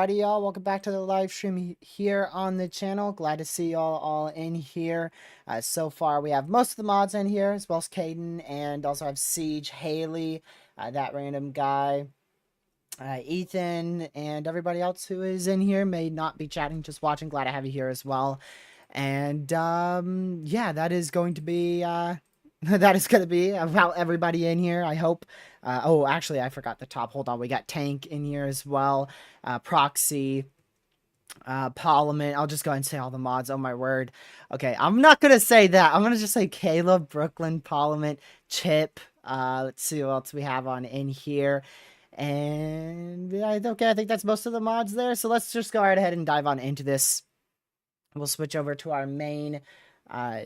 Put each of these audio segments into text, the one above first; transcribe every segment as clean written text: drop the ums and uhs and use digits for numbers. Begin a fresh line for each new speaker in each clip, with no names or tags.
Alrighty, y'all. Welcome back to the live stream here on the channel. Glad to see y'all all in here. So far, we have most of the mods in here, as well as Caden, and also have Siege, Haley, that random guy, Ethan, and everybody else who is in here. May not be chatting, just watching. Glad to have you here as well. And yeah, that is going to be that is going to be about everybody in here, I hope. Oh, actually, I forgot the top. Hold on, we got Tank in here as well. Proxy, Parliament. I'll just go ahead and say all the mods. Oh my word. Okay, I'm not gonna say that. I'm gonna just say Caleb, Brooklyn, Parliament, Chip. Let's see what else we have on in here. And yeah, okay, I think that's most of the mods there. So let's just go right ahead and dive on into this. We'll switch over to our main uh,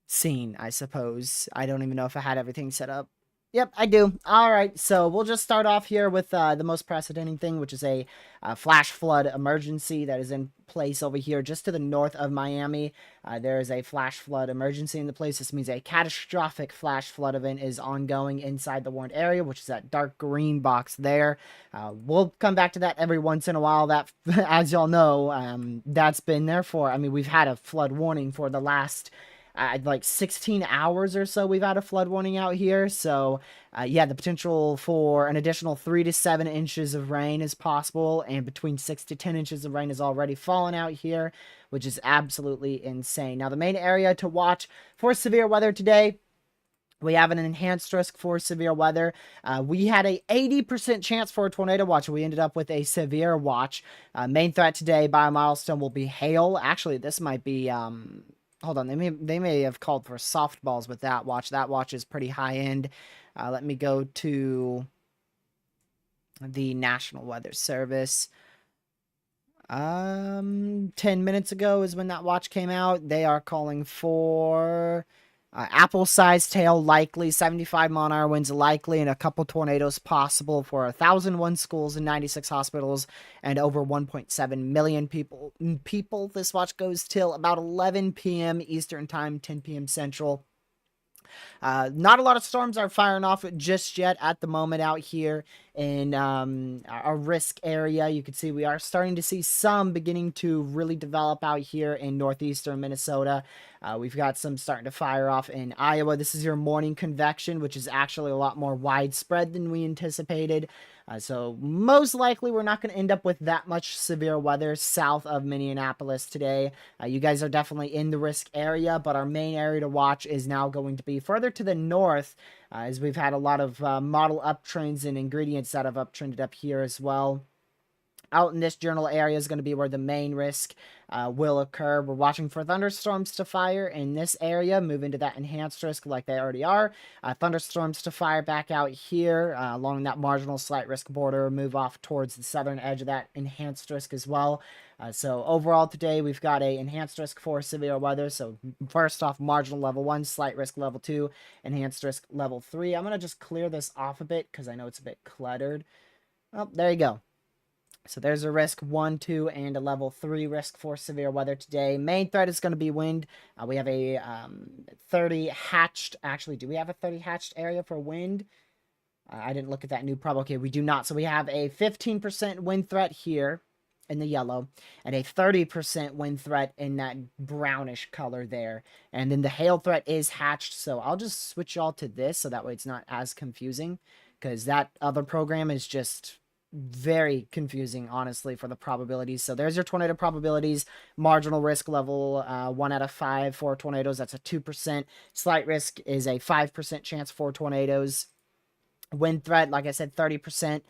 scene, I suppose. I don't even know if I had everything set up. Yep, I do. All right, so we'll just start off here with the most precedenting thing, which is a flash flood emergency that is in place over here just to the north of Miami. There is a flash flood emergency in the place. This means a catastrophic flash flood event is ongoing inside the warned area, which is that dark green box there. We'll come back to that every once in a while. That, as y'all know, that's been there for, I mean, we've had a flood warning for the last like 16 hours or so. We've had a flood warning out here. So yeah, the potential for an additional 3 to 7 inches of rain is possible, and between 6 to 10 inches of rain has already fallen out here, which is absolutely insane. Now, the main area to watch for severe weather today, we have an enhanced risk for severe weather. We had a 80% chance for a tornado watch. We ended up with a severe watch. Main threat today by a milestone will be hail. Actually, this might be hold on, they may have called for softballs with that watch. That watch is pretty high end. Let me go to the National Weather Service. 10 minutes ago is when that watch came out. They are calling for apple-sized hail likely, 75-mile-an-hour winds likely, and a couple tornadoes possible for 1,001 schools and 96 hospitals and over 1.7 million people. This watch goes till about 11 p.m. Eastern Time, 10 p.m. Central. Not a lot of storms are firing off just yet at the moment out here in our risk area. You can see we are starting to see some beginning to really develop out here in northeastern Minnesota. We've got some starting to fire off in Iowa. This is your morning convection, which is actually a lot more widespread than we anticipated. So most likely we're not going to end up with that much severe weather south of Minneapolis today. You guys are definitely in the risk area, but our main area to watch is now going to be further to the north, as we've had a lot of model uptrends and ingredients that have uptrended up here as well. Out in this general area is going to be where the main risk will occur. We're watching for thunderstorms to fire in this area, move into that enhanced risk like they already are. Thunderstorms to fire back out here along that marginal slight risk border, move off towards the southern edge of that enhanced risk as well. So overall today, we've got a enhanced risk for severe weather. So first off, marginal level 1, slight risk level 2, enhanced risk level 3. I'm going to just clear this off a bit because I know it's a bit cluttered. Oh, there you go. So there's a risk 1, 2, and a level 3 risk for severe weather today. Main threat is going to be wind. We have a 30 hatched. Actually, do we have a 30 hatched area for wind? I didn't look at that new problem. Okay, we do not. So we have a 15% wind threat here in the yellow, and a 30% wind threat in that brownish color there. And then the hail threat is hatched. So I'll just switch y'all to this so that way it's not as confusing, because that other program is just very confusing, honestly, for the probabilities. So there's your tornado probabilities. Marginal risk level 1 out of 5 for tornadoes. That's a 2%. Slight risk is a 5% chance for tornadoes. Wind threat, like I said, 30%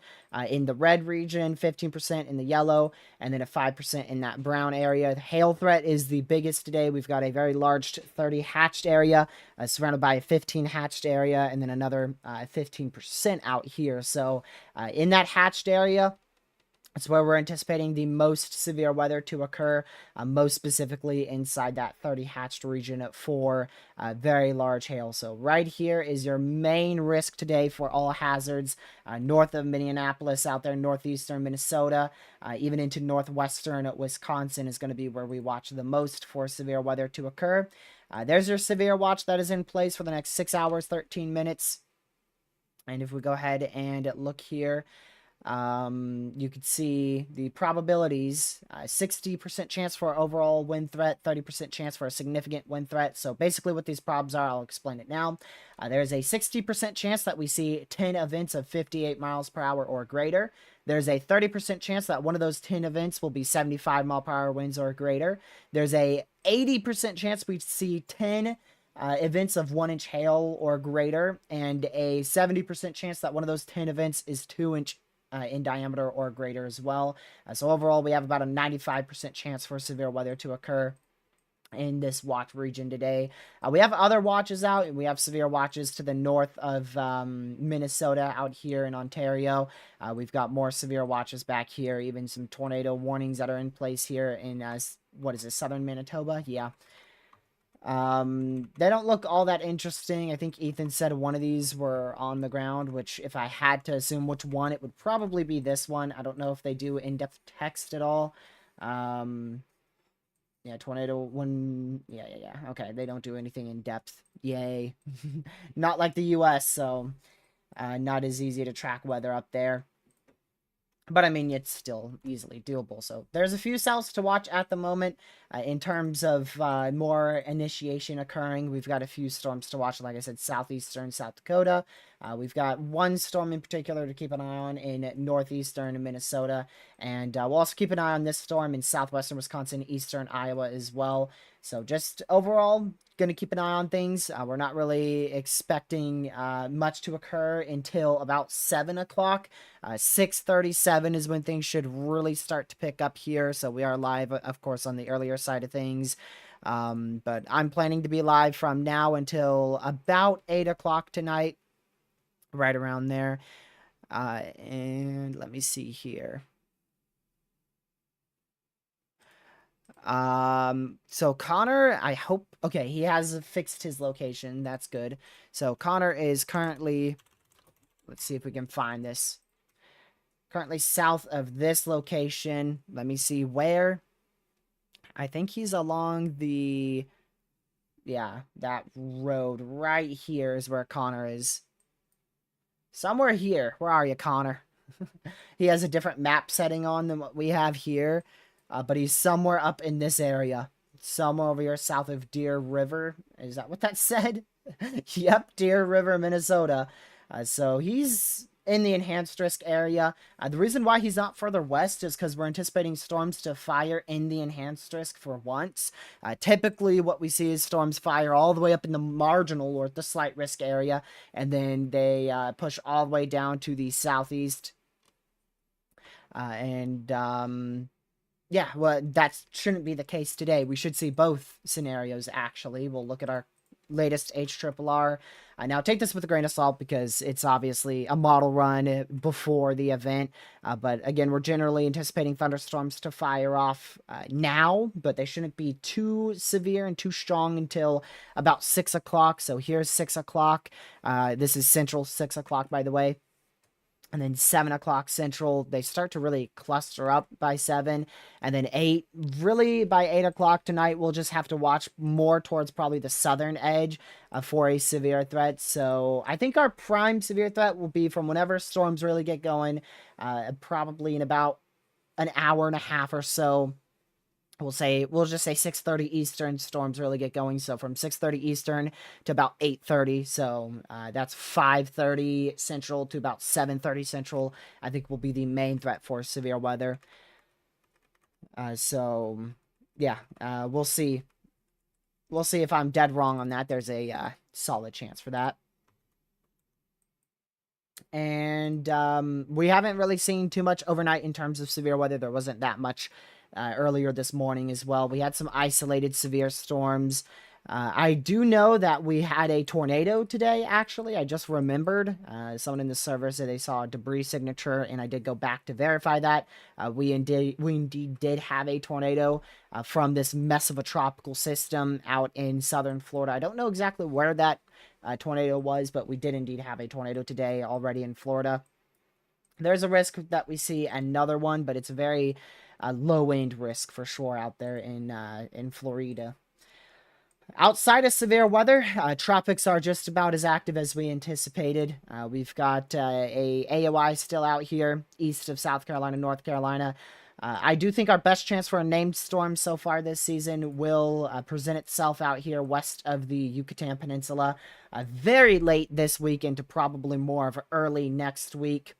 in the red region, 15% in the yellow, and then a 5% in that brown area. The hail threat is the biggest today. We've got a very large 30 hatched area surrounded by a 15 hatched area, and then another 15% out here. So in that hatched area, it's where we're anticipating the most severe weather to occur, most specifically inside that 30 hatched region for very large hail. So right here is your main risk today for all hazards north of Minneapolis, out there northeastern Minnesota, even into northwestern Wisconsin is going to be where we watch the most for severe weather to occur. There's your severe watch that is in place for the next 6 hours, 13 minutes. And if we go ahead and look here, You could see the probabilities, 60% chance for overall wind threat, 30% chance for a significant wind threat. So basically what these probs are, I'll explain it now. There's a 60% chance that we see 10 events of 58 miles per hour or greater. There's a 30% chance that one of those 10 events will be 75 mile per hour winds or greater. There's a 80% chance we see 10 events of 1-inch hail or greater, and a 70% chance that one of those 10 events is 2-inch in diameter or greater as well. So overall, we have about a 95% chance for severe weather to occur in this watch region today. We have other watches out. We have severe watches to the north of Minnesota out here in Ontario. We've got more severe watches back here, even some tornado warnings that are in place here in, what is it, southern Manitoba? Yeah. They don't look all that interesting. I think Ethan said one of these were on the ground, which if I had to assume which one, it would probably be this one. I don't know if they do in-depth text at all. Yeah, tornado one. Yeah. Okay, they don't do anything in depth. Yay. Not like the US, so not as easy to track weather up there. But I mean, it's still easily doable. So there's a few cells to watch at the moment. In terms of more initiation occurring, we've got a few storms to watch. Like I said, southeastern South Dakota. We've got one storm in particular to keep an eye on in northeastern Minnesota. And we'll also keep an eye on this storm in southwestern Wisconsin, eastern Iowa as well. So just overall, going to keep an eye on things. We're not really expecting much to occur until about 7 o'clock. 6:37 is when things should really start to pick up here. So we are live, of course, on the earlier side of things. But I'm planning to be live from now until about 8 o'clock tonight, right around there. And let me see here. So Connor, I hope, okay, he has fixed his location. That's good. So Connor is currently, let's see if we can find this. Currently south of this location. Let me see where. I think he's along the, yeah, that road right here is where Connor is. Somewhere here. Where are you, Connor? He has a different map setting on than what we have here. But he's somewhere up in this area. Somewhere over here south of Deer River. Is that what that said? Yep, Deer River, Minnesota. So he's in the enhanced risk area. The reason why he's not further west is because we're anticipating storms to fire in the enhanced risk for once. Typically, what we see is storms fire all the way up in the marginal or the slight risk area, and then they push all the way down to the southeast. Yeah, well, that shouldn't be the case today. We should see both scenarios, actually. We'll look at our latest HRRR. Now, take this with a grain of salt because it's obviously a model run before the event. But again, we're generally anticipating thunderstorms to fire off now, but they shouldn't be too severe and too strong until about 6 o'clock. So here's 6 o'clock. This is central 6 o'clock, by the way. And then 7 o'clock central, they start to really cluster up by 7. And then 8, really by 8 o'clock tonight, we'll just have to watch more towards probably the southern edge for a severe threat. So I think our prime severe threat will be from whenever storms really get going, probably in about an hour and a half or so. We'll just say 6:30 Eastern storms really get going. So from 6:30 Eastern to about 8:30. So that's 5:30 Central to about 7:30 Central. I think will be the main threat for severe weather. So yeah, we'll see. We'll see if I'm dead wrong on that. There's a solid chance for that. And we haven't really seen too much overnight in terms of severe weather. There wasn't that much earlier this morning as well. We had some isolated severe storms. I do know that we had a tornado today, actually. I just remembered. Someone in the server said they saw a debris signature, and I did go back to verify that. We indeed did have a tornado from this mess of a tropical system out in southern Florida. I don't know exactly where that tornado was, but we did indeed have a tornado today already in Florida. There's a risk that we see another one, but it's a very low-end risk for sure out there in Florida. Outside of severe weather, tropics are just about as active as we anticipated. We've got a AOI still out here east of South Carolina, North Carolina. I do think our best chance for a named storm so far this season will present itself out here west of the Yucatan Peninsula very late this week into probably more of early next week.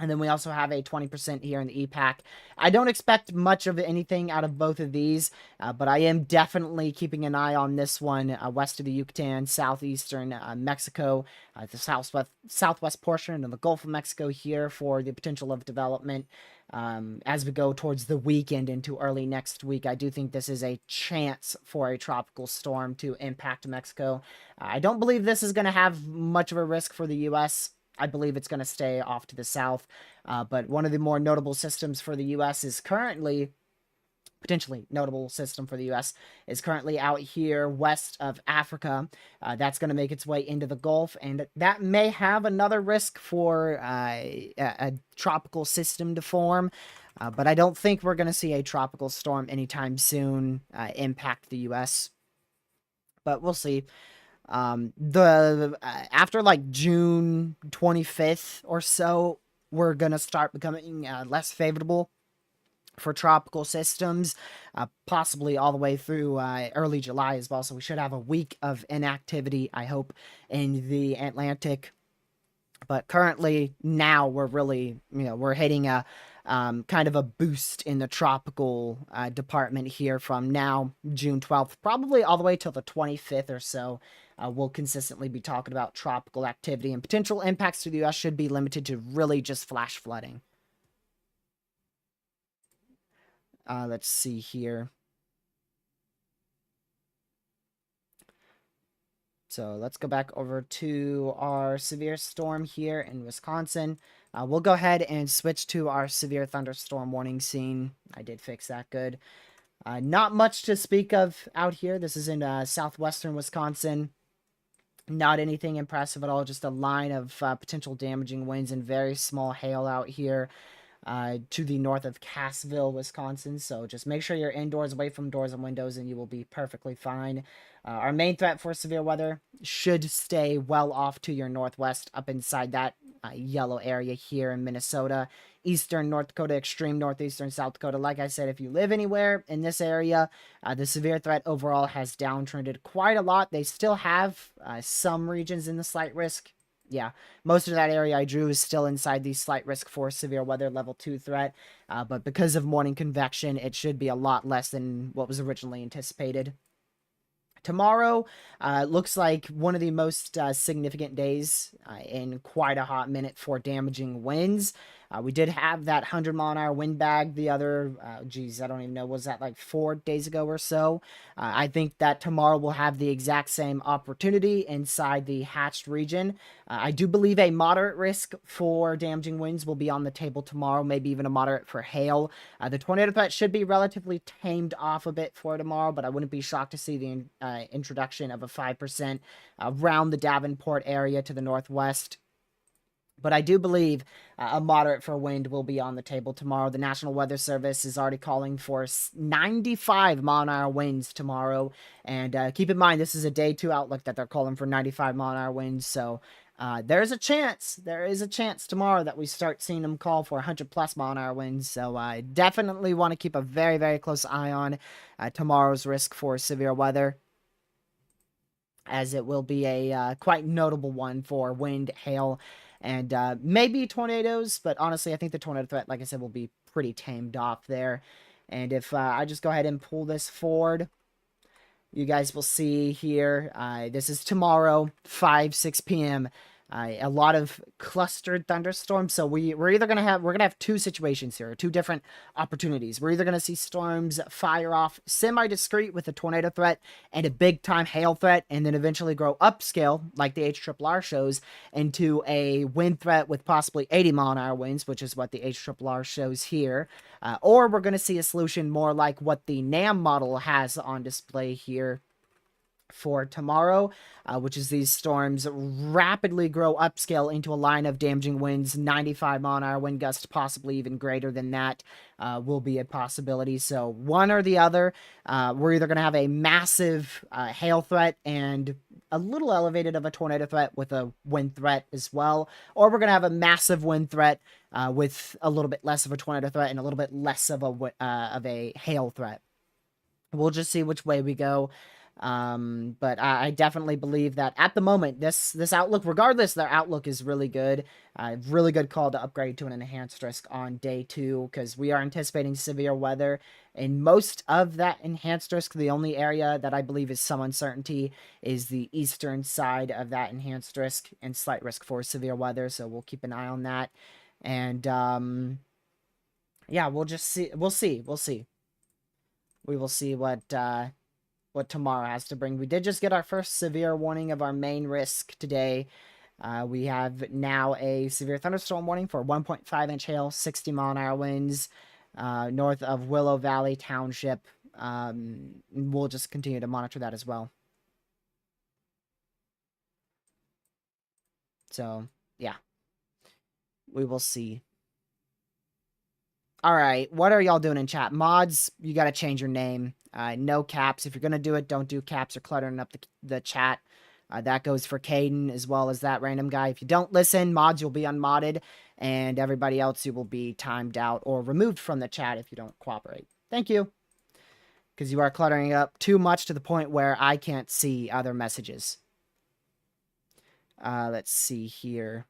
And then we also have a 20% here in the EPAC. I don't expect much of anything out of both of these, but I am definitely keeping an eye on this one west of the Yucatan, southeastern Mexico, the southwest portion of the Gulf of Mexico here for the potential of development. As we go towards the weekend into early next week, I do think this is a chance for a tropical storm to impact Mexico. I don't believe this is going to have much of a risk for the U.S. I believe it's going to stay off to the south. But one of the more notable systems for the U.S. is currently, potentially notable system for the U.S. is currently out here west of Africa. That's going to make its way into the Gulf, and that may have another risk for a tropical system to form. But I don't think we're going to see a tropical storm anytime soon impact the U.S. But we'll see. After like June 25th or so, we're gonna start becoming less favorable for tropical systems, possibly all the way through early July as well. So we should have a week of inactivity, I hope, in the Atlantic. But currently, now we're really, we're hitting a kind of a boost in the tropical department here from now, June 12th, probably all the way till the 25th or so. We'll consistently be talking about tropical activity, and potential impacts to the U.S. should be limited to really just flash flooding. Let's see here. So let's go back over to our severe storm here in Wisconsin. We'll go ahead and switch to our severe thunderstorm warning scene. I did fix that good. Not much to speak of out here. This is in southwestern Wisconsin. Not anything impressive at all. Just a line of potential damaging winds and very small hail out here to the north of Cassville, Wisconsin. So just make sure you're indoors, away from doors and windows, and you will be perfectly fine. Our main threat for severe weather should stay well off to your northwest, up inside that yellow area here in Minnesota, eastern North Dakota, extreme northeastern South Dakota. Like I said, if you live anywhere in this area, the severe threat overall has downtrended quite a lot. They still have some regions in the slight risk. Yeah, most of that area I drew is still inside the slight risk for severe weather level 2 threat. But because of morning convection, it should be a lot less than what was originally anticipated. Tomorrow looks like one of the most significant days in quite a hot minute for damaging winds. We did have that 100-mile-an-hour wind bag the other, I don't even know, was that like 4 days ago or so? I think that tomorrow we'll have the exact same opportunity inside the hatched region. I do believe a moderate risk for damaging winds will be on the table tomorrow, maybe even a moderate for hail. The tornado threat should be relatively tamed off a bit for tomorrow, but I wouldn't be shocked to see the introduction of a 5% around the Davenport area to the northwest. But I do believe a moderate for wind will be on the table tomorrow. The National Weather Service is already calling for 95-mile-an-hour winds tomorrow. And keep in mind, this is a day 2 outlook that they're calling for 95-mile-an-hour winds. So there's a chance. There is a chance tomorrow that we start seeing them call for 100-plus mile-an-hour winds. So I definitely want to keep a very, very close eye on tomorrow's risk for severe weather, as it will be a quite notable one for wind, hail, and maybe tornadoes. But honestly, I think the tornado threat, like I said, will be pretty tamed off there. And if I just go ahead and pull this forward, you guys will see here, this is tomorrow, 6 p.m., a lot of clustered thunderstorms. So we're either gonna have 2 situations here, 2 different opportunities. We're either gonna see storms fire off semi-discrete with a tornado threat and a big-time hail threat, and then eventually grow upscale, like the HRRR shows, into a wind threat with possibly 80-mile-an-hour winds, which is what the HRRR shows here. Or we're gonna see a solution more like what the NAM model has on display here, for tomorrow, which is these storms rapidly grow upscale into a line of damaging winds. 95-mile-an-hour wind gusts, possibly even greater than that, will be a possibility. So one or the other, we're either going to have a massive hail threat and a little elevated of a tornado threat with a wind threat as well, or we're going to have a massive wind threat with a little bit less of a tornado threat and a little bit less of a hail threat. We'll just see which way we go. But I definitely believe that at the moment, this outlook, regardless, their outlook is really good. Really good call to upgrade to an enhanced risk on day 2, because we are anticipating severe weather. And most of that enhanced risk, the only area that I believe is some uncertainty is the eastern side of that enhanced risk and slight risk for severe weather. So we'll keep an eye on that. And yeah, we'll just see. We'll see. We will see what tomorrow has to bring. We did just get our first severe warning of our main risk today. We have now a severe thunderstorm warning for 1.5-inch hail, 60-mile-an-hour winds north of Willow Valley Township. We'll just continue to monitor that as well. So, yeah. We will see. All right, what are y'all doing in chat? Mods, you got to change your name. No caps. If you're going to do it, don't do caps or cluttering up the chat. That goes for Caden as well as that random guy. If you don't listen, mods, you'll be unmodded. And everybody else, you will be timed out or removed from the chat if you don't cooperate. Thank you. Because you are cluttering up too much to the point where I can't see other messages. Let's see here.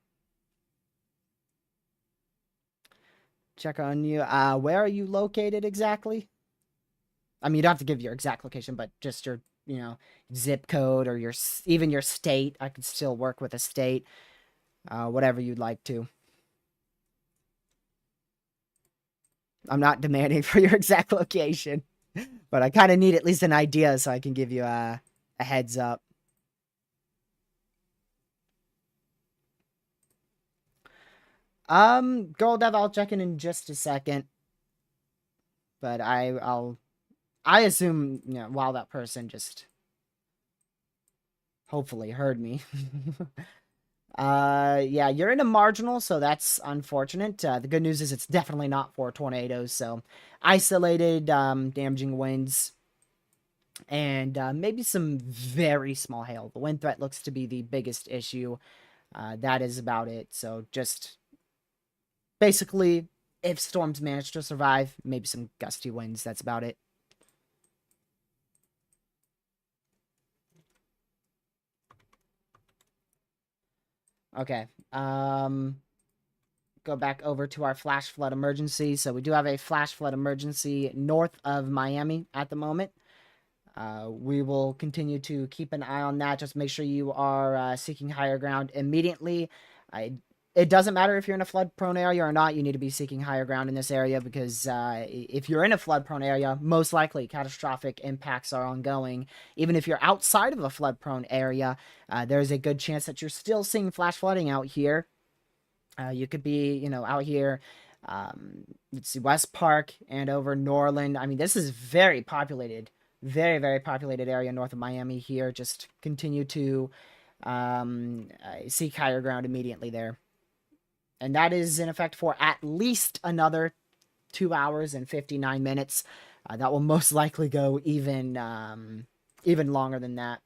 Check on you. Where are you located exactly? I mean, you don't have to give your exact location, but just your, zip code or even your state. I could still work with a state. Whatever you'd like to. I'm not demanding for your exact location, but I kind of need at least an idea so I can give you a heads up. Girl Dev, I'll check in just a second. But I assume, while that person just hopefully heard me. Yeah, you're in a marginal, so that's unfortunate. The good news is it's definitely not for tornadoes, so isolated, damaging winds, and maybe some very small hail. The wind threat looks to be the biggest issue. That is about it. So just basically, if storms manage to survive, maybe some gusty winds. That's about it. Okay. Go back over to our flash flood emergency. So we do have a flash flood emergency north of Miami at the moment. We will continue to keep an eye on that. Just make sure you are seeking higher ground immediately. It doesn't matter if you're in a flood-prone area or not. You need to be seeking higher ground in this area because if you're in a flood-prone area, most likely catastrophic impacts are ongoing. Even if you're outside of a flood-prone area, there's a good chance that you're still seeing flash flooding out here. You could be, out here, let's see, West Park and over Norland. I mean, this is very populated, very, very populated area north of Miami here. Just continue to seek higher ground immediately there. And that is in effect for at least another 2 hours and 59 minutes. That will most likely go even longer than that.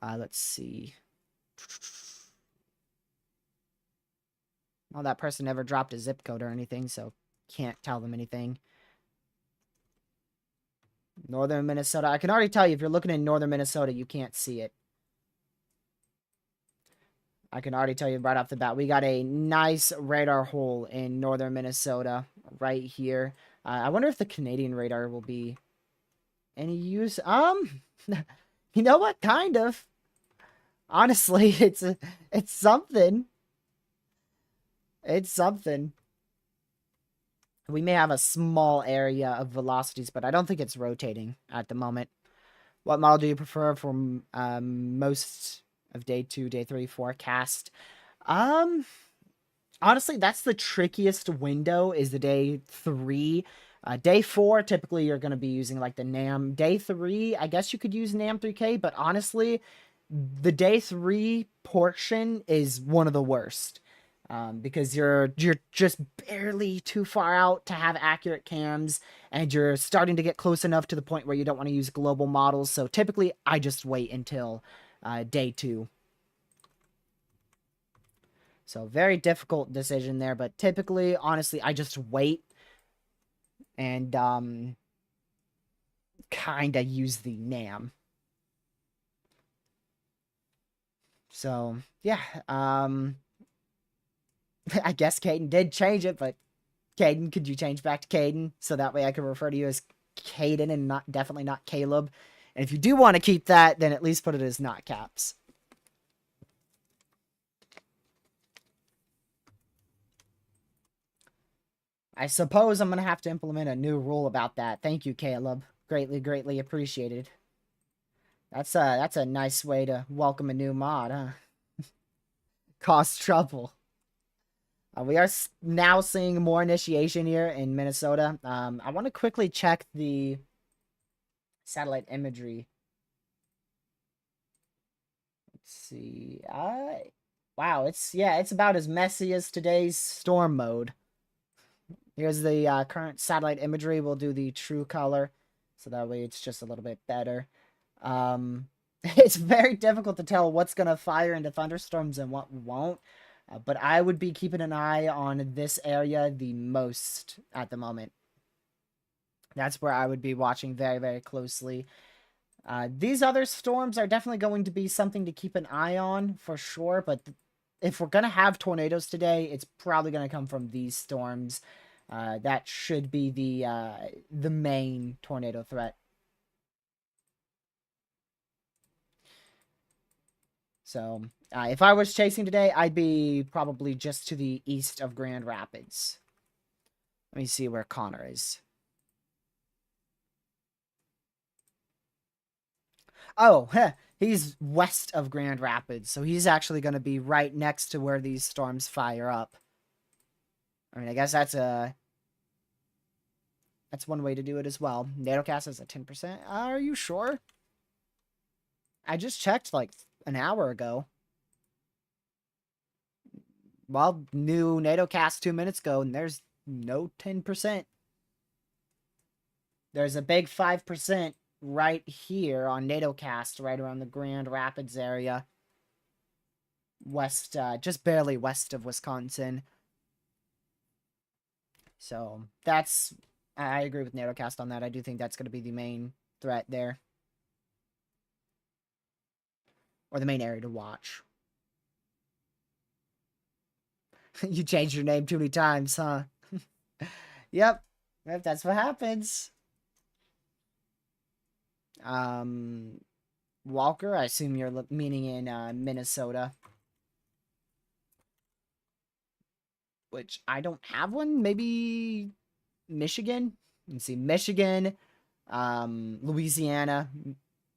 Let's see. Well, that person never dropped a zip code or anything, so can't tell them anything. Northern Minnesota. I can already tell you, if you're looking in northern Minnesota, you can't see it. I can already tell you right off the bat, we got a nice radar hole in northern Minnesota right here. I wonder if the Canadian radar will be any use. You know what? Kind of. Honestly, it's something. It's something. We may have a small area of velocities, but I don't think it's rotating at the moment. What model do you prefer for most of day 2, day 3 forecast? Honestly, that's the trickiest window, is the day 3. Day 4, typically you're going to be using like the NAM. Day 3, I guess you could use NAM 3K, but honestly, the day 3 portion is one of the worst. Because you're just barely too far out to have accurate cams, and you're starting to get close enough to the point where you don't want to use global models. So typically, I just wait until day 2. So very difficult decision there, but typically, honestly, I just wait and kind of use the NAM. So yeah, I guess Caden did change it, but Caden, could you change back to Caden so that way I can refer to you as Caden and not definitely not Caleb? And if you do want to keep that, then at least put it as not caps. I suppose I'm gonna have to implement a new rule about that. Thank you, Caleb. Greatly, greatly appreciated. That's a nice way to welcome a new mod, huh? Cause trouble. We are now seeing more initiation here in Minnesota. I want to quickly check the satellite imagery. Let's see. Wow, it's about as messy as today's storm mode. Here's the current satellite imagery. We'll do the true color, so that way it's just a little bit better. It's very difficult to tell what's gonna fire into thunderstorms and what won't. But I would be keeping an eye on this area the most at the moment. That's where I would be watching very, very closely. These other storms are definitely going to be something to keep an eye on for sure. But if we're going to have tornadoes today, it's probably going to come from these storms. That should be the main tornado threat. So if I was chasing today, I'd be probably just to the east of Grand Rapids. Let me see where Connor is. Oh, he's west of Grand Rapids, so he's actually going to be right next to where these storms fire up. I mean, I guess that's one way to do it as well. NATOcast is at 10%. Are you sure? I just checked like an hour ago. Well, new NATOcast 2 minutes ago, and there's no 10%. There's a big 5% right here on NATOcast, right around the Grand Rapids area. West, just barely west of Wisconsin. So that's, I agree with NATOcast on that. I do think that's going to be the main threat there. Or the main area to watch. You changed your name too many times, huh? Yep. That's what happens. Walker, I assume you're meaning in Minnesota. Which I don't have one. Maybe Michigan. Let's see, Michigan, Louisiana,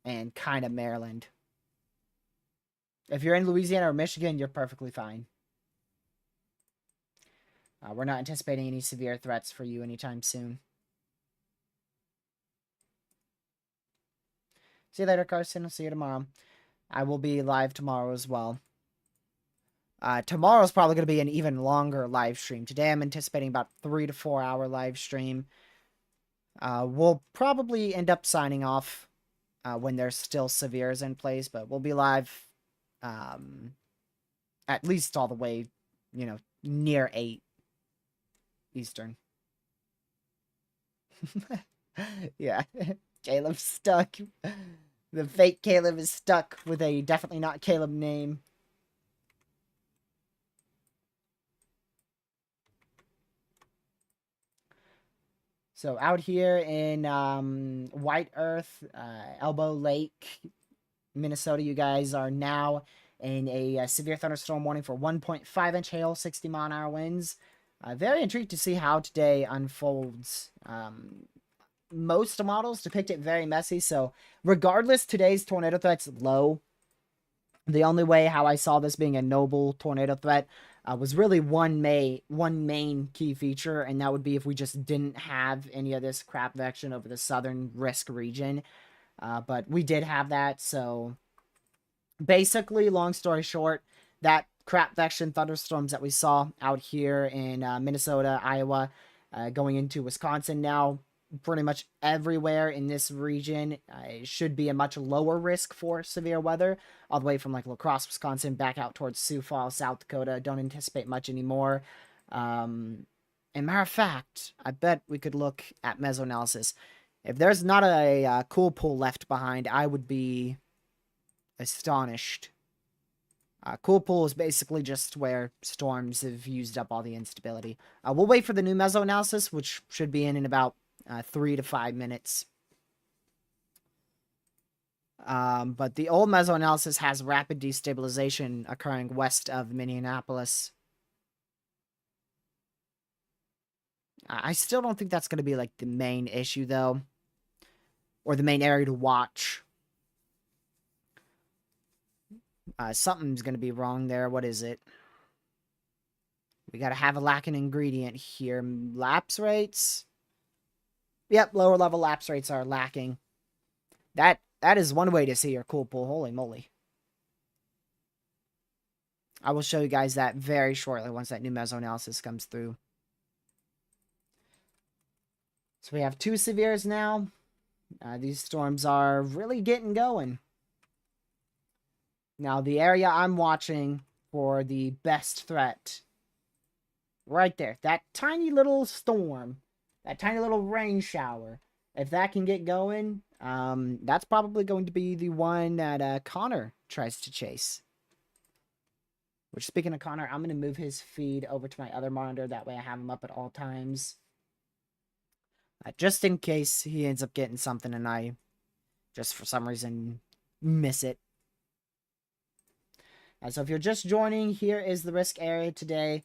and kind of Maryland. If you're in Louisiana or Michigan, you're perfectly fine. We're not anticipating any severe threats for you anytime soon. See you later, Carson. I'll see you tomorrow. I will be live tomorrow as well. Tomorrow's probably going to be an even longer live stream. Today I'm anticipating about 3 to 4 hour live stream. We'll probably end up signing off when there's still severes in place, but we'll be live at least all the way, near 8 Eastern. Yeah, Caleb's stuck. The fake Caleb is stuck with a definitely not Caleb name. So out here in White Earth, Elbow Lake, Minnesota, you guys are now in a severe thunderstorm warning for 1.5-inch hail, 60-mile-an-hour winds. Very intrigued to see how today unfolds. Most models depict it very messy, so regardless, today's tornado threat's low. The only way how I saw this being a noble tornado threat was really one main key feature, and that would be if we just didn't have any of this crap vection over the southern risk region. But we did have that, so basically, long story short, that crap vection thunderstorms that we saw out here in Minnesota, Iowa, going into Wisconsin now, pretty much everywhere in this region should be a much lower risk for severe weather, all the way from like La Crosse, Wisconsin, back out towards Sioux Falls, South Dakota. Don't anticipate much anymore. And matter of fact, I bet we could look at Meso analysis. If there's not a cool pool left behind, I would be astonished. Cool pool is basically just where storms have used up all the instability. We'll wait for the new Meso analysis, which should be in about 3 to 5 minutes. But the old Meso analysis has rapid destabilization occurring west of Minneapolis. I still don't think that's going to be like the main issue, though, or the main area to watch. Something's going to be wrong there. What is it? We got to have a lacking ingredient here. Lapse rates. Yep, lower level lapse rates are lacking. That is one way to see your cool pool. Holy moly. I will show you guys that very shortly once that new Meso analysis comes through. So we have 2 severes now. These storms are really getting going. Now, the area I'm watching for the best threat, right there, that tiny little storm, that tiny little rain shower, if that can get going, that's probably going to be the one that Connor tries to chase. Which, speaking of Connor, I'm going to move his feed over to my other monitor. That way I have him up at all times. Just in case he ends up getting something and I just for some reason miss it. So if you're just joining, here is the risk area today.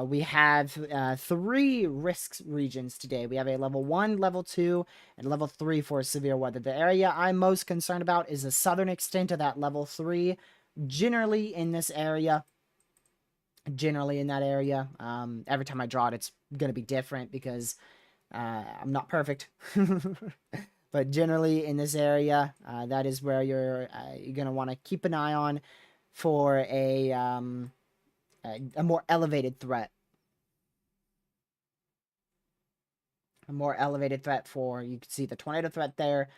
We have 3 risk regions today. We have a level 1, level 2, and level 3 for severe weather. The area I'm most concerned about is the southern extent of that level 3. Generally in this area, every time I draw it, it's going to be different because I'm not perfect. But generally in this area, that is where you're going to want to keep an eye on for a more elevated threat. A more elevated threat for, you can see the tornado threat there,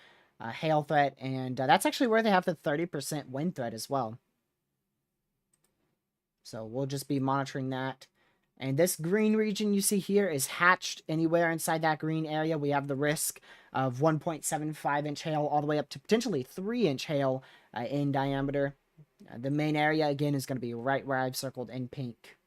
hail threat, and that's actually where they have the 30% wind threat as well. So we'll just be monitoring that. And this green region you see here is hatched anywhere inside that green area. We have the risk of 1.75 inch hail all the way up to potentially 3 inch hail in diameter. The main area, again, is going to be right where I've circled in pink.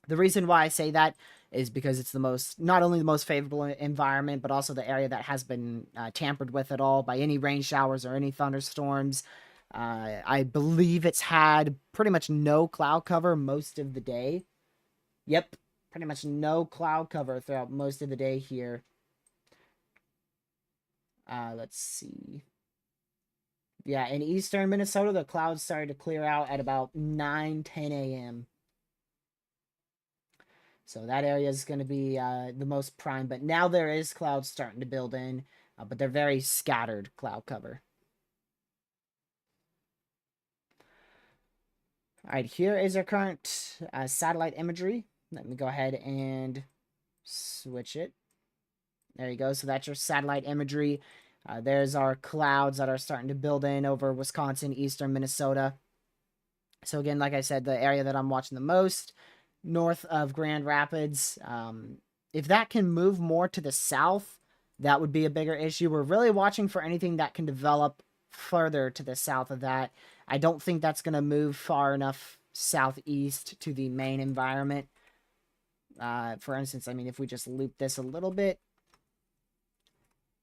The reason why I say that is because it's not only the most favorable environment, but also the area that has been tampered with at all by any rain showers or any thunderstorms. I believe it's had pretty much no cloud cover most of the day. Yep, pretty much no cloud cover throughout most of the day here. Let's see. Yeah, in eastern Minnesota, the clouds started to clear out at about 9, 10 a.m. So that area is going to be the most prime. But now there is clouds starting to build in, but they're very scattered cloud cover. All right, here is our current satellite imagery. Let me go ahead and switch it. There you go. So that's your satellite imagery. There's our clouds that are starting to build in over Wisconsin, eastern Minnesota. So again, like I said, the area that I'm watching the most, north of Grand Rapids. If that can move more to the south, that would be a bigger issue. We're really watching for anything that can develop further to the south of that. I don't think that's going to move far enough southeast to the main environment. For instance, I mean, if we just loop this a little bit,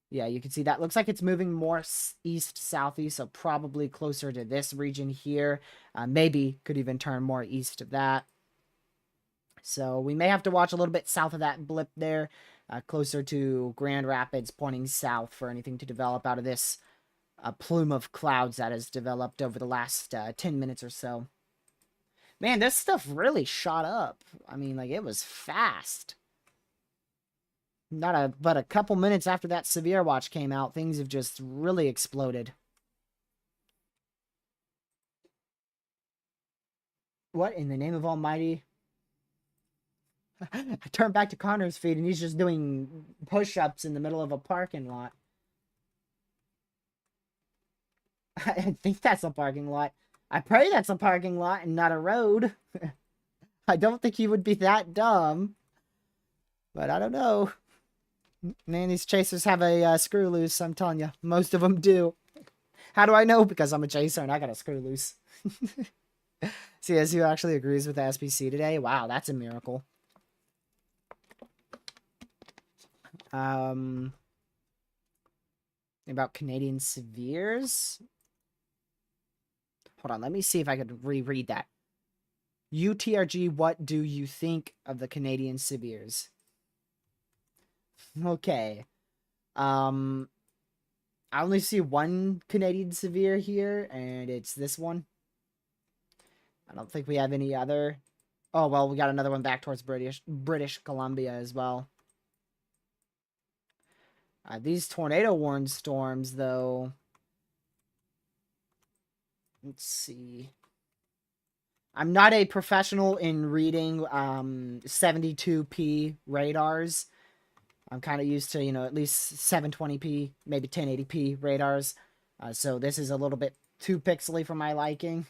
yeah, you can see that looks like it's moving more east-southeast, so probably closer to this region here. Maybe could even turn more east of that. So we may have to watch a little bit south of that blip there, closer to Grand Rapids, pointing south for anything to develop out of this a plume of clouds that has developed over the last 10 minutes or so. Man, this stuff really shot up. I mean, like, it was fast. But a couple minutes after that severe watch came out, things have just really exploded. What in the name of Almighty? I turned back to Connor's feed and he's just doing push-ups in the middle of a parking lot. I think that's a parking lot. I pray that's a parking lot and not a road. I don't think he would be that dumb. But I don't know. Man, these chasers have a screw loose, I'm telling you. Most of them do. How do I know? Because I'm a chaser and I got a screw loose. See, as who actually agrees with the SPC today? Wow, that's a miracle. About Canadian severes? Hold on, let me see if I could reread that. UTRG, what do you think of the Canadian severes? Okay. I only see one Canadian severe here, and it's this one. I don't think we have any other. Oh, well, we got another one back towards British Columbia as well. These tornado warned storms, though. Let's see. I'm not a professional in reading 72p radars. I'm kind of used to, at least 720p, maybe 1080p radars. So this is a little bit too pixely for my liking.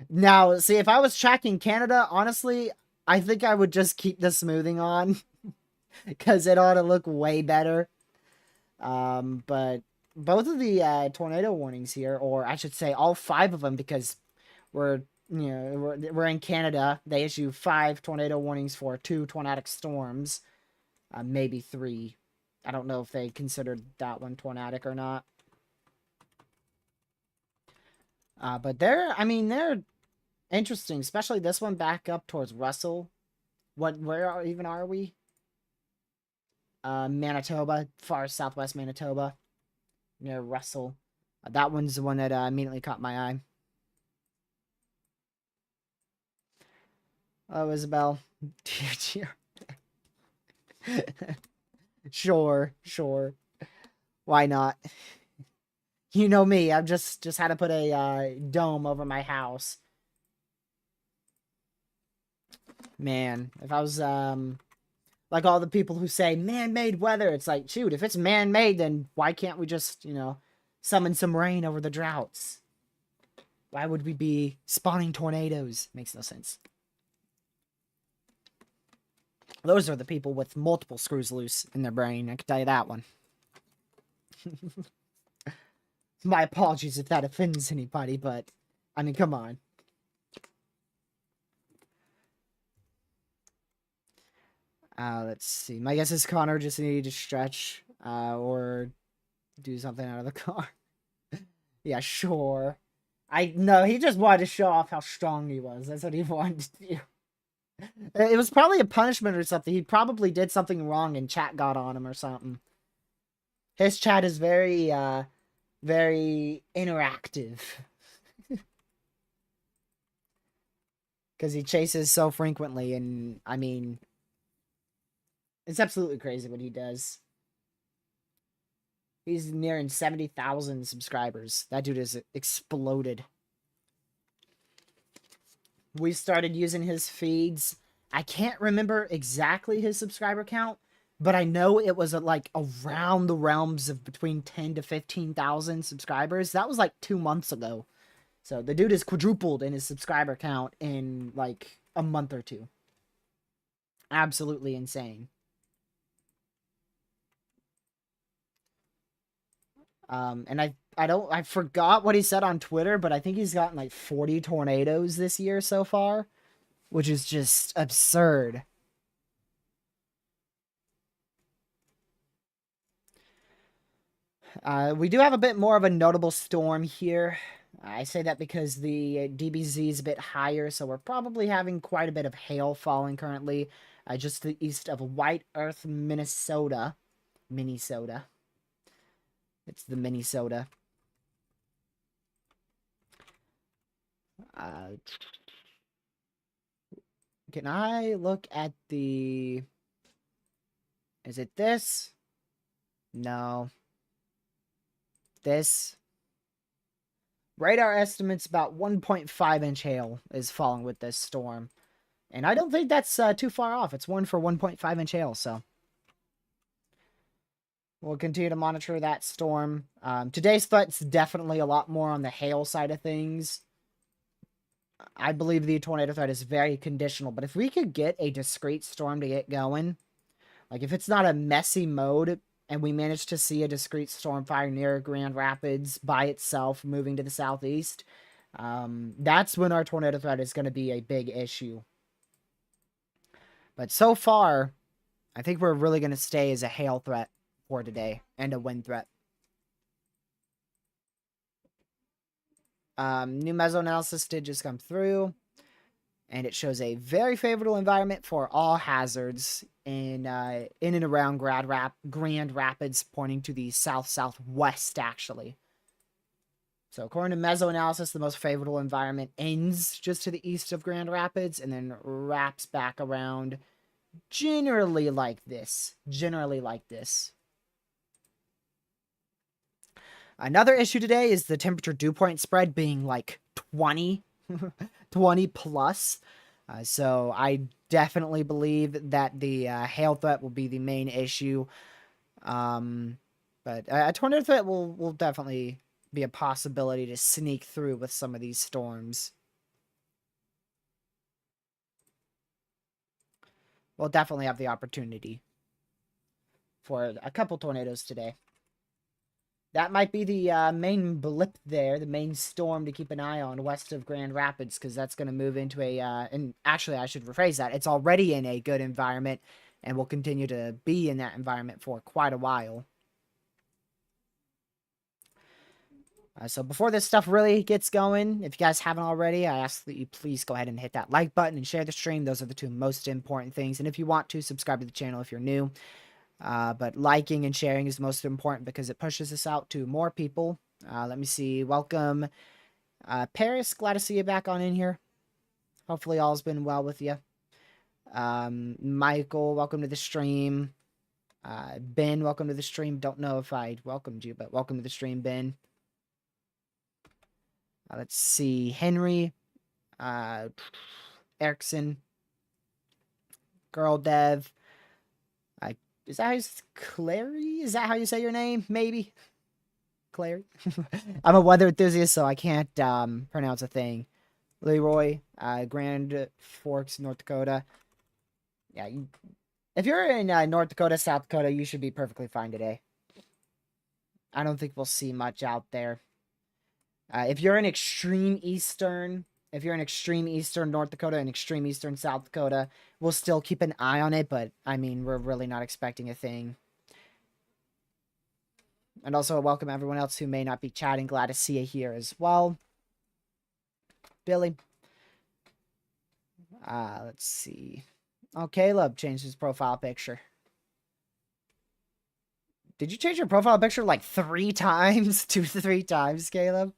Now, see, if I was tracking Canada, honestly, I think I would just keep the smoothing on. Because it ought to look way better. But both of the tornado warnings here, or I should say all 5 of them, because we're in Canada. They issue 5 tornado warnings for 2 tornadic storms, maybe 3. I don't know if they considered that one tornadic or not. But they're interesting, especially this one back up towards Russell. Where are we? Manitoba, far southwest Manitoba, near Russell. That one's the one that immediately caught my eye. Oh, Isabel. Sure. Why not? You know me. I've just had to put a dome over my house. Man, if I was like all the people who say man-made weather, it's like, shoot, if it's man-made, then why can't we just, summon some rain over the droughts? Why would we be spawning tornadoes? Makes no sense. Those are the people with multiple screws loose in their brain, I can tell you that one. My apologies if that offends anybody, but, I mean, come on. Let's see. My guess is Connor just needed to stretch, or do something out of the car. Yeah, sure. No, he just wanted to show off how strong he was. That's what he wanted to do. It was probably a punishment or something. He probably did something wrong and chat got on him or something. His chat is very, very interactive. Because he chases so frequently, and, I mean, it's absolutely crazy what he does. He's nearing 70,000 subscribers. That dude has exploded. We started using his feeds. I can't remember exactly his subscriber count, but I know it was like around the realms of between 10 to 15,000 subscribers. That was like 2 months ago. So the dude has quadrupled in his subscriber count in like a month or 2. Absolutely insane. And I forgot what he said on Twitter, but I think he's gotten like 40 tornadoes this year so far, which is just absurd. We do have a bit more of a notable storm here. I say that because the DBZ is a bit higher, so we're probably having quite a bit of hail falling currently, just to the east of White Earth, Minnesota. It's the mini soda. Can I look at the... Is it this? No. This? Radar estimates about 1.5-inch hail is falling with this storm. And I don't think that's too far off. It's 1.5-inch hail, so... We'll continue to monitor that storm. Today's threat's definitely a lot more on the hail side of things. I believe the tornado threat is very conditional, but if we could get a discrete storm to get going, like if it's not a messy mode and we manage to see a discrete storm fire near Grand Rapids by itself moving to the southeast, that's when our tornado threat is going to be a big issue. But so far, I think we're really going to stay as a hail threat for today and a wind threat. New Meso analysis did just come through, and it shows a very favorable environment for all hazards in and around Grand Rapids, pointing to the southwest actually. So according to Meso analysis, the most favorable environment ends just to the east of Grand Rapids and then wraps back around generally like this. Another issue today is the temperature dew point spread being like 20 plus. So I definitely believe that the hail threat will be the main issue. But a tornado threat will definitely be a possibility to sneak through with some of these storms. We'll definitely have the opportunity for a couple tornadoes today. That might be the main blip there, the main storm to keep an eye on west of Grand Rapids, because that's going to move into a, and actually I should rephrase that, it's already in a good environment, and will continue to be in that environment for quite a while. So before this stuff really gets going, if you guys haven't already, I ask that you please go ahead and hit that like button and share the stream. Those are the two most important things. And if you want to, subscribe to the channel if you're new. But liking and sharing is most important because it pushes us out to more people. Let me see. Welcome, Paris. Glad to see you back on in here. Hopefully all's been well with you. Michael, welcome to the stream. Ben, welcome to the stream. Don't know if I welcomed you, but welcome to the stream, Ben. Let's see. Henry, Erickson, Girl Dev. Is that how you, Clary? Is that how you say your name? Maybe? Clary? I'm a weather enthusiast, so I can't pronounce a thing. Leroy, Grand Forks, North Dakota. Yeah, if you're in North Dakota, South Dakota, you should be perfectly fine today. I don't think we'll see much out there. If you're in extreme eastern North Dakota and extreme eastern South Dakota, we'll still keep an eye on it, but, I mean, we're really not expecting a thing. And also, welcome everyone else who may not be chatting. Glad to see you here as well. Billy. Let's see. Oh, Caleb changed his profile picture. Did you change your profile picture like 3 times? 2 to 3 times, Caleb?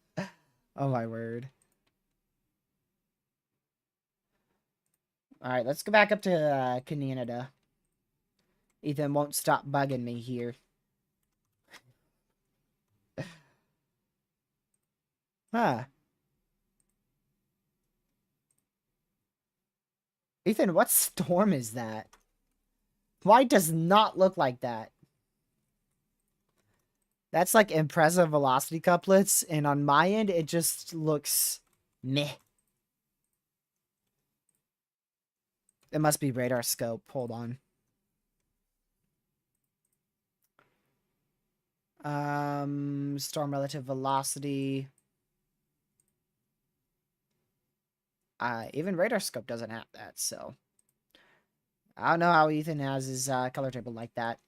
Oh, my word. Alright, let's go back up to Canada. Ethan won't stop bugging me here. Huh. Ethan, what storm is that? Why does not look like that? That's like impressive velocity couplets, and on my end, it just looks meh. It must be radar scope. Hold on. Storm relative velocity. Even radar scope doesn't have that, so I don't know how Ethan has his color table like that.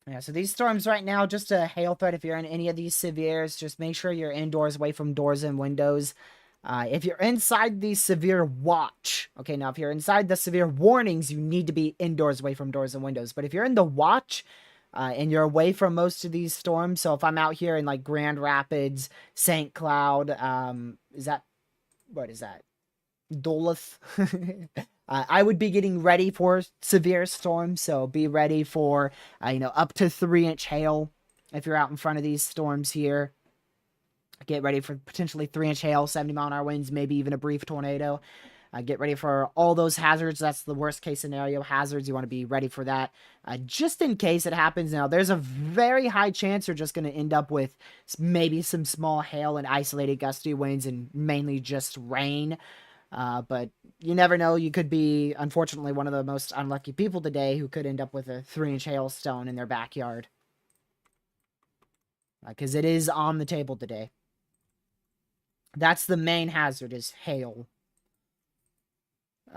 Yeah, so these storms right now, just a hail threat. If you're in any of these severes, just make sure you're indoors, away from doors and windows. If you're inside the severe watch, okay, now if you're inside the severe warnings, you need to be indoors away from doors and windows. But if you're in the watch, and you're away from most of these storms, so if I'm out here in like Grand Rapids, St. Cloud, what is that? Duluth. I would be getting ready for severe storms, so be ready for, up to 3-inch hail if you're out in front of these storms here. Get ready for potentially 3-inch hail, 70-mile-an-hour winds, maybe even a brief tornado. Get ready for all those hazards. That's the worst case scenario hazards. You want to be ready for that. Just in case it happens. Now, there's a very high chance you're just going to end up with maybe some small hail and isolated gusty winds and mainly just rain. But you never know. You could be, unfortunately, one of the most unlucky people today who could end up with a 3-inch hailstone in their backyard. Because it is on the table today. That's the main hazard, is hail.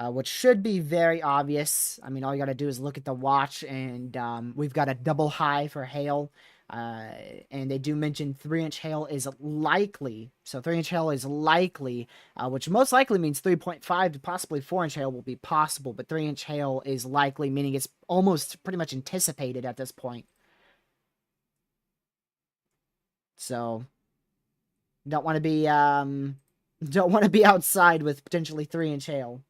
Which should be very obvious. I mean, all you gotta do is look at the watch, and we've got a double high for hail. And they do mention 3-inch hail is likely. So 3-inch hail is likely, which most likely means 3.5 to possibly 4-inch hail will be possible. But 3-inch hail is likely, meaning it's almost pretty much anticipated at this point. So don't want to be outside with potentially 3-inch hail.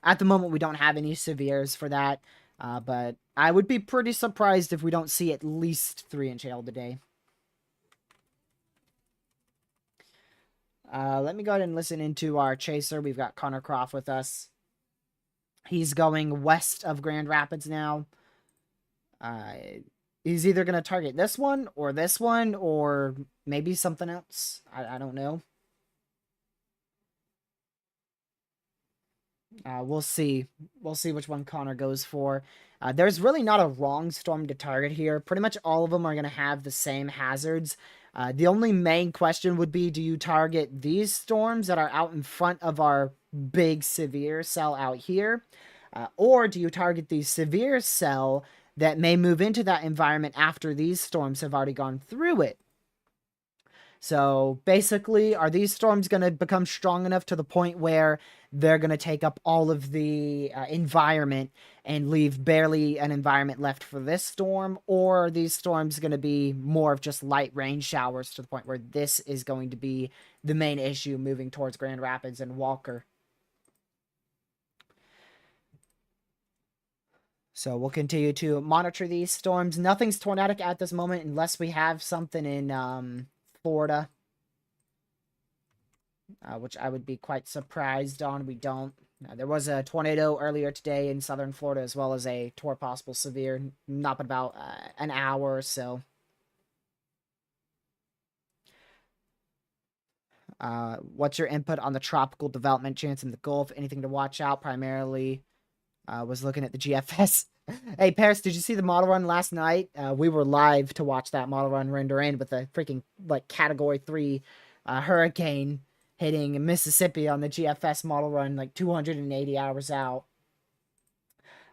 At the moment, we don't have any severes for that, but I would be pretty surprised if we don't see at least 3-inch hail today. Let me go ahead and listen into our chaser. We've got Connor Croft with us. He's going west of Grand Rapids now. He's either going to target this one, or maybe something else. I don't know. We'll see. We'll see which one Connor goes for. There's really not a wrong storm to target here. Pretty much all of them are going to have the same hazards. The only main question would be, do you target these storms that are out in front of our big severe cell out here? Or do you target the severe cell that may move into that environment after these storms have already gone through it? So basically, are these storms going to become strong enough to the point where they're going to take up all of the environment and leave barely an environment left for this storm? Or are these storms going to be more of just light rain showers to the point where this is going to be the main issue moving towards Grand Rapids and Walker? So we'll continue to monitor these storms. Nothing's tornadic at this moment unless we have something in Florida, which I would be quite surprised on. We don't. There was a tornado earlier today in southern Florida, as well as a possible severe, not but about an hour or so. What's your input on the tropical development chance in the Gulf? Anything to watch out? Primarily, was looking at the GFS. Hey, Paris, did you see the model run last night? We were live to watch that model run render in with a freaking, like, Category 3 hurricane hitting Mississippi on the GFS model run, like, 280 hours out.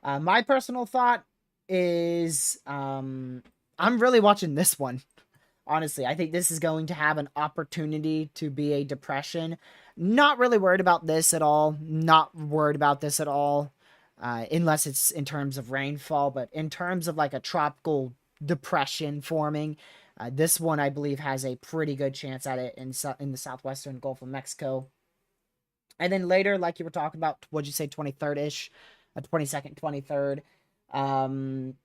My personal thought is, I'm really watching this one. Honestly, I think this is going to have an opportunity to be a depression. Not really worried about this at all. Unless it's in terms of rainfall, but in terms of like a tropical depression forming, this one I believe has a pretty good chance at it in the southwestern Gulf of Mexico. And then later, like you were talking about, what'd you say, 23rd-ish, 22nd, 23rd.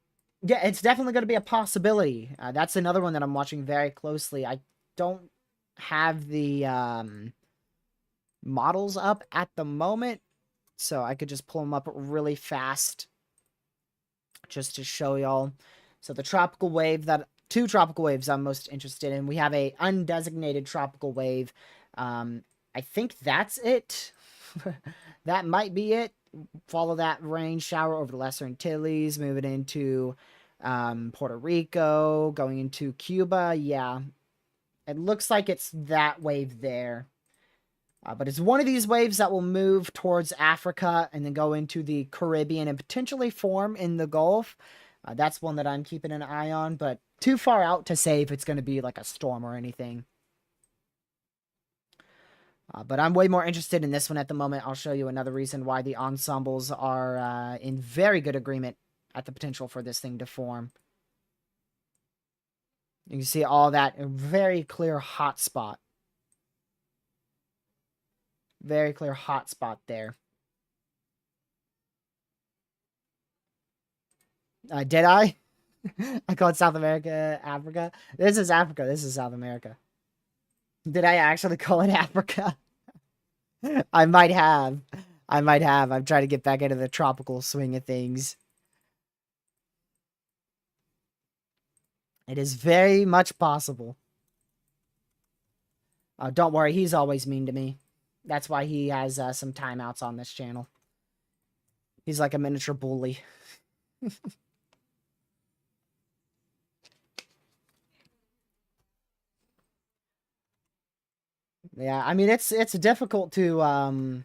Yeah, it's definitely going to be a possibility. That's another one that I'm watching very closely. I don't have the models up at the moment, so I could just pull them up really fast just to show y'all. So the tropical wave, two tropical waves I'm most interested in. We have a undesignated tropical wave. I think that's it. That might be it. Follow that rain shower over the Lesser Antilles, moving into Puerto Rico, going into Cuba. Yeah, it looks like it's that wave there. But it's one of these waves that will move towards Africa and then go into the Caribbean and potentially form in the Gulf. That's one that I'm keeping an eye on, but too far out to say if it's going to be like a storm or anything. But I'm way more interested in this one at the moment. I'll show you another reason why the ensembles are in very good agreement at the potential for this thing to form. You can see all that very clear hot spot. Very clear hot spot there. Did I? I called South America Africa. This is Africa. This is South America. Did I actually call it Africa? I might have. I might have. I'm trying to get back into the tropical swing of things. It is very much possible. Don't worry, he's always mean to me. That's why he has some timeouts on this channel. He's like a miniature bully. Yeah, I mean it's difficult to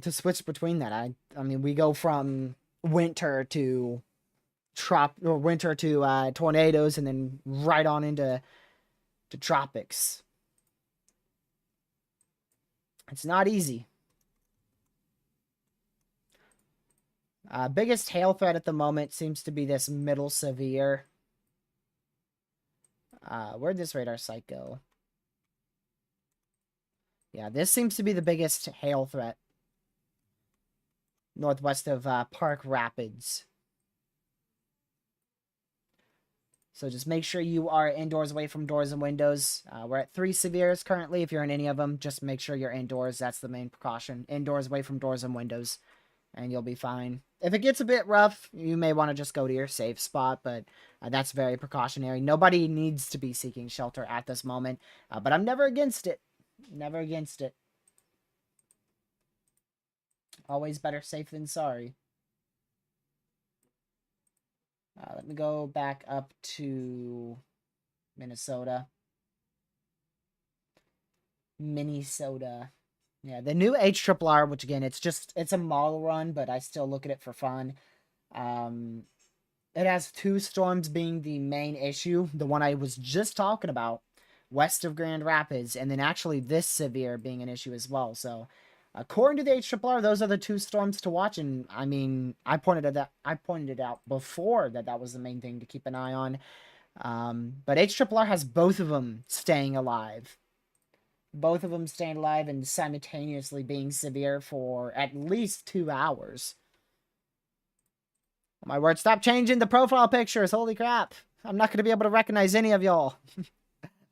switch between that. I mean we go from winter to tornadoes and then right on into tropics. It's not easy. Biggest hail threat at the moment seems to be this middle severe. Where'd this radar site go? Yeah, this seems to be the biggest hail threat. Northwest of Park Rapids. So just make sure you are indoors, away from doors and windows. We're at 3 severes currently. If you're in any of them, just make sure you're indoors. That's the main precaution. Indoors, away from doors and windows, and you'll be fine. If it gets a bit rough, you may want to just go to your safe spot, but that's very precautionary. Nobody needs to be seeking shelter at this moment, but I'm never against it. Never against it. Always better safe than sorry. Let me go back up to Minnesota. Yeah, the new HRRR, which again, it's a model run, but I still look at it for fun. It has 2 storms being the main issue. The one I was just talking about, west of Grand Rapids, and then actually this severe being an issue as well. So, according to the HRRR, those are the 2 storms to watch. And I mean, I pointed it out before that was the main thing to keep an eye on. But HRRR has both of them staying alive. Both of them staying alive and simultaneously being severe for at least 2 hours. Oh my word, stop changing the profile pictures. Holy crap. I'm not going to be able to recognize any of y'all.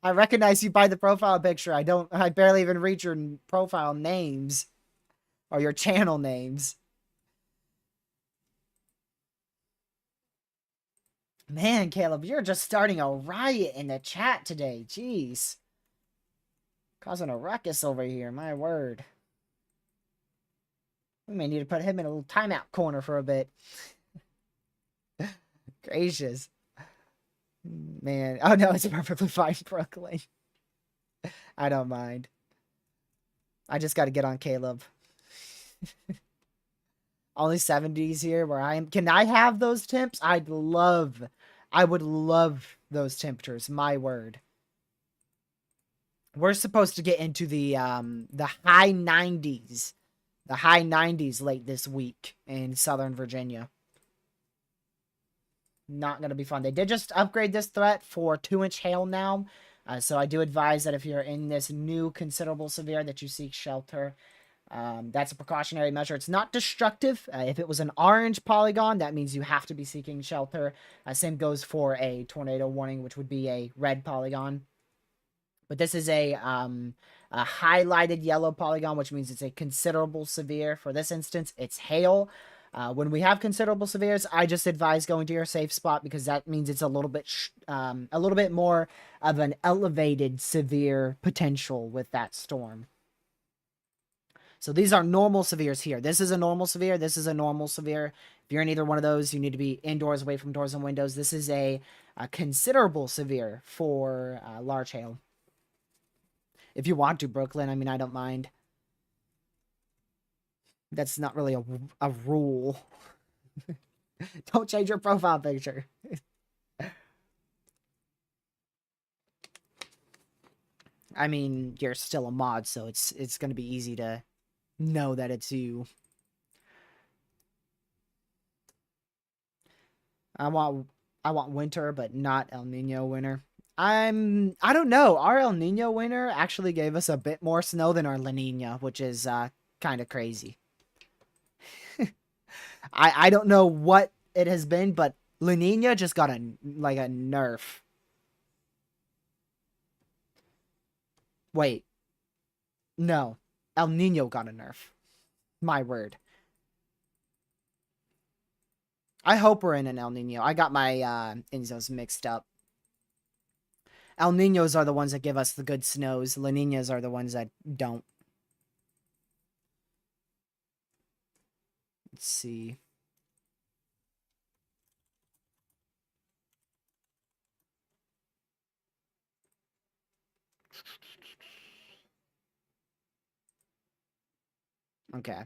I recognize you by the profile picture. I barely even read your profile names. Or your channel names. Man, Caleb, you're just starting a riot in the chat today. Jeez. Causing a ruckus over here, my word. We may need to put him in a little timeout corner for a bit. Gracious. Man. Oh no, it's perfectly fine, Brooklyn. I don't mind. I just got to get on Caleb. Only 70s here where I am. Can I have those temps? I would love those temperatures. My word. We're supposed to get into the high 90s. The high 90s late this week in Southern Virginia. Not going to be fun. They did just upgrade this threat for 2-inch hail now. So I do advise that if you're in this new considerable severe that you seek shelter. That's a precautionary measure. It's not destructive. If it was an orange polygon, that means you have to be seeking shelter. Same goes for a tornado warning, which would be a red polygon. But this is a highlighted yellow polygon, which means it's a considerable severe. For this instance, it's hail. When we have considerable severes, I just advise going to your safe spot because that means it's a little bit more of an elevated severe potential with that storm. So these are normal severes here. This is a normal severe. This is a normal severe. If you're in either one of those, you need to be indoors, away from doors and windows. This is a considerable severe for large hail. If you want to, Brooklyn, I mean, I don't mind. That's not really a rule. Don't change your profile picture. I mean, you're still a mod, so it's gonna be easy to know that it's you. I want I want winter, but not El Nino winter. I don't know. Our El Nino winter actually gave us a bit more snow than our La Nina, which is kind of crazy. I don't know what it has been, but La Nina just got a nerf. Wait, no, El Nino got a nerf. My word. I hope we're in an El Nino. I got my Enzos mixed up. El Ninos are the ones that give us the good snows. La Ninas are the ones that don't. Let's see. Okay.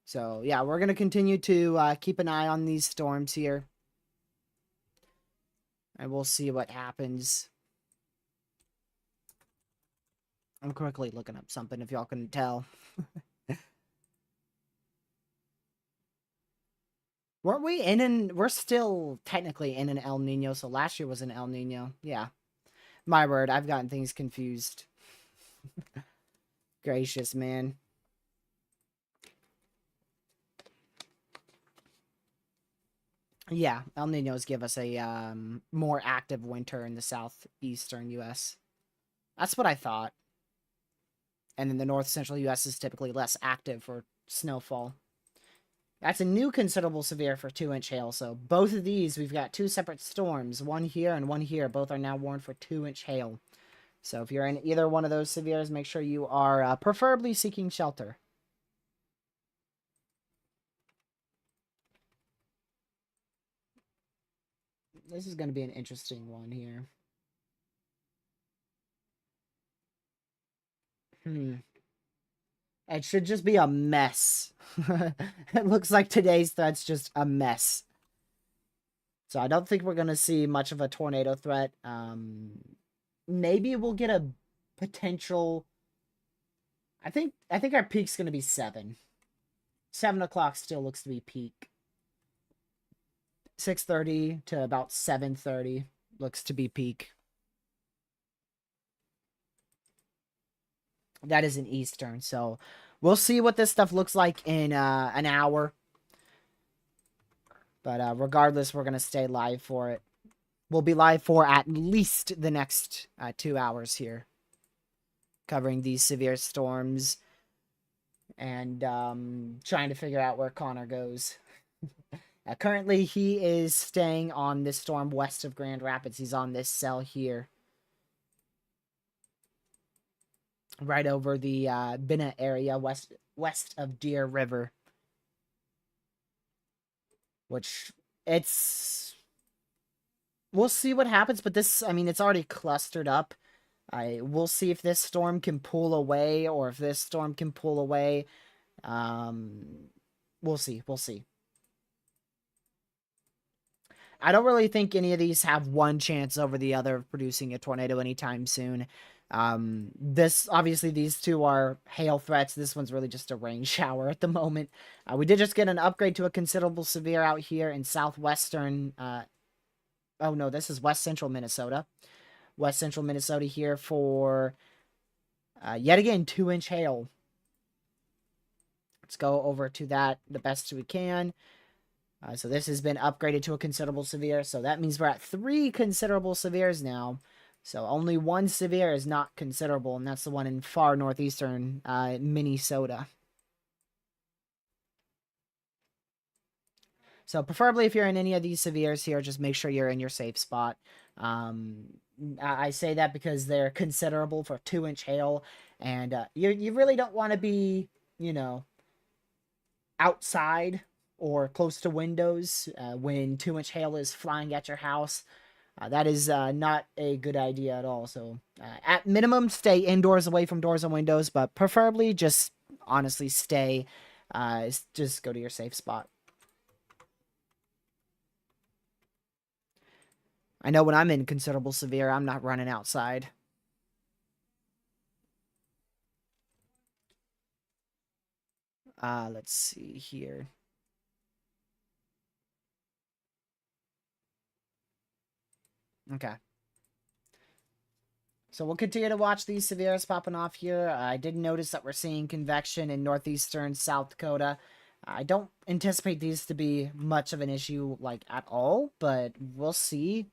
So, yeah, we're going to continue to keep an eye on these storms here. And we'll see what happens. I'm quickly looking up something if y'all can tell. Weren't we in an... We're still technically in an El Nino, so last year was an El Nino. Yeah. My word, I've gotten things confused. Gracious, man. Yeah, El Ninos give us a more active winter in the southeastern U.S. That's what I thought. And in the north central U.S. is typically less active for snowfall. That's a new considerable severe for 2-inch hail. So both of these, we've got two separate storms, one here and one here. Both are now warned for 2-inch hail. So if you're in either one of those severes, make sure you are preferably seeking shelter. This is going to be an interesting one here. It should just be a mess. It looks like today's threat's just a mess. So I don't think we're going to see much of a tornado threat. Maybe we'll get a potential... I think our peak's going to be 7. 7 o'clock still looks to be peak. 6:30 to about 7:30 looks to be peak. That is an Eastern, so we'll see what this stuff looks like in an hour. But regardless, we're going to stay live for it. We'll be live for at least the next 2 hours here, covering these severe storms and trying to figure out where Connor goes. Currently, he is staying on this storm west of Grand Rapids. He's on this cell here. Right over the Binna area, west of Deer River. Which, it's... We'll see what happens, but this, I mean, it's already clustered up. We'll see if this storm can pull away, or if this storm can pull away. We'll see. We'll see. I don't really think any of these have one chance over the other of producing a tornado anytime soon. Obviously, these two are hail threats. This one's really just a rain shower at the moment. We did just get an upgrade to a considerable severe out here in southwestern, oh no, this is west central Minnesota. West central Minnesota here for, yet again, 2-inch hail. Let's go over to that the best we can. So this has been upgraded to a considerable severe. So that means we're at 3 considerable severes now. So only 1 severe is not considerable, and that's the one in far northeastern Minnesota. So preferably if you're in any of these severes here, just make sure you're in your safe spot. I say that because they're considerable for 2-inch hail, and you really don't want to be, you know, outside or close to windows when 2-inch hail is flying at your house. That is not a good idea at all. So at minimum, stay indoors away from doors and windows, but preferably just honestly stay, just go to your safe spot. I know when I'm in considerable severe, I'm not running outside. Let's see here. Okay. So we'll continue to watch these severes popping off here. I did notice that we're seeing convection in northeastern South Dakota. I don't anticipate these to be much of an issue, like, at all, but we'll see.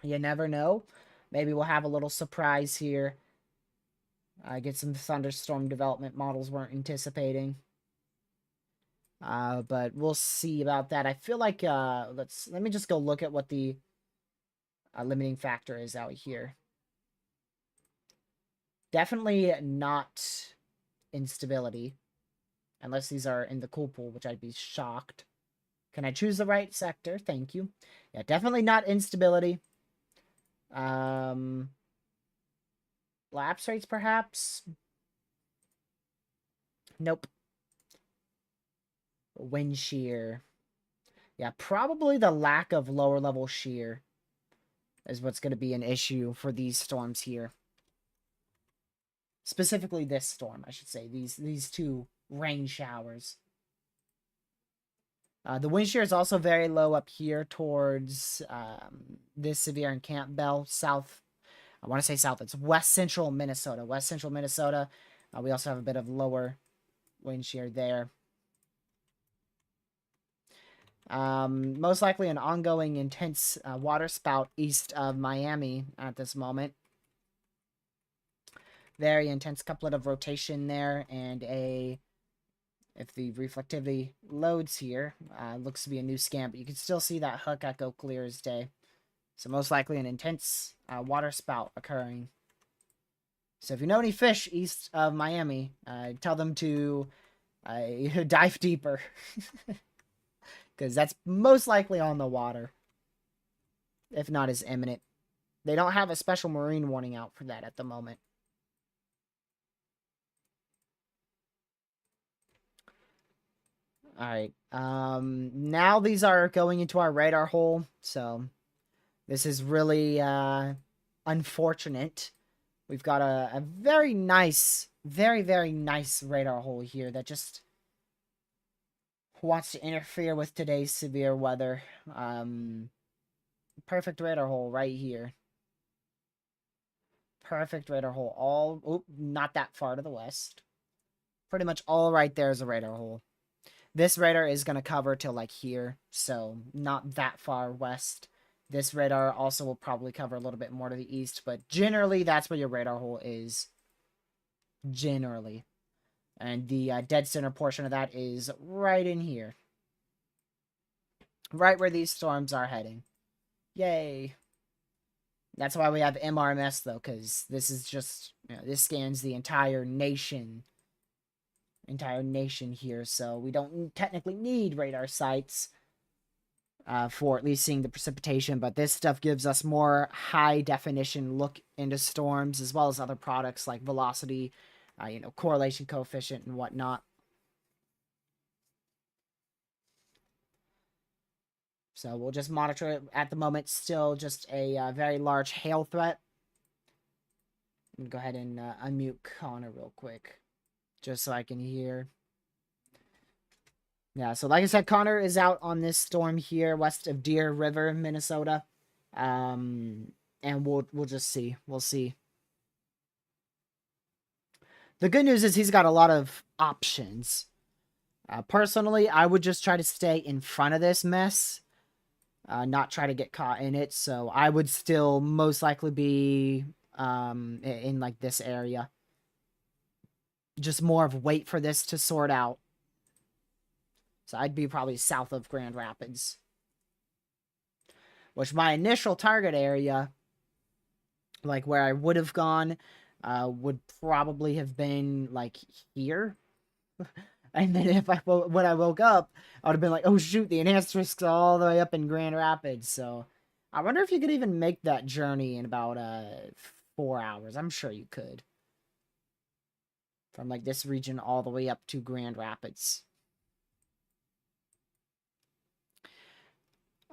You never know. Maybe we'll have a little surprise here. Get some thunderstorm development models weren't anticipating. But we'll see about that. I feel like, let me just go look at what the limiting factor is out here. Definitely not instability. Unless these are in the cool pool, which I'd be shocked. Can I choose the right sector? Thank you. Yeah, definitely not instability. Lapse rates, perhaps? Nope. Wind shear. Yeah, probably the lack of lower level shear is what's going to be an issue for these storms here. Specifically this storm, I should say. These two rain showers. The wind shear is also very low up here towards this severe in Campbell, south. I want to say south. It's west central Minnesota. West central Minnesota. We also have a bit of lower wind shear there. Most likely an ongoing intense water spout east of Miami at this moment. Very intense couplet of rotation there, and if the reflectivity loads here, looks to be a new scan, but you can still see that hook echo clear as day. So most likely an intense water spout occurring. So if you know any fish east of Miami, tell them to dive deeper. Because that's most likely on the water. If not as imminent. They don't have a special marine warning out for that at the moment. Alright. Now these are going into our radar hole. So this is really unfortunate. We've got a very nice, very, very nice radar hole here that just wants to interfere with today's severe weather. Perfect radar hole right here. Perfect radar hole. All, not that far to the west. Pretty much all right there is a radar hole. This radar is going to cover till like here, so not that far west. This radar also will probably cover a little bit more to the east, but generally that's where your radar hole is. Generally. And the dead center portion of that is right in here. Right where these storms are heading. Yay. That's why we have MRMS, though, because this is just, this scans the entire nation. Entire nation here, so we don't technically need radar sites for at least seeing the precipitation, but this stuff gives us more high-definition look into storms, as well as other products like velocity, correlation coefficient and whatnot. So we'll just monitor it. At the moment, still just a very large hail threat. Let me go ahead and unmute Connor real quick, just so I can hear. Yeah, so like I said, Connor is out on this storm here west of Deer River, Minnesota. And we'll just see. We'll see. The good news is he's got a lot of options. Personally, I would just try to stay in front of this mess. Not try to get caught in it. So I would still most likely be in like this area. Just more of wait for this to sort out. So I'd be probably south of Grand Rapids. Which my initial target area, like where I would have gone, would probably have been like here. And then when I woke up, I would have been like, oh shoot, the enhanced risk's all the way up in Grand Rapids. So I wonder if you could even make that journey in about 4 hours. I'm sure you could. From like this region all the way up to Grand Rapids.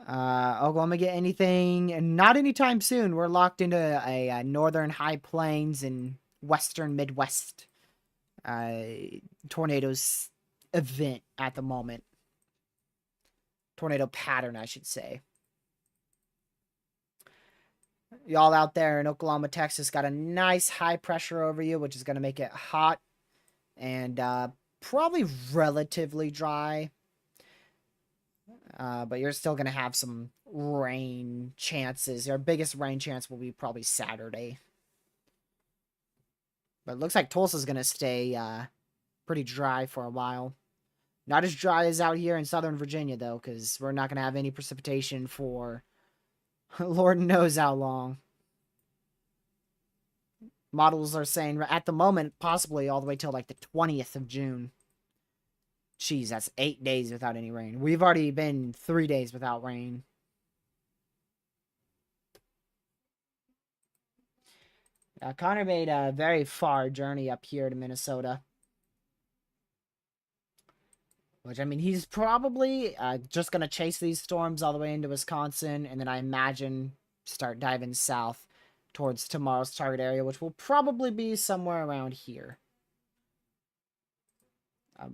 Oklahoma get anything? Not anytime soon. We're locked into a northern high plains and western Midwest uh, tornadoes event at the moment. Tornado pattern, I should say. Y'all out there in Oklahoma, Texas, got a nice high pressure over you, which is going to make it hot and probably relatively dry. But you're still going to have some rain chances. Your biggest rain chance will be probably Saturday. But it looks like Tulsa's going to stay pretty dry for a while. Not as dry as out here in Southern Virginia, though, because we're not going to have any precipitation for Lord knows how long. Models are saying at the moment, possibly all the way till like the 20th of June. Jeez, that's 8 days without any rain. We've already been 3 days without rain. Connor made a very far journey up here to Minnesota. Which, I mean, he's probably just going to chase these storms all the way into Wisconsin, and then I imagine start diving south towards tomorrow's target area, which will probably be somewhere around here.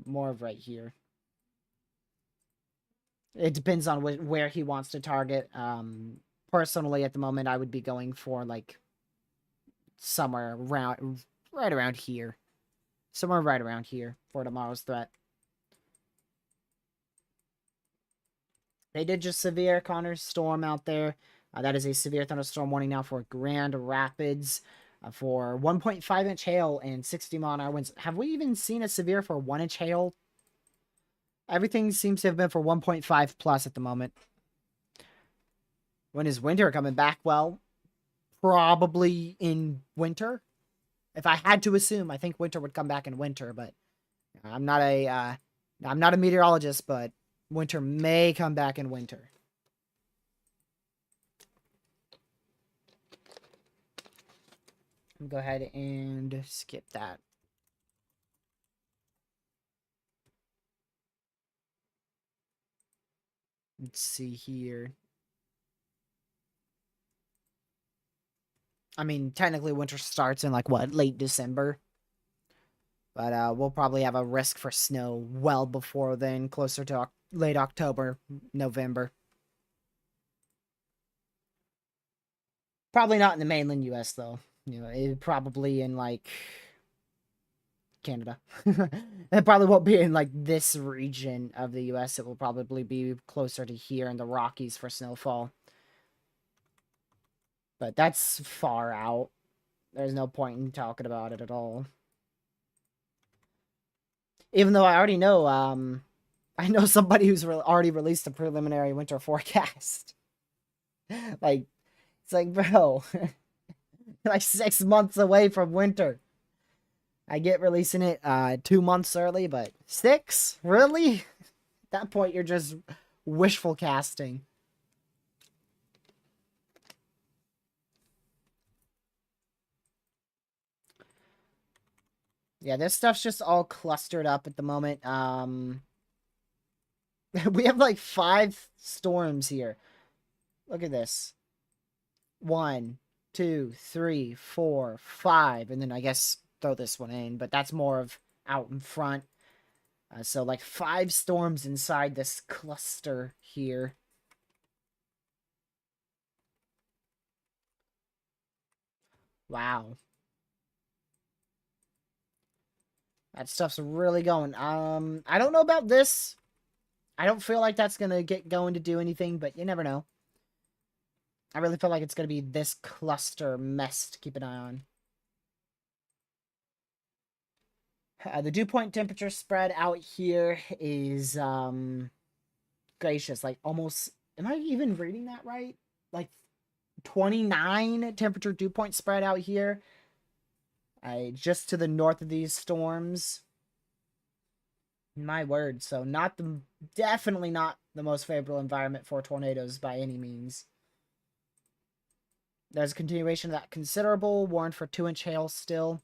More of right here. It depends on where he wants to target. Personally, at the moment, I would be going for, like, somewhere around, right around here. Somewhere right around here for tomorrow's threat. They did just severe Connor's storm out there. That is a severe thunderstorm warning now for Grand Rapids for 1.5-inch hail and 60-mile-an-hour winds. Have we even seen a severe for 1-inch hail? Everything seems to have been for 1.5 plus at the moment. When is winter coming back? Well, probably in winter. If I had to assume, I think winter would come back in winter, but I'm not a meteorologist, but winter may come back in winter. Go ahead and skip that. Let's see here. I mean, technically winter starts in like what, late December? But we'll probably have a risk for snow well before then, closer to late October, November. Probably not in the mainland U.S. though. You know, probably in like Canada. It probably won't be in like this region of the U.S. It will probably be closer to here in the Rockies for snowfall. But that's far out. There's no point in talking about it at all. Even though I already know, I know somebody who's already released a preliminary winter forecast. Like, it's like, bro, like 6 months away from winter. I get releasing it 2 months early, but 6? Really? At that point, you're just wishful casting. Yeah, this stuff's just all clustered up at the moment. We have like 5 storms here. Look at this. 1, 2, 3, 4, 5, and then I guess throw this one in, but that's more of out in front. So like 5 storms inside this cluster here. Wow. That stuff's really going. I don't know about this. I don't feel like that's gonna get going to do anything, but you never know. I really feel like it's gonna be this cluster mess to keep an eye on. The dew point temperature spread out here is gracious, like almost. Am I even reading that right? Like 29 temperature dew point spread out here. Just to the north of these storms. My word. So definitely not the most favorable environment for tornadoes by any means. There's a continuation of that considerable warrant for 2-inch hail still.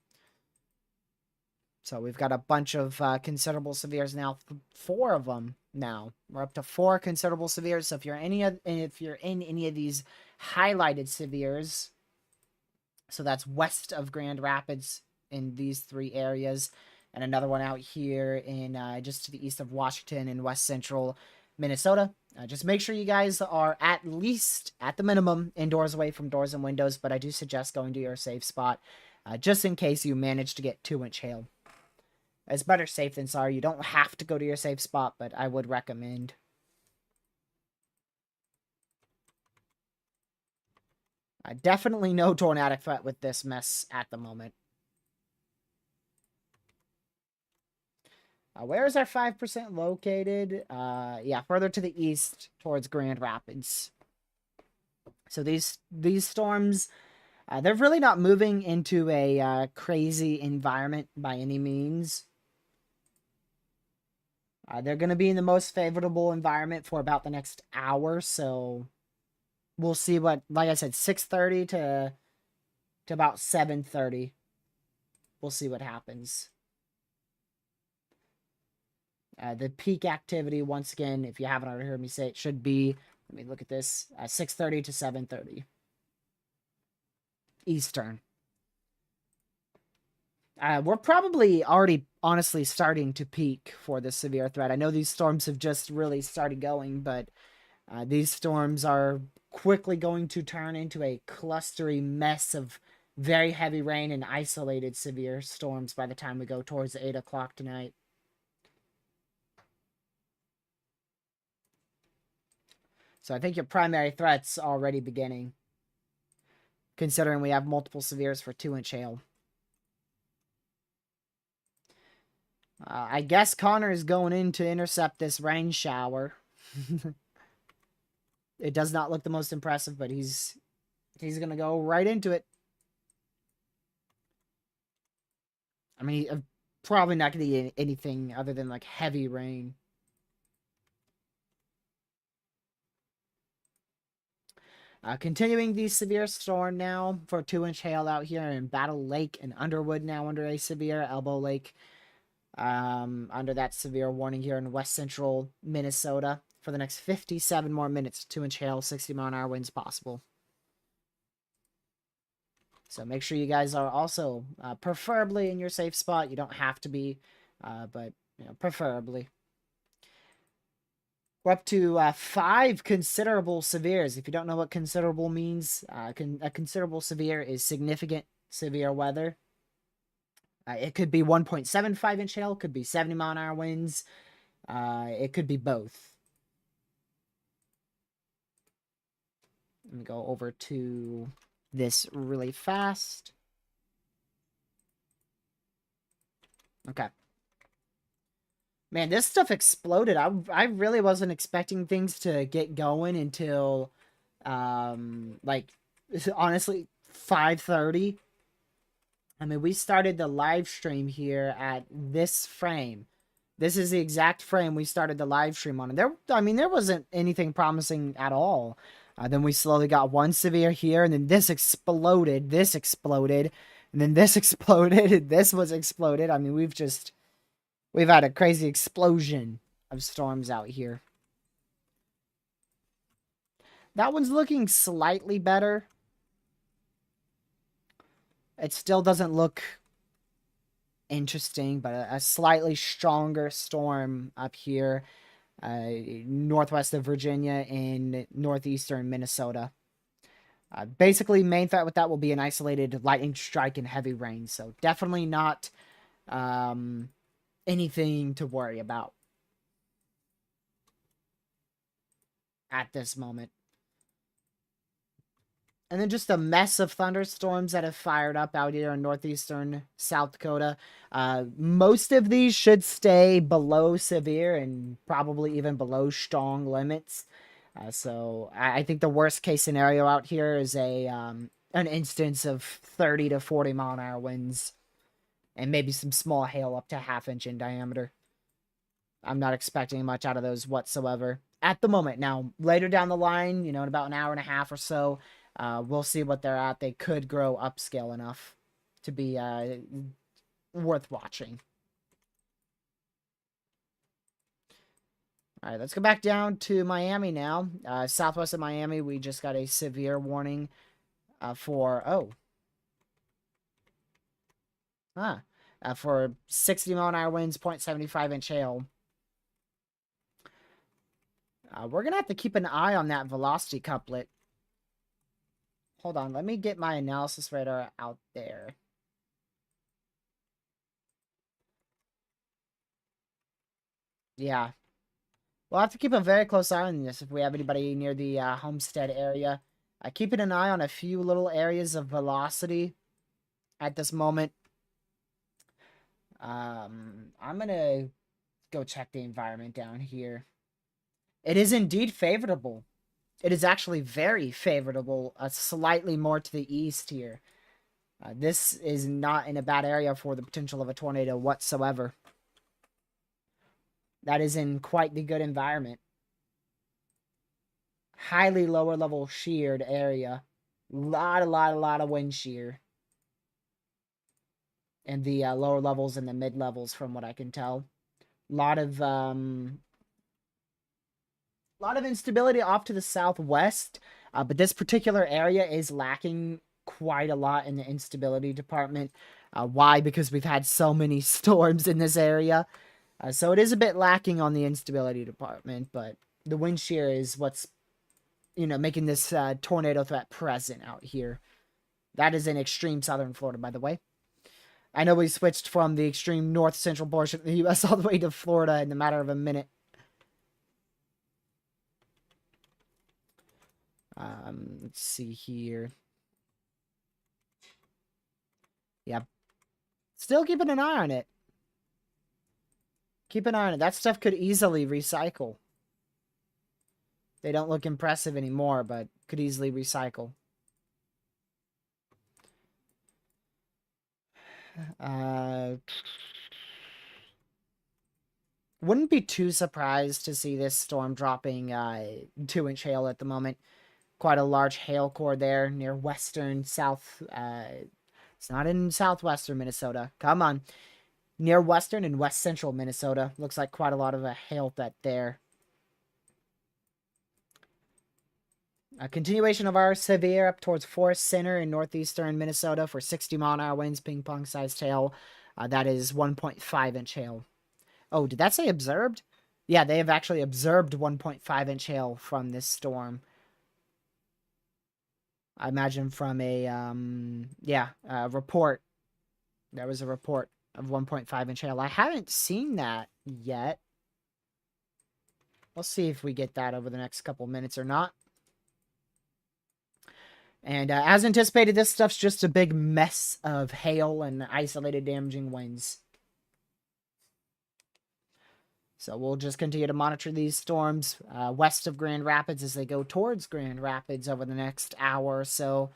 So we've got a bunch of considerable severes now. 4 of them now. We're up to 4 considerable severes. So if you're if you're in any of these highlighted severes, so that's west of Grand Rapids in these 3 areas, and another one out here in just to the east of Washington in west central Minnesota. Just make sure you guys are at least, at the minimum, indoors away from doors and windows, but I do suggest going to your safe spot just in case you manage to get 2-inch hail. It's better safe than sorry. You don't have to go to your safe spot, but I would recommend. Definitely no tornadic threat with this mess at the moment. Where is our 5% located? Yeah, further to the east towards Grand Rapids. So these storms, they're really not moving into a crazy environment by any means. They're going to be in the most favorable environment for about the next hour, so we'll see what, like I said, 6:30 to about 7:30. We'll see what happens. The peak activity, once again, if you haven't already heard me say it, should be, let me look at this, 6:30 to 7:30 Eastern. We're probably already, honestly, starting to peak for the severe threat. I know these storms have just really started going, but these storms are quickly going to turn into a clustery mess of very heavy rain and isolated severe storms by the time we go towards 8 o'clock tonight. So I think your primary threat's already beginning, considering we have multiple severes for 2-inch hail. I guess Connor is going in to intercept this rain shower. It does not look the most impressive, but he's going to go right into it. I mean, probably not going to get anything other than, like, heavy rain. Continuing the severe storm now for 2-inch hail out here in Battle Lake and Underwood now under a severe, Elbow Lake under that severe warning here in west central Minnesota for the next 57 more minutes. 2-inch hail, 60-mile-an-hour winds possible. So make sure you guys are also preferably in your safe spot. You don't have to be, but preferably. We're up to 5 considerable severes. If you don't know what considerable means, a considerable severe is significant severe weather. It could be 1.75-inch hail, could be 70-mile-an-hour winds. It could be both. Let me go over to this really fast. Okay. Man, this stuff exploded. I really wasn't expecting things to get going until, like, honestly, 5:30. I mean, we started the live stream here at this frame. This is the exact frame we started the live stream on. And there wasn't anything promising at all. Then we slowly got one severe here, and then this exploded, and then this exploded, and this was exploded. I mean, we've had a crazy explosion of storms out here. That one's looking slightly better. It still doesn't look interesting, but a slightly stronger storm up here, northwest of Virginia and northeastern Minnesota. Basically, main threat with that will be an isolated lightning strike and heavy rain, so definitely not anything to worry about at this moment. And then just a mess of thunderstorms that have fired up out here in northeastern South Dakota. Most of these should stay below severe and probably even below strong limits. So I think the worst case scenario out here is an instance of 30 to 40-mile-an-hour winds. And maybe some small hail up to 1/2 inch in diameter. I'm not expecting much out of those whatsoever at the moment. Now, later down the line, in about an hour and a half or so, we'll see what they're at. They could grow upscale enough to be worth watching. All right, let's go back down to Miami now. Southwest of Miami, we just got a severe warning for, for 60-mile-an-hour winds, 0.75-inch hail. We're going to have to keep an eye on that velocity couplet. Hold on, let me get my analysis radar out there. Yeah. We'll have to keep a very close eye on this if we have anybody near the Homestead area. Keeping an eye on a few little areas of velocity at this moment. I'm going to go check the environment down here. It is indeed favorable. It is actually very favorable, slightly more to the east here. This is not in a bad area for the potential of a tornado whatsoever. That is in quite the good environment. Highly lower level sheared area. Lot of wind shear. And the lower levels and the mid levels from what I can tell. Lot of instability off to the southwest, but this particular area is lacking quite a lot in the instability department. Why? Because we've had so many storms in this area. So it is a bit lacking on the instability department, but the wind shear is what's, making this tornado threat present out here. That is in extreme southern Florida, by the way. I know we switched from the extreme north central portion of the U.S. all the way to Florida in a matter of a minute. Let's see here. Yeah. Still keeping an eye on it. Keep an eye on it. That stuff could easily recycle. They don't look impressive anymore, but could easily recycle. Wouldn't be too surprised to see this storm dropping 2-inch hail at the moment. Quite a large hail core there near western south. It's not in southwestern Minnesota. Come on. Near western and west central Minnesota. Looks like quite a lot of a hail threat there. A continuation of our severe up towards Forest Center in northeastern Minnesota for 60-mile-an-hour winds, ping-pong-sized hail. That is 1.5-inch hail. Oh, did that say observed? Yeah, they have actually observed 1.5-inch hail from this storm. I imagine from a, report. There was a report of 1.5-inch hail. I haven't seen that yet. We'll see if we get that over the next couple minutes or not. And as anticipated, this stuff's just a big mess of hail and isolated damaging winds. So we'll just continue to monitor these storms west of Grand Rapids as they go towards Grand Rapids over the next hour or so.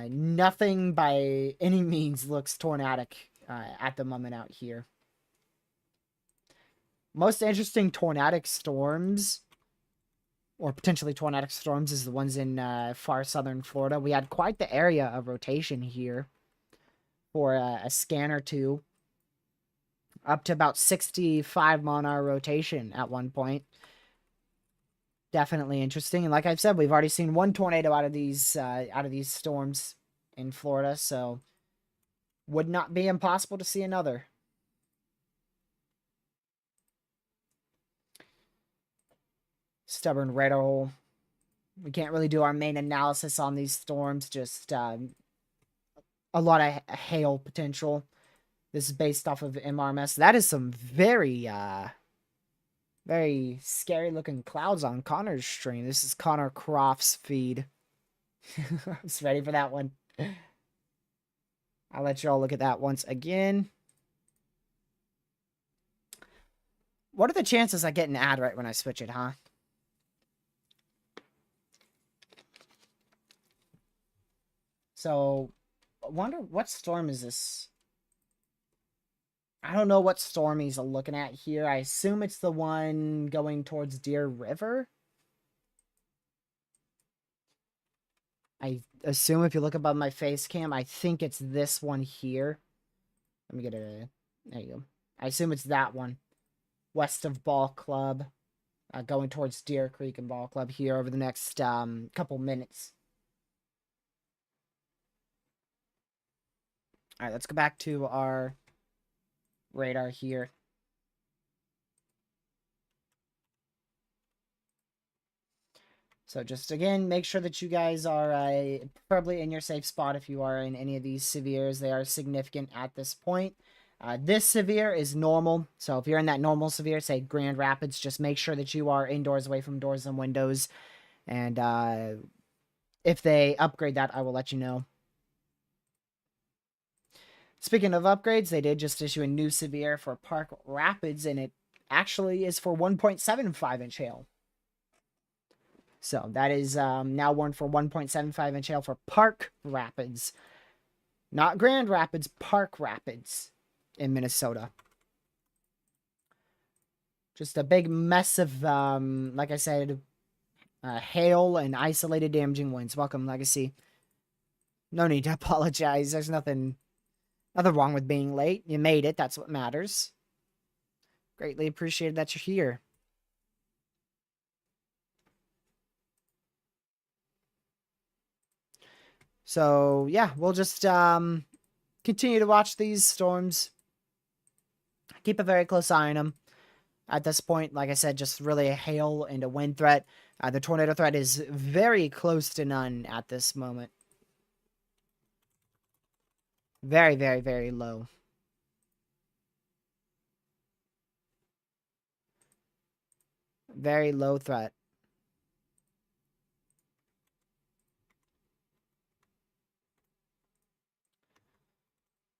Nothing by any means looks tornadic at the moment out here. Most interesting tornadic storms, or potentially tornadic storms, is the ones in far southern Florida. We had quite the area of rotation here for a scan or two. Up to about 65-mile-an-hour rotation at one point. Definitely interesting. And like I've said, we've already seen one tornado out of these storms in Florida, so would not be impossible to see another. Stubborn red hole. We can't really do our main analysis on these storms, just a lot of hail potential. This is based off of MRMS. That is some very, very scary-looking clouds on Connor's stream. This is Connor Croft's feed. I was ready for that one. I'll let you all look at that once again. What are the chances I get an ad right when I switch it, huh? So, I wonder what storm is this? I don't know what storm he's looking at here. I assume it's the one going towards Deer River. I assume if you look above my face cam, I think it's this one here. Let me get a... There you go. I assume it's that one. West of Ball Club. going towards Deer Creek and Ball Club here over the next couple minutes. All right, let's go back to our radar here. So just again, make sure that you guys are preferably in your safe spot if you are in any of these severes. They are significant at this point. This severe is normal. So if you're in that normal severe, say Grand Rapids, just make sure that you are indoors away from doors and windows. And if they upgrade that, I will let you know. Speaking of upgrades, they did just issue a new severe for Park Rapids, and it actually is for 1.75-inch hail. So that is now warned for 1.75-inch hail for Park Rapids. Not Grand Rapids, Park Rapids in Minnesota. Just a big mess of, like I said, hail and isolated damaging winds. Welcome, Legacy. No need to apologize. There's nothing wrong with being late. You made it. That's what matters. Greatly appreciated that you're here. So, yeah, we'll just continue to watch these storms. Keep a very close eye on them. At this point, like I said, just really a hail and a wind threat. The tornado threat is very close to none at this moment. Very, very, very low. Very low threat.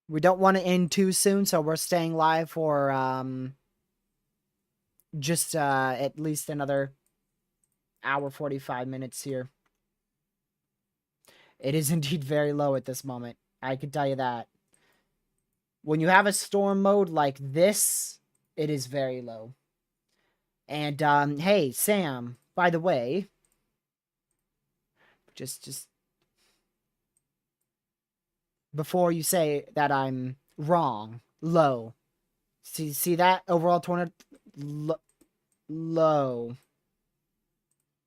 We don't want to end too soon, so we're staying live for just at least another hour 45 minutes here. It is indeed very low at this moment. I can tell you that. When you have a storm mode like this, it is very low. And hey, Sam, by the way, just before you say that I'm wrong, low. See that overall tornado low.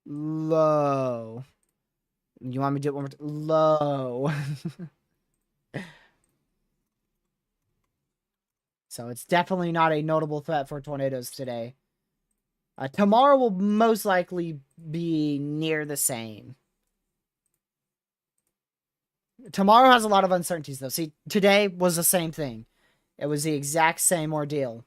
Low. You want me to do it one more time? Low. So it's definitely not a notable threat for tornadoes today. Tomorrow will most likely be near the same. Tomorrow has a lot of uncertainties, though. See, today was the same thing. It was the exact same ordeal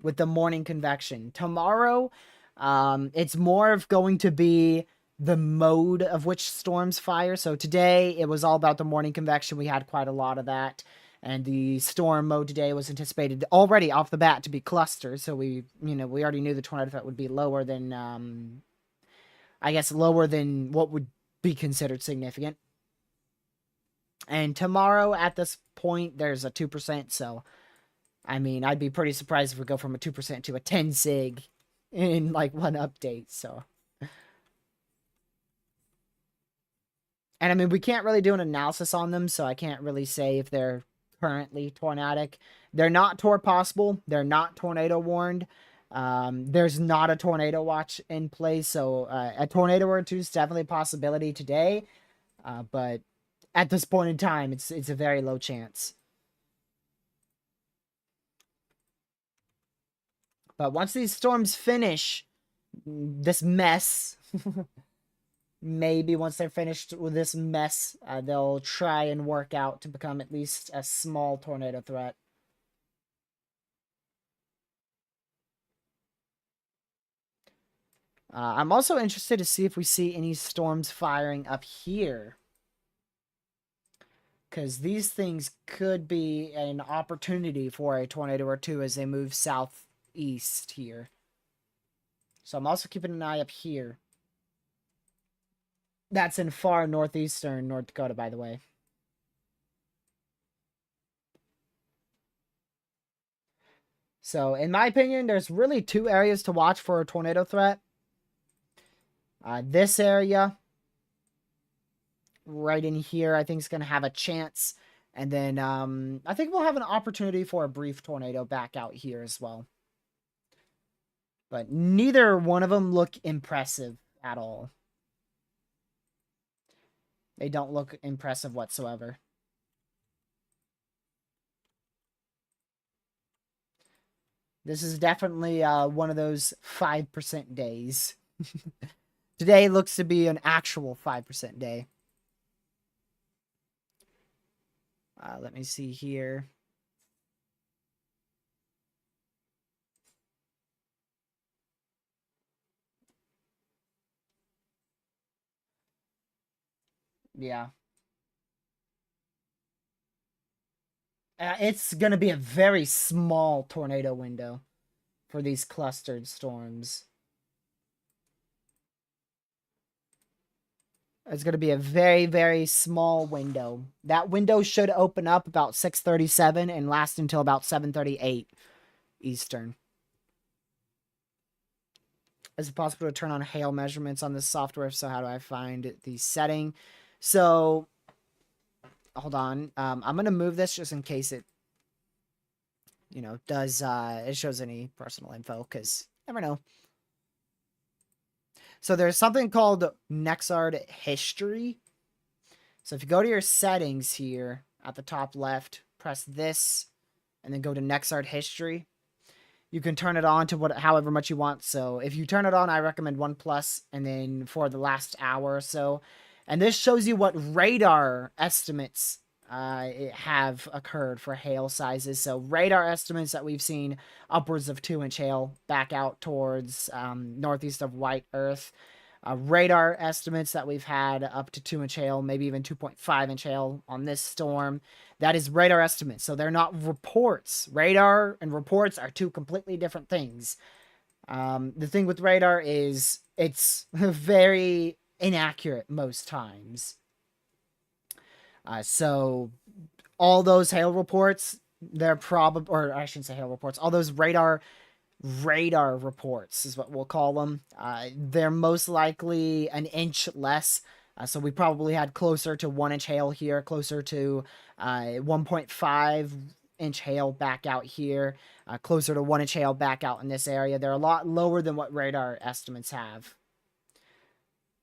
with the morning convection. Tomorrow, it's more of going to be the mode of which storms fire. So today, it was all about the morning convection. We had quite a lot of that. And the storm mode today was anticipated already off the bat to be clusters. So we already knew the tornado threat would be lower than, I guess, lower than what would be considered significant. And tomorrow at this point, there's a 2%. So, I mean, I'd be pretty surprised if we go from a 2% to a 10 sig in like one update. So, and I mean, we can't really do an analysis on them. So I can't really say if they're currently tornadic. They're not possible. They're not tornado warned. There's not a tornado watch in place. So a tornado or two is definitely a possibility today. But at this point in time, it's a very low chance. But once these storms finish this mess, maybe once they're finished with this mess, they'll try and work out to become at least a small tornado threat. I'm also interested to see if we see any storms firing up here. Because these things could be an opportunity for a tornado or two as they move southeast here. So I'm also keeping an eye up here. That's in far northeastern North Dakota, by the way. So, in my opinion, there's really two areas to watch for a tornado threat. This area right in here, I think is going to have a chance. And then I think we'll have an opportunity for a brief tornado back out here as well. But neither one of them look impressive at all. They don't look impressive whatsoever. This is definitely one of those 5% days. Today looks to be an actual 5% day. Let me see here. Yeah. It's going to be a very small tornado window for these clustered storms. It's going to be a very, very small window. That window should open up about 6:37 and last until about 7:38 Eastern. Is it possible to turn on hail measurements on this software? If so, how do I find the setting? So, hold on. I'm going to move this just in case it, does, it shows any personal info, because never know. So there's something called Nexart History. So if you go to your settings here at the top left, press this, and then go to Nexart History. You can turn it on to however much you want. So if you turn it on, I recommend 1+, and then for the last hour or so. And this shows you what radar estimates have occurred for hail sizes. So radar estimates that we've seen upwards of 2-inch hail back out towards northeast of White Earth. Radar estimates that we've had up to 2-inch hail, maybe even 2.5-inch hail on this storm. That is radar estimates, so they're not reports. Radar and reports are two completely different things. The thing with radar is it's very inaccurate most times. So all those hail reports, they're probably, or I shouldn't say hail reports, all those radar reports is what we'll call them. They're most likely an inch less. So we probably had closer to 1-inch hail here, closer to 1.5-inch hail back out here, closer to 1-inch hail back out in this area. They're a lot lower than what radar estimates have.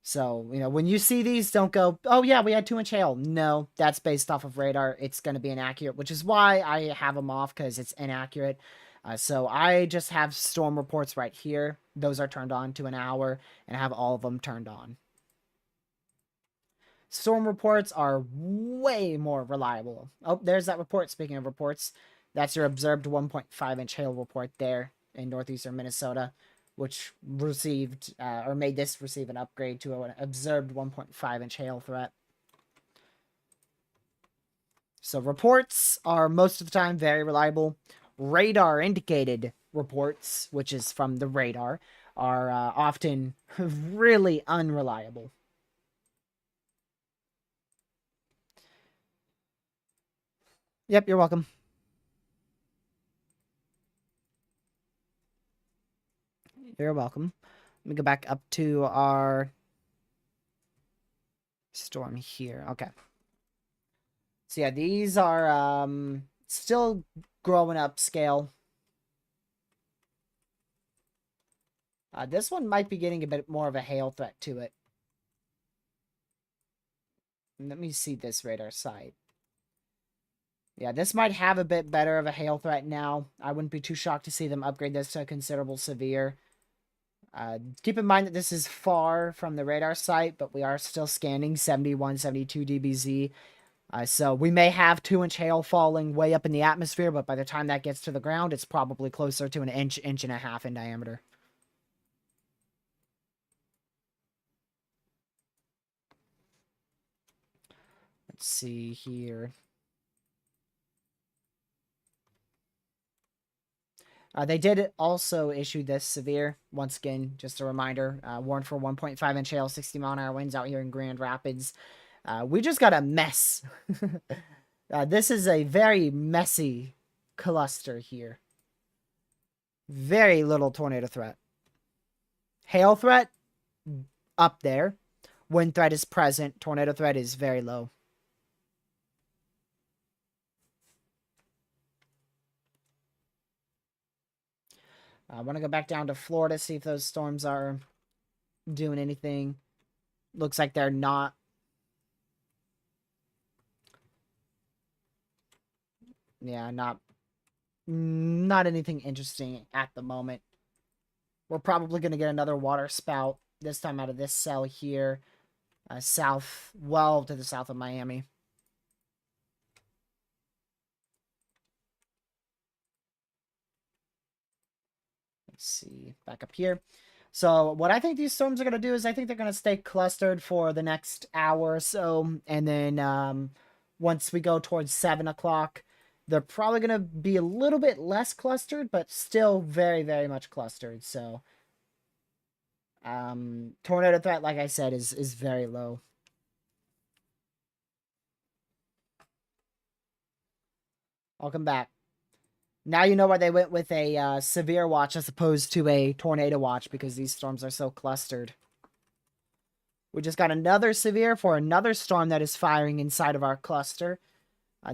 So, when you see these, don't go, oh yeah, we had 2-inch hail. No, that's based off of radar. It's going to be inaccurate, which is why I have them off, because it's inaccurate. So I just have storm reports right here. Those are turned on to an hour, and I have all of them turned on. Storm reports are way more reliable. Oh, there's that report. Speaking of reports, that's your observed 1.5-inch hail report there in northeastern Minnesota, which received, or made this receive an upgrade to an observed 1.5-inch hail threat. So reports are most of the time very reliable. Radar indicated reports, which is from the radar, are often really unreliable. Yep, you're welcome. You're welcome. Let me go back up to our storm here. Okay. So yeah, these are still growing up scale. This one might be getting a bit more of a hail threat to it. Let me see this radar site. Yeah, this might have a bit better of a hail threat now. I wouldn't be too shocked to see them upgrade this to a considerable severe. Keep in mind that this is far from the radar site, but we are still scanning 71, 72 dBz. So we may have 2-inch hail falling way up in the atmosphere, but by the time that gets to the ground, it's probably closer to an inch, inch and a half in diameter. Let's see here. They did also issue this severe, once again, just a reminder, warned for 1.5-inch hail, 60-mile-an-hour winds out here in Grand Rapids. We just got a mess. This is a very messy cluster here. Very little tornado threat. Hail threat, up there. Wind threat is present. Tornado threat is very low. I want to go back down to Florida, see if those storms are doing anything. Looks like they're not. Yeah, not anything interesting at the moment. We're probably going to get another water spout, this time out of this cell here. South, well to the south of Miami. Let's see, back up here. So what I think these storms are going to do is I think they're going to stay clustered for the next hour or so. And then once we go towards 7 o'clock, they're probably going to be a little bit less clustered, but still very, very much clustered. So tornado threat, like I said, is very low. Welcome back. Now you know why they went with a severe watch as opposed to a tornado watch, because these storms are so clustered. We just got another severe for another storm that is firing inside of our cluster.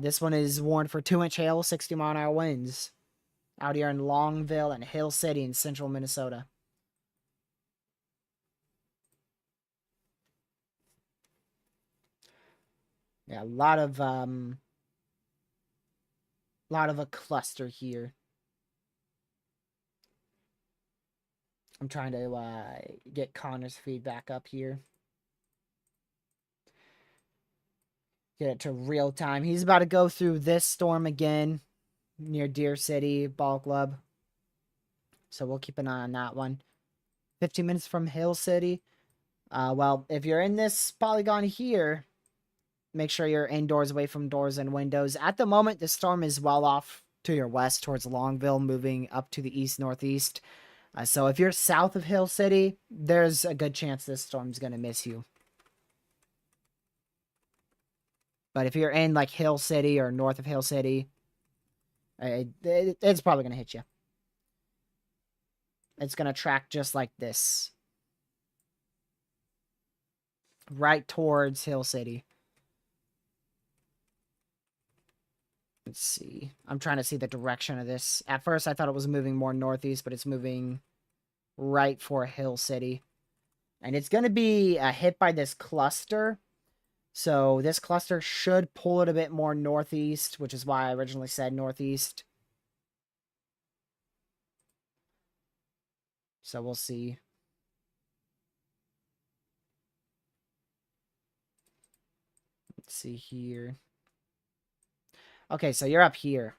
This one is warned for 2-inch hail, 60-mile-an-hour winds out here in Longville and Hill City in central Minnesota. Yeah, a lot of a cluster here. I'm trying to get Connor's feedback up here. Get it to real time. He's about to go through this storm again near Deer City Ball Club. So we'll keep an eye on that one. 15 minutes from Hill City. Well, if you're in this polygon here, make sure you're indoors, away from doors and windows. At the moment, the storm is well off to your west towards Longville, moving up to the east-northeast. So if you're south of Hill City, there's a good chance this storm's going to miss you. But if you're in like Hill City or north of Hill City, it's probably going to hit you. It's going to track just like this. Right towards Hill City. Let's see. I'm trying to see the direction of this. At first, I thought it was moving more northeast, but it's moving right for Hill City. And it's going to be hit by this cluster. So this cluster should pull it a bit more northeast, which is why I originally said northeast. So we'll see. Let's see here. Okay, so you're up here.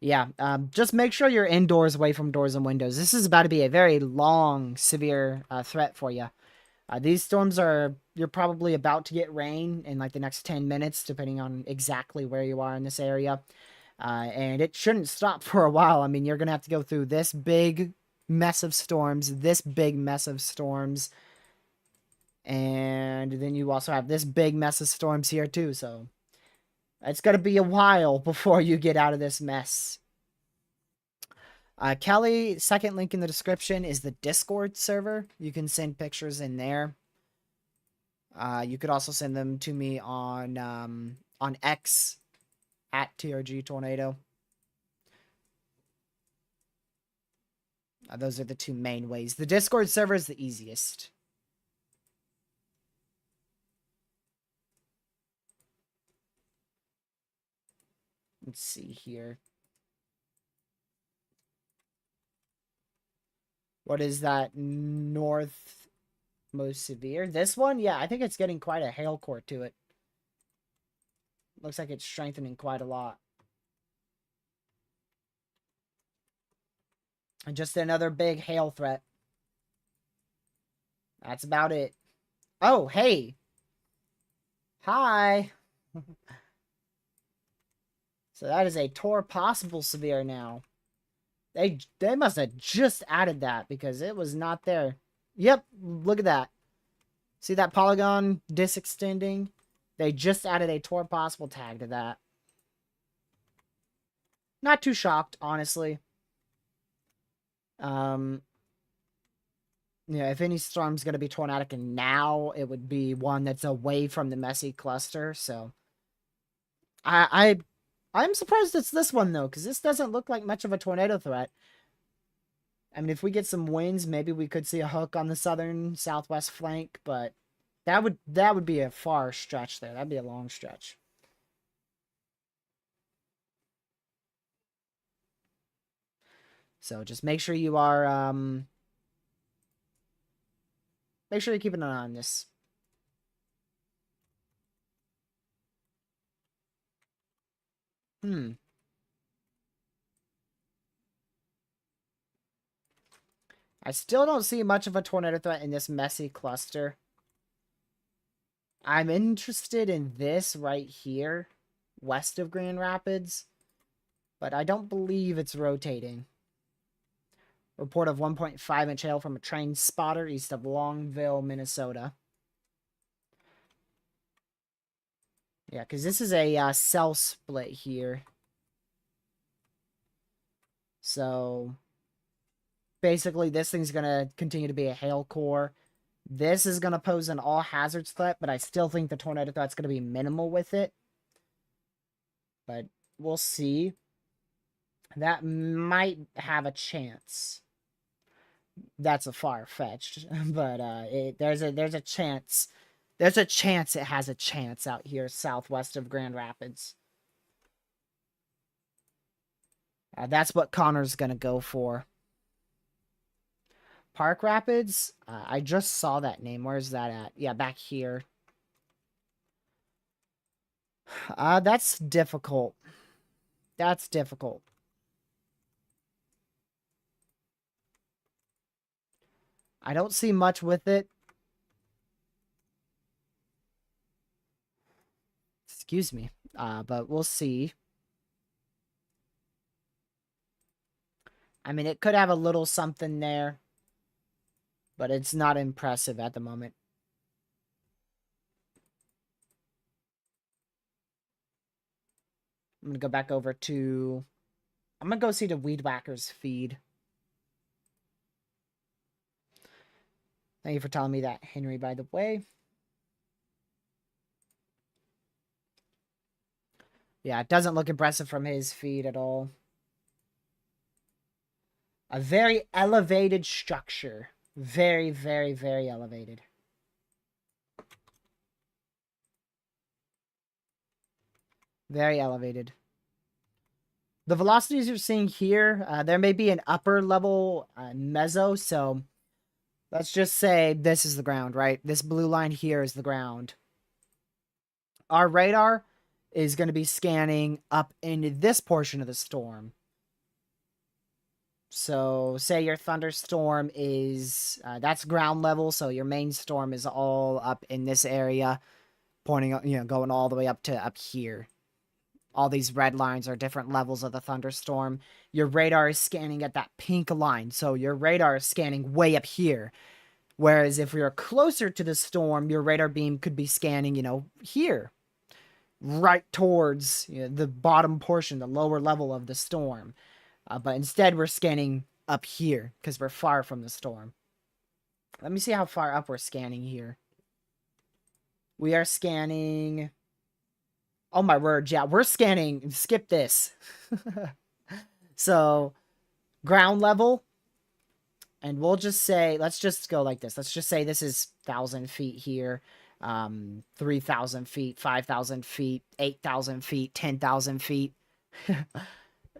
Yeah, just make sure you're indoors, away from doors and windows. This is about to be a very long, severe threat for you. These storms you're probably about to get rain in like the next 10 minutes, depending on exactly where you are in this area. And it shouldn't stop for a while. I mean, you're going to have to go through this big mess of storms, this big mess of storms. And then you also have this big mess of storms here too, so it's going to be a while before you get out of this mess. Kelly, second link in the description is the Discord server. You can send pictures in there. You could also send them to me on X at TRG Tornado. Those are the two main ways. The Discord server is the easiest. Let's see here. What is that north most severe? This one? Yeah, I think it's getting quite a hail core to it. Looks like it's strengthening quite a lot. And just another big hail threat. That's about it. Oh, hey. Hi. So that is a Tor possible severe now. They must have just added that because it was not there. Yep, look at that. See that polygon disextending? They just added a Tor possible tag to that. Not too shocked, honestly. Yeah, if any storm's going to be tornadic and now, it would be one that's away from the messy cluster, so I'm surprised it's this one, though, because this doesn't look like much of a tornado threat. I mean, if we get some winds, maybe we could see a hook on the southern southwest flank, but that would be a far stretch there. That'd be a long stretch. So just make sure you are make sure you're keeping an eye on this. I still don't see much of a tornado threat in this messy cluster. I'm interested in this right here, west of Grand Rapids, but I don't believe it's rotating. Report of 1.5-inch hail from a train spotter east of Longville, Minnesota. Yeah, because this is a cell split here. So, basically, this thing's going to continue to be a hail core. This is going to pose an all hazards threat, but I still think the tornado threat's going to be minimal with it. But we'll see. That might have a chance. That's a far-fetched, but there's a chance. There's a chance it has a chance out here southwest of Grand Rapids. That's what Connor's going to go for. Park Rapids? I just saw that name. Where's that at? Yeah, back here. That's difficult. That's difficult. I don't see much with it. Excuse me. But we'll see. I mean, it could have a little something there, but it's not impressive at the moment. I'm going to go back over to... I'm going to go see the Weed Whacker's feed. Thank you for telling me that, Henry, by the way. Yeah, it doesn't look impressive from his feed at all. A very elevated structure. Very, very, very elevated. Very elevated. The velocities you're seeing here, there may be an upper level meso, so let's just say this is the ground, right? This blue line here is the ground. Our radar is going to be scanning up into this portion of the storm. So, say your thunderstorm is, that's ground level, so your main storm is all up in this area, pointing, going all the way up to up here. All these red lines are different levels of the thunderstorm. Your radar is scanning at that pink line, so your radar is scanning way up here. Whereas if we are closer to the storm, your radar beam could be scanning, here. Right towards the bottom portion, the lower level of the storm. But instead, we're scanning up here because we're far from the storm. Let me see how far up we're scanning here. We are scanning... Oh my word, yeah, we're scanning... Skip this. So, ground level. And we'll just say... Let's just go like this. Let's just say this is 1,000 feet here. 3,000 feet, 5,000 feet, 8,000 feet, 10,000 feet.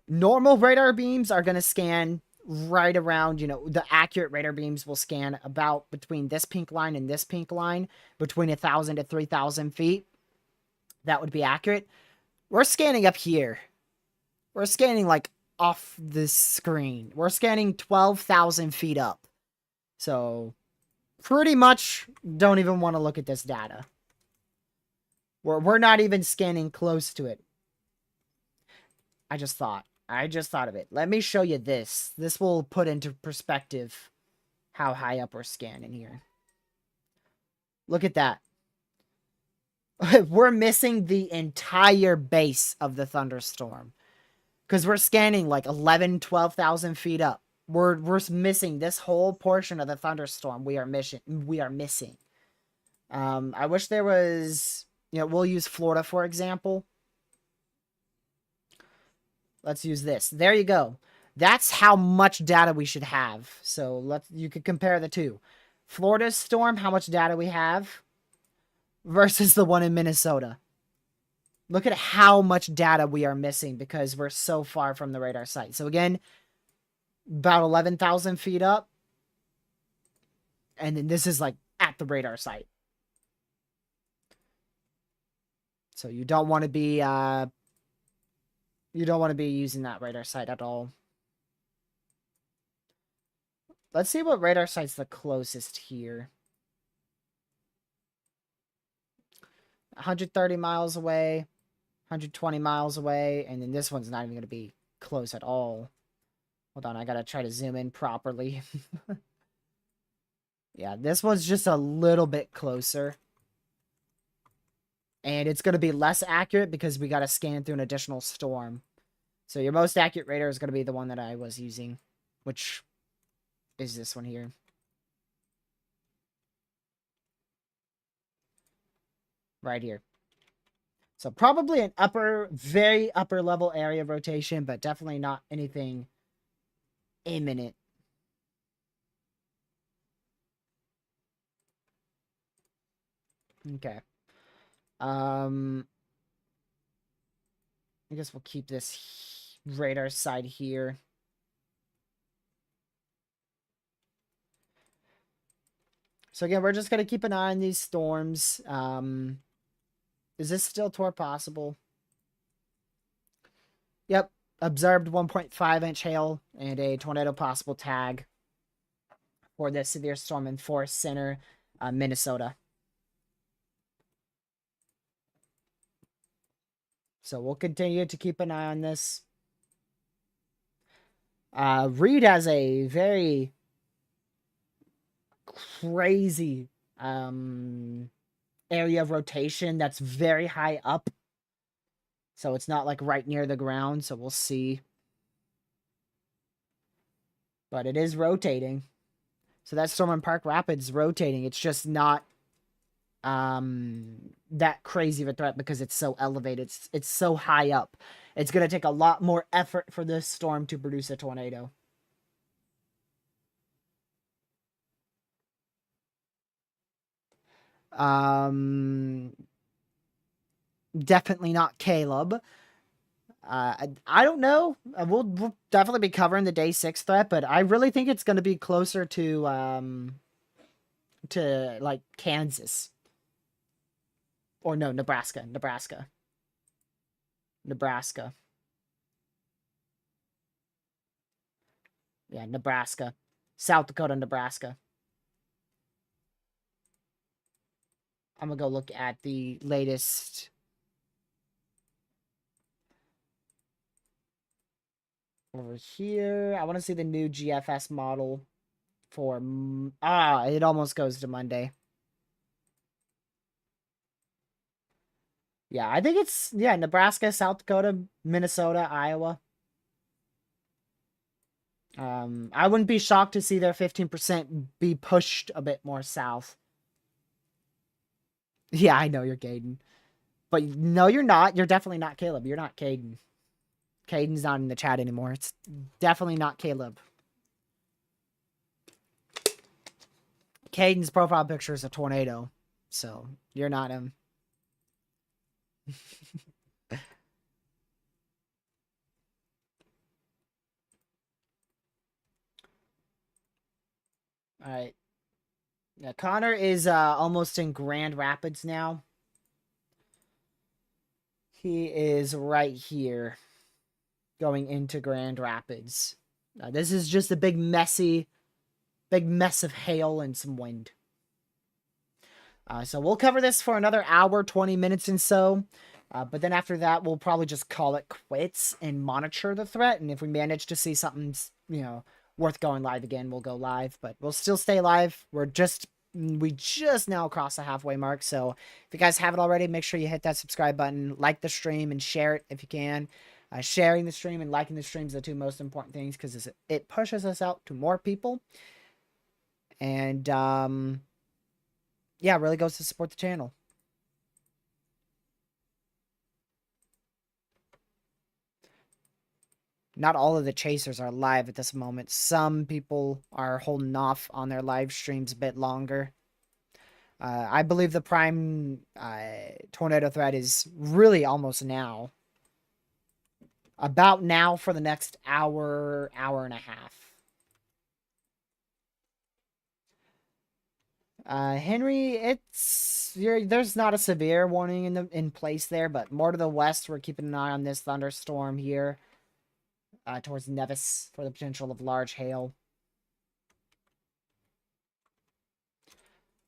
Normal radar beams are going to scan right around, the accurate radar beams will scan about between this pink line and this pink line, between 1,000 to 3,000 feet. That would be accurate. We're scanning up here. We're scanning like off the screen. We're scanning 12,000 feet up. So pretty much don't even want to look at this data. We're not even scanning close to it. I just thought of it. Let me show you this. This will put into perspective how high up we're scanning here. Look at that. We're missing the entire base of the thunderstorm. Because we're scanning like 11, 12,000 feet up. We're missing this whole portion of the thunderstorm. We are missing. I wish there was... we'll use Florida, for example. Let's use this. There you go. That's how much data we should have. So you could compare the two. Florida's storm, how much data we have, versus the one in Minnesota. Look at how much data we are missing because we're so far from the radar site. So again, about 11,000 feet up. And then this is like at the radar site. So you don't want to be using that radar site at all. Let's see what radar site's the closest here. 130 miles away, 120 miles away, and then this one's not even going to be close at all. Hold on, I got to try to zoom in properly. Yeah, this one's just a little bit closer. And it's going to be less accurate because we got to scan through an additional storm. So your most accurate radar is going to be the one that I was using, which is this one here. Right here. So probably an very upper level area of rotation, but definitely not anything imminent. Okay. I guess we'll keep this radar side here. So again, we're just going to keep an eye on these storms. Is this still tour possible? Yep. Observed 1.5-inch hail and a tornado possible tag for the severe storm in Forest Center, Minnesota. So we'll continue to keep an eye on this. Reed has a very crazy area of rotation that's very high up. So it's not like right near the ground, so we'll see. But it is rotating. So that storm in Park Rapids rotating. It's just not that crazy of a threat because it's so elevated. It's so high up. It's going to take a lot more effort for this storm to produce a tornado. Definitely not Caleb. I don't know. We'll definitely be covering the day 6 threat, but I really think it's going to be closer to like Kansas. Or no, Nebraska. Yeah, Nebraska. South Dakota, Nebraska. I'm going to go look at the latest. Over here. I want to see the new GFS model for... it almost goes to Monday. Yeah, I think it's... Yeah, Nebraska, South Dakota, Minnesota, Iowa. I wouldn't be shocked to see their 15% be pushed a bit more south. Yeah, I know you're Caden. But no, you're not. You're definitely not Caleb. You're not Caden. Caden's not in the chat anymore. It's definitely not Caleb. Caden's profile picture is a tornado. So, you're not him. Alright. Yeah, Connor is almost in Grand Rapids now. He is right here. Going into Grand Rapids. This is just a big mess of hail and some wind. So we'll cover this for another hour, 20 minutes and so. But then after that, we'll probably just call it quits and monitor the threat. And if we manage to see something, worth going live again, we'll go live. But we'll still stay live. We just now crossed the halfway mark. So if you guys haven't already, make sure you hit that subscribe button, like the stream, and share it if you can. Sharing the stream and liking the streams are the two most important things because it pushes us out to more people. And, yeah, it really goes to support the channel. Not all of the chasers are live at this moment. Some people are holding off on their live streams a bit longer. I believe the prime tornado threat is really almost now. About now for the next hour, hour and a half. Henry, there's not a severe warning in place there, but more to the west, we're keeping an eye on this thunderstorm here towards Nevis for the potential of large hail.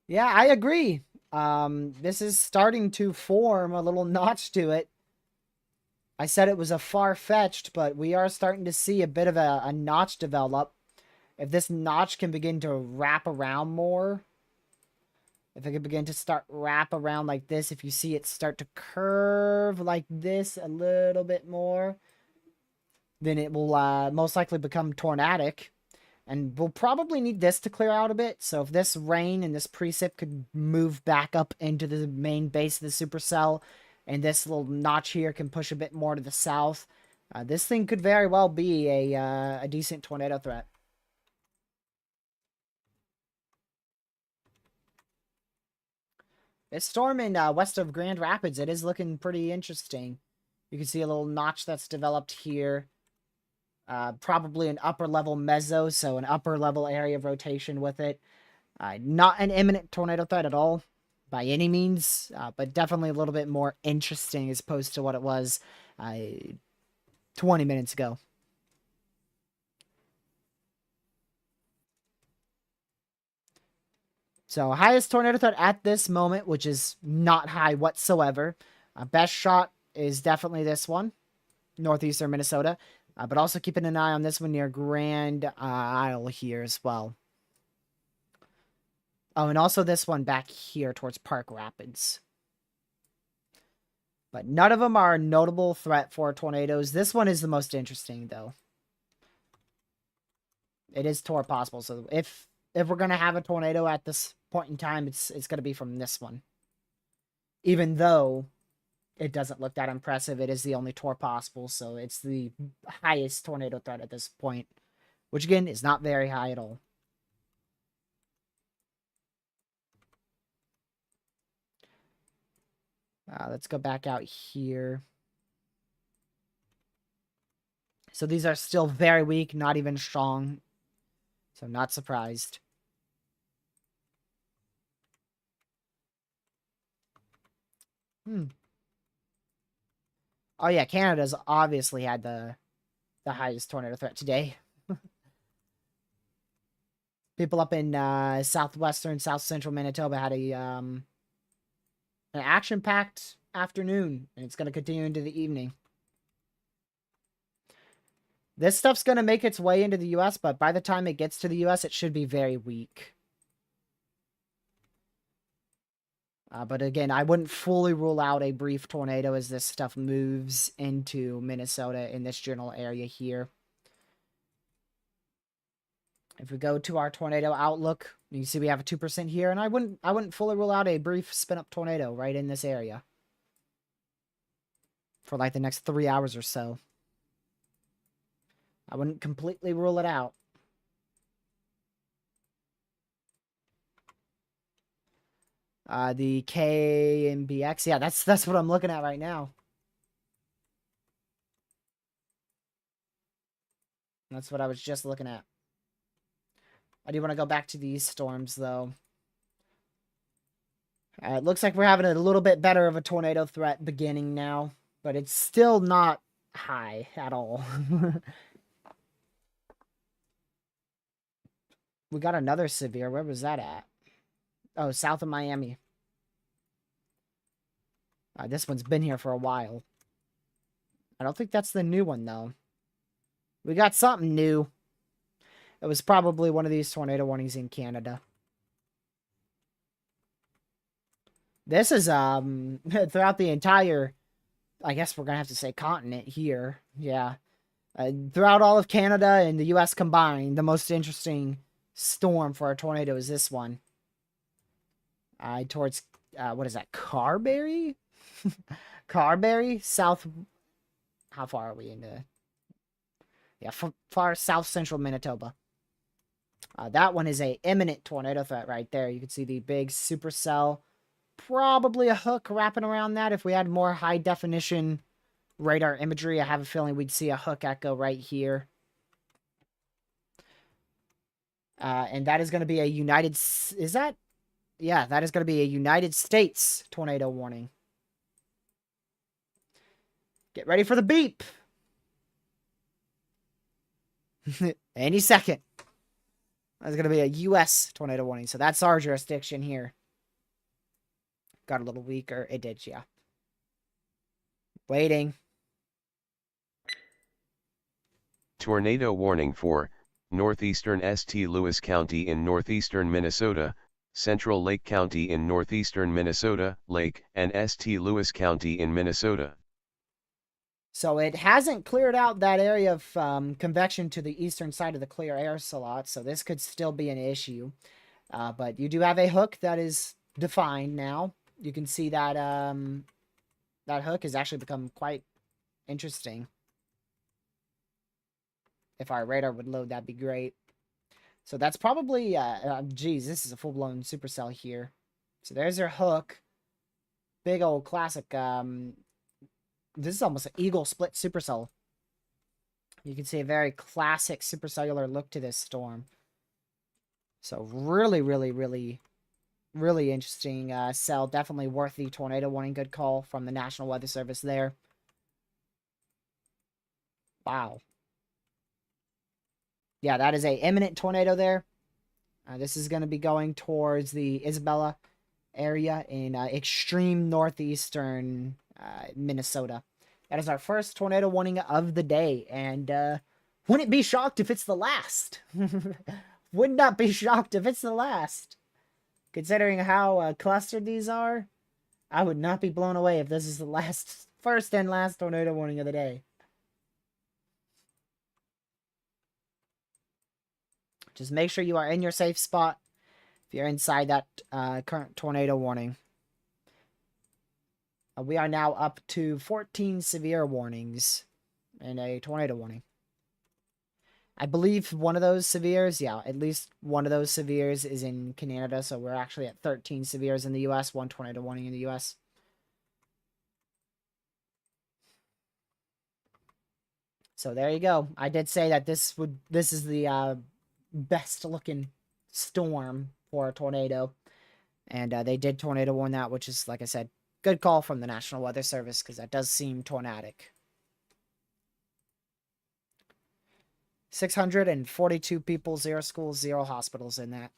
Yeah, I agree. This is starting to form a little notch to it. I said it was a far-fetched, but we are starting to see a bit of a notch develop. If this notch can begin to wrap around more, if it can begin to start wrap around like this, if you see it start to curve like this a little bit more, then it will most likely become tornadic. And we'll probably need this to clear out a bit. So if this rain and this precip could move back up into the main base of the supercell, and this little notch here can push a bit more to the south, this thing could very well be a decent tornado threat. This storm in west of Grand Rapids, it is looking pretty interesting. You can see a little notch that's developed here. Probably an upper level meso, so an upper level area of rotation with it. Not an imminent tornado threat at all, by any means, but definitely a little bit more interesting as opposed to what it was 20 minutes ago. So highest tornado threat at this moment, which is not high whatsoever. Best shot is definitely this one, northeastern Minnesota. But also keeping an eye on this one near Grand Isle here as well. Oh, and also this one back here towards Park Rapids. But none of them are a notable threat for tornadoes. This one is the most interesting, though. It is tor possible, so if we're going to have a tornado at this point in time, it's going to be from this one. Even though it doesn't look that impressive, it is the only tor possible, so it's the highest tornado threat at this point, which again is not very high at all. Let's go back out here. So these are still very weak, not even strong. So I'm not surprised. Oh yeah, Canada's obviously had the highest tornado threat today. People up in southwestern, south central Manitoba had an action-packed afternoon, and it's going to continue into the evening. This stuff's going to make its way into the U.S., but by the time it gets to the U.S., it should be very weak. But again, I wouldn't fully rule out a brief tornado as this stuff moves into Minnesota in this general area here. If we go to our tornado outlook, you see we have a 2% here, and I wouldn't fully rule out a brief spin-up tornado right in this area for like the next 3 hours or so. I wouldn't completely rule it out. The K and BX, yeah, that's what I'm looking at right now. That's what I was just looking at. I do want to go back to these storms, though. It looks like we're having a little bit better of a tornado threat beginning now, but it's still not high at all. We got another severe. Where was that at? Oh, south of Miami. This one's been here for a while. I don't think that's the new one, though. We got something new. It was probably one of these tornado warnings in Canada. This is, throughout the entire, I guess we're going to have to say continent here. Yeah. Throughout all of Canada and the U.S. combined, the most interesting storm for a tornado is this one. Towards, what is that, Carberry? Carberry? South, how far are we into? Yeah, far south central Manitoba. That one is a imminent tornado threat right there. You can see the big supercell. Probably a hook wrapping around that. If we had more high definition radar imagery, I have a feeling we'd see a hook echo right here. And that is going to be a United... Is that... Yeah, that is going to be a United States tornado warning. Get ready for the beep. Any second. That's going to be a U.S. tornado warning. So that's our jurisdiction here. Got a little weaker. It did, yeah. Waiting.
Tornado warning for northeastern St. Louis County in northeastern Minnesota, Central Lake County in northeastern Minnesota, Lake and St. Louis County in Minnesota.
So it hasn't cleared out that area of convection to the eastern side of the clear air slot, so this could still be an issue. But you do have a hook that is defined now. You can see that that hook has actually become quite interesting. If our radar would load, that'd be great. So that's probably, geez, this is a full-blown supercell here. So there's your hook. Big old classic, this is almost an eagle split supercell. You can see a very classic supercellular look to this storm. So really, really, really, really interesting cell. Definitely worth the tornado warning. Good call from the National Weather Service there. Wow. Yeah, that is a imminent tornado there. This is going to be going towards the Isabella area in extreme northeastern Minnesota. That is our first tornado warning of the day, and wouldn't be shocked if it's the last. Would not be shocked if it's the last. Considering how clustered these are, I would not be blown away if this is the first and last tornado warning of the day. Just make sure you are in your safe spot if you're inside that current tornado warning. We are now up to 14 severe warnings and a tornado warning. I believe one of those severes, yeah, at least one of those severes is in Canada, so we're actually at 13 severes in the U.S., one tornado warning in the U.S. So there you go. I did say that this is the best looking storm for a tornado, and they did tornado warn that, which is, like I said, good call from the National Weather Service, because that does seem tornadic. 642 people, 0 schools, 0 hospitals in that.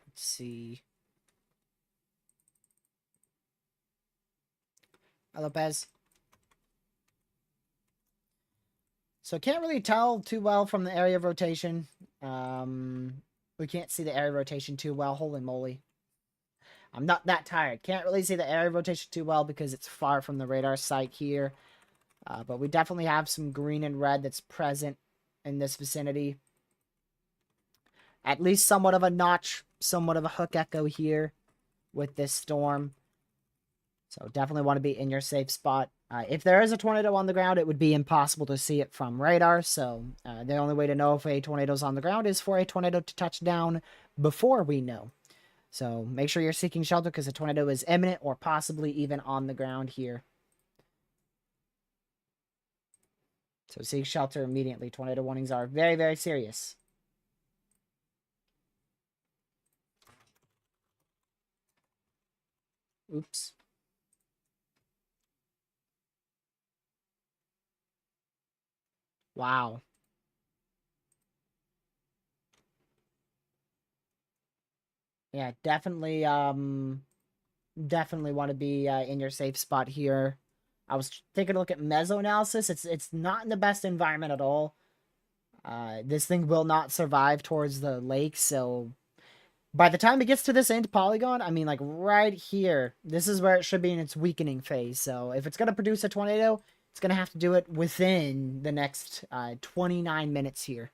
Let's see. Lopez. So can't really tell too well from the area of rotation. We can't see the area of rotation too well. Holy moly. I'm not that tired. Can't really see the area of rotation too well because it's far from the radar site here. But we definitely have some green and red that's present in this vicinity. At least somewhat of a notch, somewhat of a hook echo here with this storm. So definitely want to be in your safe spot. If there is a tornado on the ground, it would be impossible to see it from radar. So the only way to know if a tornado is on the ground is for a tornado to touch down before we know. So make sure you're seeking shelter because a tornado is imminent or possibly even on the ground here. So seek shelter immediately. Tornado warnings are very, very serious. Oops. Wow. Yeah, definitely definitely want to be in your safe spot here. I was taking a look at Meso analysis. It's not in the best environment at all. This thing will not survive towards the lake, so by the time it gets to this end polygon, I mean, like, right here, this is where it should be in its weakening phase. So if it's going to produce a tornado, it's going to have to do it within the next 29 minutes here.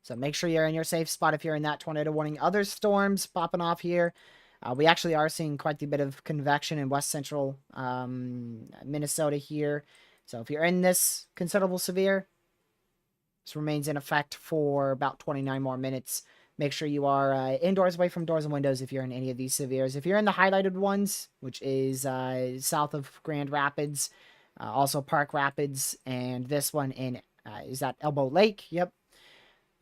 So make sure you're in your safe spot if you're in that tornado warning. Other storms popping off here. We actually are seeing quite a bit of convection in west central Minnesota here. So if you're in this considerable severe, this remains in effect for about 29 more minutes. Make sure you are indoors, away from doors and windows if you're in any of these severes. If you're in the highlighted ones, which is south of Grand Rapids, also Park Rapids, and this one in, is that Elbow Lake? Yep.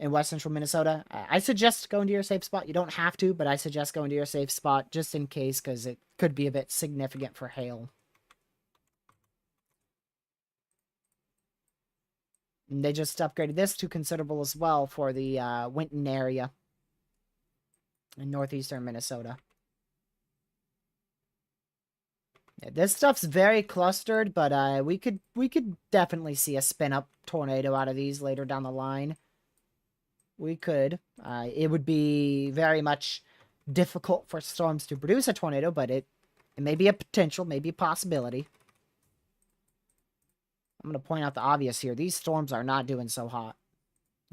In west central Minnesota, I suggest going to your safe spot. You don't have to, but I suggest going to your safe spot just in case, because it could be a bit significant for hail. And they just upgraded this to considerable as well for the Winton area in northeastern Minnesota. Yeah, this stuff's very clustered, but we could definitely see a spin up tornado out of these later down the line. We could. It would be very much difficult for storms to produce a tornado, but it may be a potential, maybe a possibility. I'm going to point out the obvious here. These storms are not doing so hot.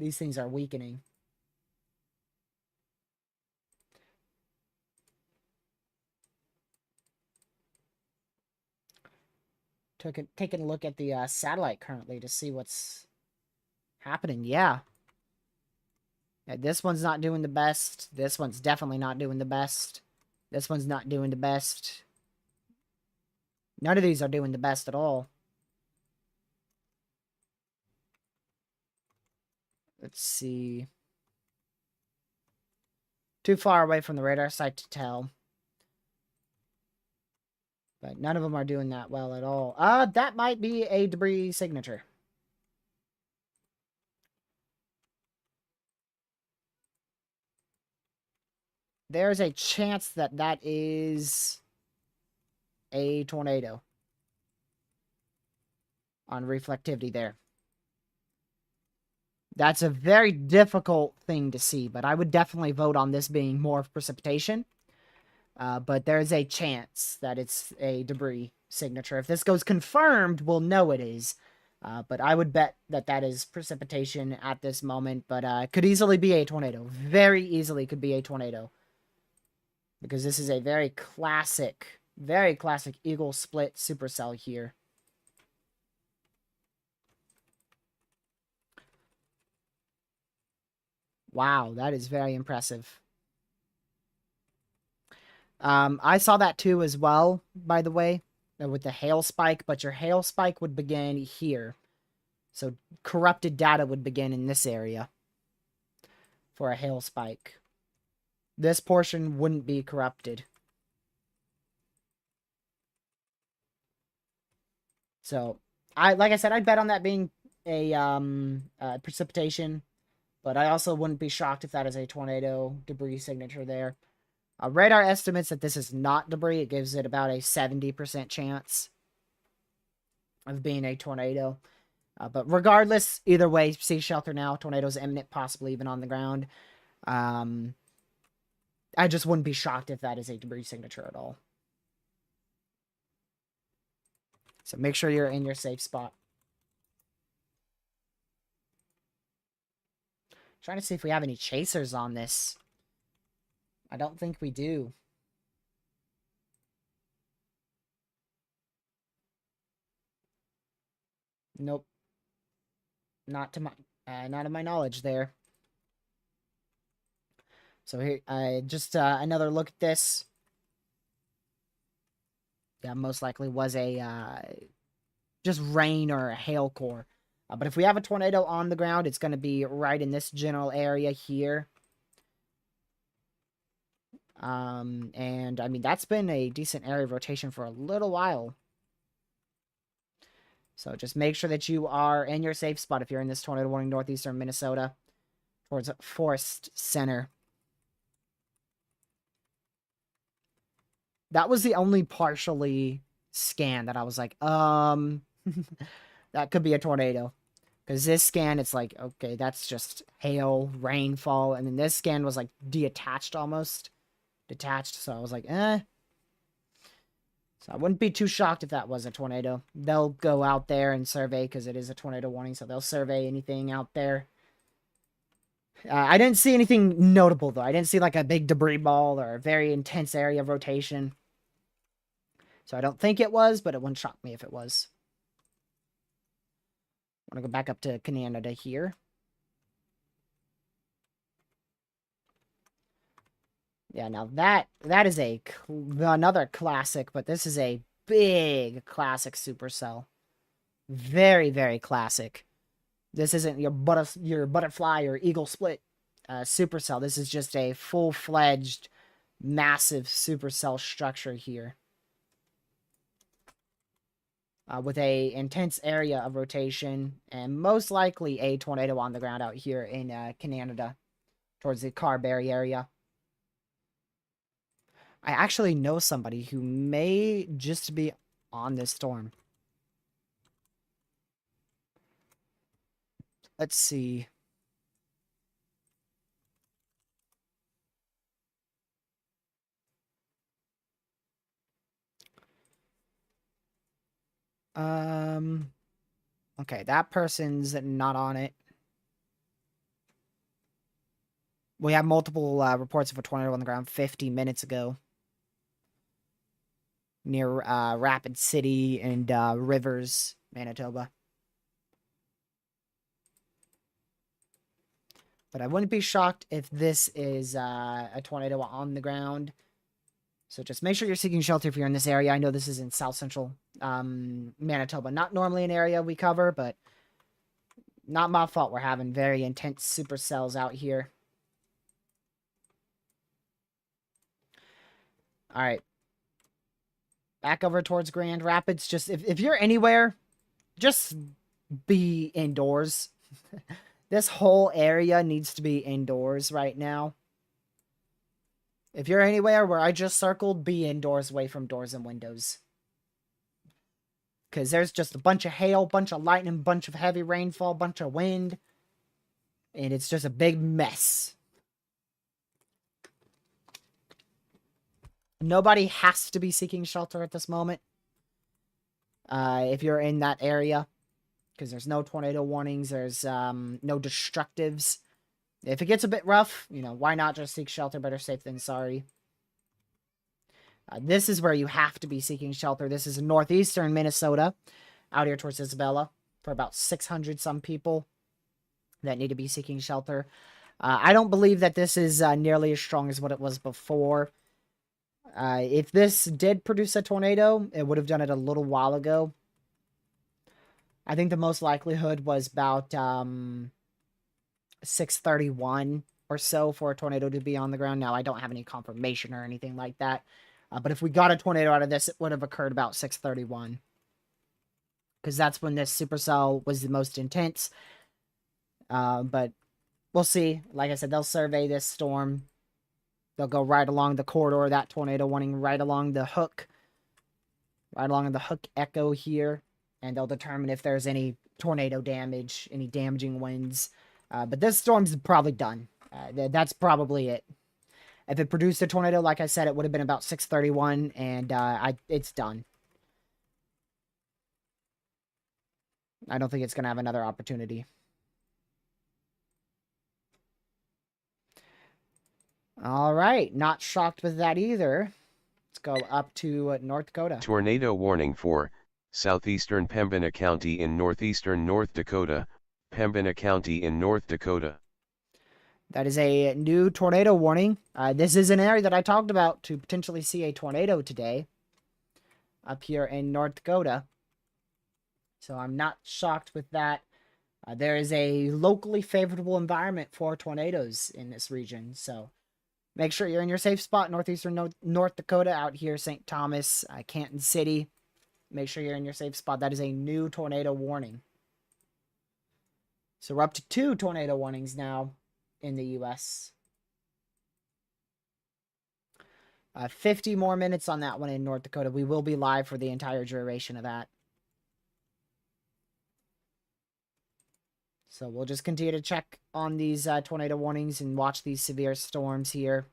These things are weakening. Taking a look at the satellite currently to see what's happening. Yeah, this one's not doing the best. This one's definitely not doing the best. This one's not doing the best. None of these are doing the best at all. Let's see. Too far away from the radar site to tell. But none of them are doing that well at all. That might be a debris signature. There's a chance that that is a tornado on reflectivity there. That's a very difficult thing to see, but I would definitely vote on this being more of precipitation. But there's a chance that it's a debris signature. If this goes confirmed, we'll know it is. But I would bet that that is precipitation at this moment, but could easily be a tornado. Very easily could be a tornado. Because this is a very classic eagle split supercell here. Wow, that is very impressive. I saw that too as well, by the way, with the hail spike, but your hail spike would begin here. So corrupted data would begin in this area for a hail spike. This portion wouldn't be corrupted. So, like I said, I'd bet on that being a precipitation, but I also wouldn't be shocked if that is a tornado debris signature there. Radar estimates that this is not debris. It gives it about a 70% chance of being a tornado. But regardless, either way, sea shelter now. Tornado's imminent, possibly even on the ground. I just wouldn't be shocked if that is a debris signature at all. So make sure you're in your safe spot. Trying to see if we have any chasers on this. I don't think we do. Nope. Not to my not of my knowledge there. So here, just another look at this. Yeah, most likely was a just rain or a hail core. But if we have a tornado on the ground, it's going to be right in this general area here. And I mean, that's been a decent area of rotation for a little while. So just make sure that you are in your safe spot if you're in this tornado warning northeastern Minnesota towards Forest Center. That was the only partially scan that I was like, that could be a tornado. Because this scan, it's like, okay, that's just hail, rainfall. And then this scan was like detached almost. Detached. So I was like, eh. So I wouldn't be too shocked if that was a tornado. They'll go out there and survey because it is a tornado warning. So they'll survey anything out there. I didn't see anything notable, though. I didn't see like a big debris ball or a very intense area of rotation. So I don't think it was, but it wouldn't shock me if it was. I want to go back up to Canada here. Yeah, now that is another classic, but this is a big classic supercell. Very, very classic. This isn't your butterfly or eagle split supercell. This is just a full-fledged, massive supercell structure here. With a intense area of rotation and most likely a tornado on the ground out here in Canada towards the Carberry area. I actually know somebody who may just be on this storm. Let's see. Okay, that person's not on it. We have multiple reports of a tornado on the ground 50 minutes ago near Rapid City and Rivers, Manitoba. But I wouldn't be shocked if this is a tornado on the ground. So just make sure you're seeking shelter if you're in this area. I know this is in South Central Manitoba. Not normally an area we cover, but not my fault we're having very intense supercells out here. All right. Back over towards Grand Rapids. Just if you're anywhere, just be indoors. This whole area needs to be indoors right now. If you're anywhere where I just circled, be indoors away from doors and windows. Because there's just a bunch of hail, bunch of lightning, bunch of heavy rainfall, bunch of wind. And it's just a big mess. Nobody has to be seeking shelter at this moment. If you're in that area. Because there's no tornado warnings. There's no destructives. If it gets a bit rough, you know, why not just seek shelter? Better safe than sorry. This is where you have to be seeking shelter. This is northeastern Minnesota, out here towards Isabella, for about 600 some people that need to be seeking shelter. I don't believe that this is nearly as strong as what it was before. If this did produce a tornado, it would have done it a little while ago. I think the most likelihood was about 6:31 or so for a tornado to be on the ground. Now, I don't have any confirmation or anything like that. But if we got a tornado out of this, it would have occurred about 6:31. Because that's when this supercell was the most intense. But we'll see. Like I said, they'll survey this storm. They'll go right along the corridor of that tornado warning, right along the hook. Right along the hook echo here. And they'll determine if there's any tornado damage, any damaging winds. But this storm's probably done. That's probably it. If it produced a tornado, like I said, it would have been about 6:31, and it's done. I don't think it's going to have another opportunity. All right, not shocked with that either. Let's go up to North Dakota.
Tornado warning for southeastern Pembina County in northeastern North Dakota, Pembina County in North Dakota.
That is a new tornado warning. This is an area that I talked about to potentially see a tornado today up here in North Dakota. So I'm not shocked with that. There is a locally favorable environment for tornadoes in this region. So make sure you're in your safe spot, northeastern North Dakota, out here, St. Thomas, Canton City. Make sure you're in your safe spot. That is a new tornado warning. So we're up to 2 tornado warnings now in the U.S. 50 more minutes on that one in North Dakota. We will be live for the entire duration of that. So we'll just continue to check on these tornado warnings and watch these severe storms here.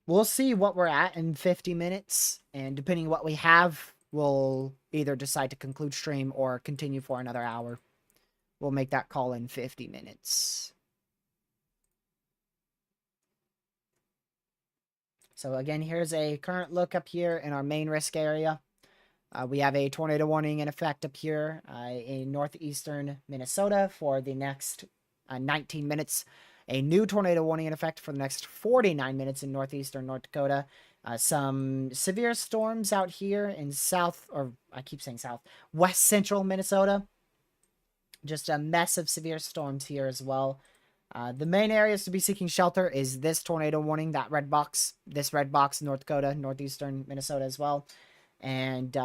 We'll see what we're at in 50 minutes. And depending on what we have, we'll either decide to conclude stream or continue for another hour. we'll make that call in 50 minutes. So again, here's a current look up here in our main risk area. We have a tornado warning in effect up here in northeastern Minnesota for the next 19 minutes. A new tornado warning in effect for the next 49 minutes in northeastern North Dakota. Some severe storms out here in west central Minnesota. Just a mess of severe storms here as well. The main areas to be seeking shelter is this tornado warning, that red box, this red box, North Dakota, northeastern Minnesota as well. And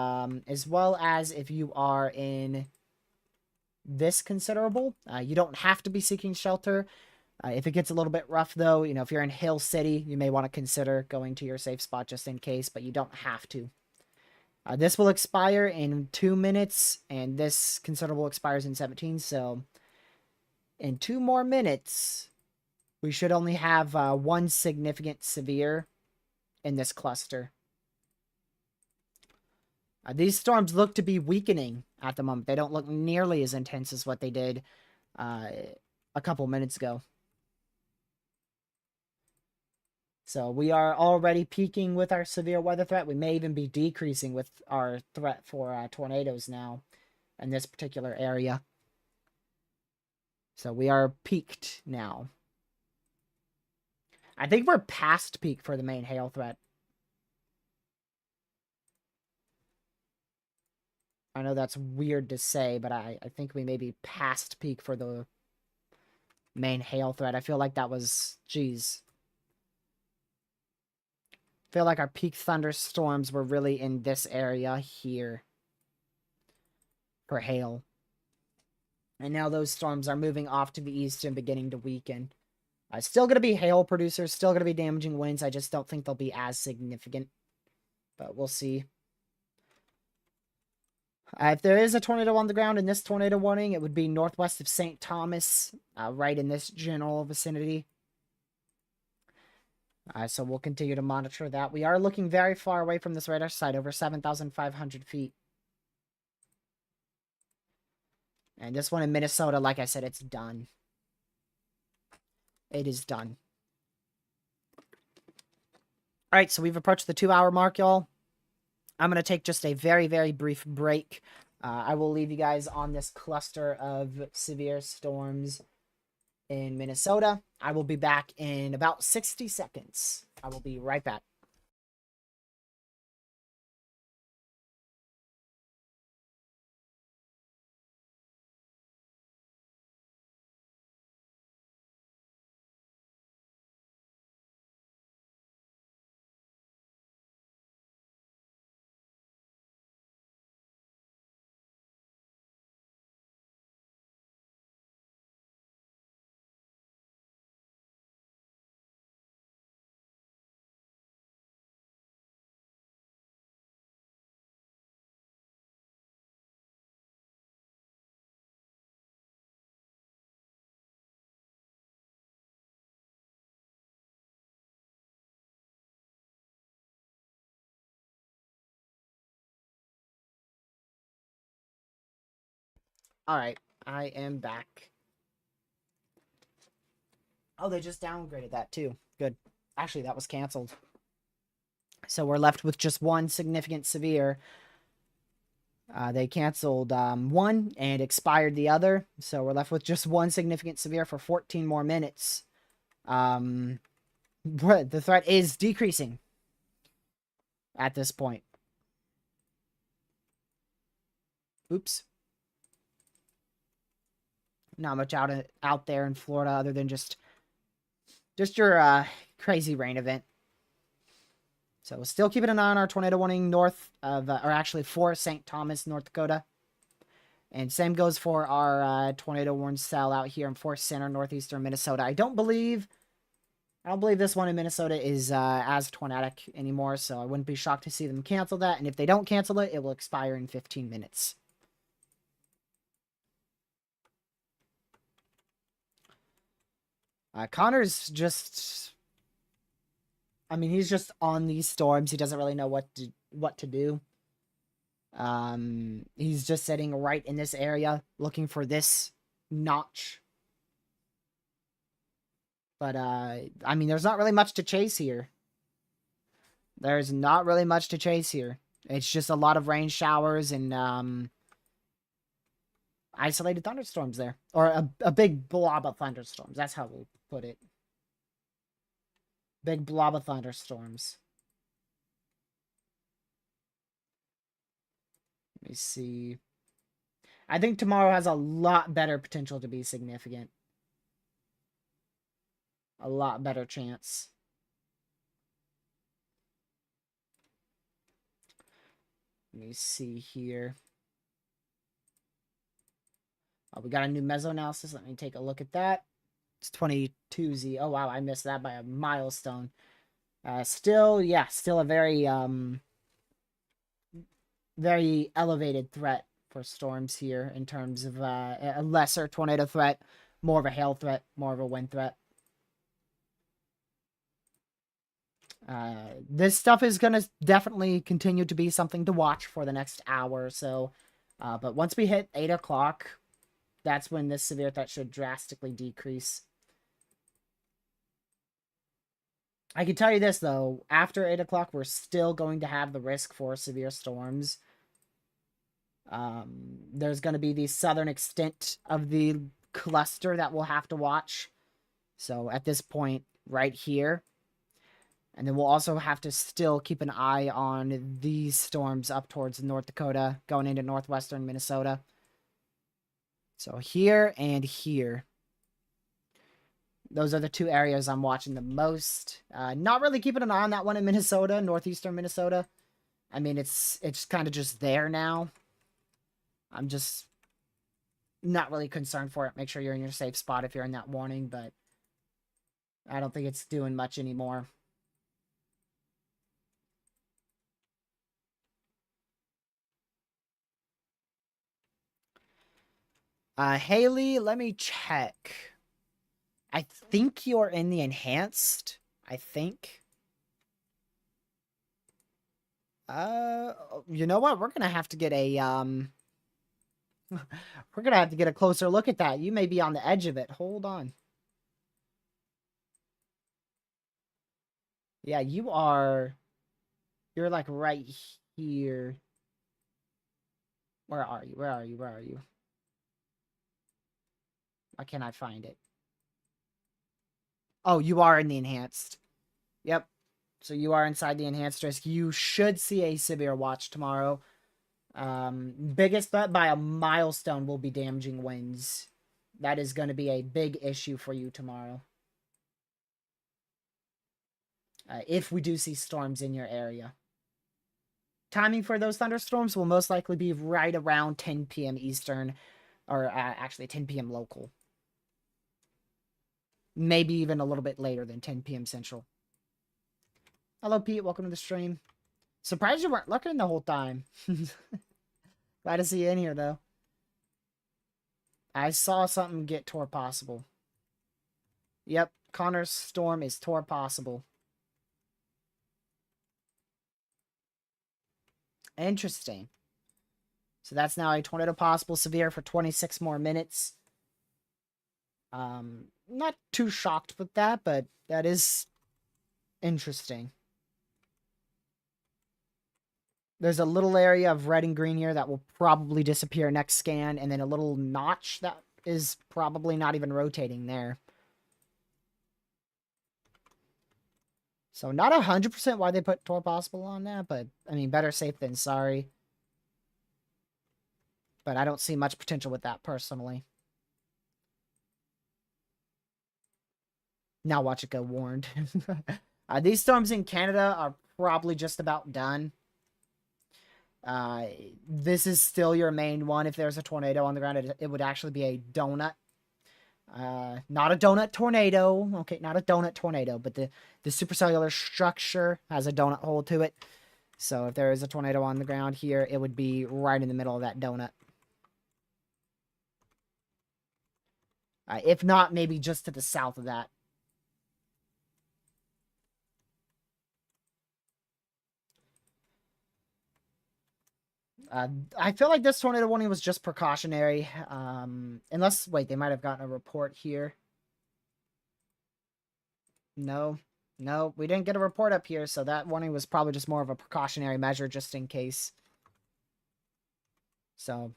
as well as if you are in this considerable, you don't have to be seeking shelter. If it gets a little bit rough, though, if you're in Hill City, you may want to consider going to your safe spot just in case, but you don't have to. This will expire in 2 minutes, and this considerable expires in 17, so in 2 more minutes, we should only have one significant severe in this cluster. These storms look to be weakening at the moment. They don't look nearly as intense as what they did a couple minutes ago. So we are already peaking with our severe weather threat. We may even be decreasing with our threat for tornadoes now in this particular area. So we are peaked now. I think we're past peak for the main hail threat. I know that's weird to say, but I think we may be past peak for the main hail threat. I feel like that was, geez. I feel like our peak thunderstorms were really in this area here for hail. And now those storms are moving off to the east and beginning to weaken. Still going to be hail producers, still going to be damaging winds. I just don't think they'll be as significant. But we'll see. If there is a tornado on the ground in this tornado warning, it would be northwest of St. Thomas, right in this general vicinity. So we'll continue to monitor that. We are looking very far away from this radar site, over 7,500 feet. And this one in Minnesota, like I said, it's done. It is done. All right, so we've approached the 2-hour mark, y'all. I'm going to take just a very, very brief break. I will leave you guys on this cluster of severe storms in Minnesota. I will be back in about 60 seconds. I will be right back. All right, I am back. Oh, they just downgraded that too. Good. Actually, that was canceled. So we're left with just one significant severe. They canceled one and expired the other. So we're left with just one significant severe for 14 more minutes. The threat is decreasing at this point. Oops. Not much out there in Florida other than just your crazy rain event. So still keeping an eye on our tornado warning north of, or actually for St. Thomas, North Dakota. And same goes for our tornado warning cell out here in Fort Center, northeastern Minnesota. I don't believe this one in Minnesota is as tornadic anymore, so I wouldn't be shocked to see them cancel that. And if they don't cancel it, it will expire in 15 minutes. Connor's just... I mean, he's just on these storms. He doesn't really know what to do. He's just sitting right in this area, looking for this notch. But, I mean, there's not really much to chase here. There's not really much to chase here. It's just a lot of rain showers and, isolated thunderstorms there. Or a big blob of thunderstorms. That's how we'll put it. Big blob of thunderstorms. Let me see. I think tomorrow has a lot better potential to be significant. A lot better chance. Let me see here. Oh, we got a new meso analysis. Let me take a look at that. It's 22Z. Oh, wow. I missed that by a milestone. Still a very elevated threat for storms here in terms of a lesser tornado threat, more of a hail threat, more of a wind threat. This stuff is going to definitely continue to be something to watch for the next hour or so. But once we hit 8 o'clock, that's when this severe threat should drastically decrease. I can tell you this, though. After 8 o'clock, we're still going to have the risk for severe storms. There's going to be the southern extent of the cluster that we'll have to watch. So at this point, right here. And then we'll also have to still keep an eye on these storms up towards North Dakota, going into northwestern Minnesota. So here and here. Those are the two areas I'm watching the most. Not really keeping an eye on that one in Minnesota, northeastern Minnesota. I mean, it's kind of just there now. I'm just not really concerned for it. Make sure you're in your safe spot if you're in that warning, but I don't think it's doing much anymore. Haley, let me check. I think you're in the enhanced. I think. You know what? We're gonna have to get a we're gonna have to get a closer look at that. You may be on the edge of it. Hold on. Yeah, you are. You're like right here. Where are you? Where are you? Where are you? Why can't I find it? Oh, you are in the enhanced. Yep. So you are inside the enhanced risk. You should see a severe watch tomorrow. Biggest threat by a milestone will be damaging winds. That is going to be a big issue for you tomorrow. If we do see storms in your area. Timing for those thunderstorms will most likely be right around 10 p.m. Eastern, or actually 10 p.m. local. Maybe even a little bit later than 10 p.m. Central. Hello, Pete. Welcome to the stream. Surprised you weren't looking the whole time. Glad to see you in here, though. I saw something get tore possible. Yep, Connor's storm is tore possible. Interesting. So that's now a tornado possible severe for 26 more minutes. Not too shocked with that, but that is interesting. There's a little area of red and green here that will probably disappear next scan, and then a little notch that is probably not even rotating there. So not 100% why they put Tor Possible on that, but, I mean, better safe than sorry. But I don't see much potential with that, personally. Now watch it go warned. These storms in Canada are probably just about done. This is still your main one. If there's a tornado on the ground, it would actually be a donut. Not a donut tornado. Okay, not a donut tornado, but the supercellular structure has a donut hole to it. So if there is a tornado on the ground here, it would be right in the middle of that donut. If not, maybe just to the south of that. I feel like this tornado warning was just precautionary. Unless, wait, they might have gotten a report here. No, no, we didn't get a report up here, so that warning was probably just more of a precautionary measure just in case. So,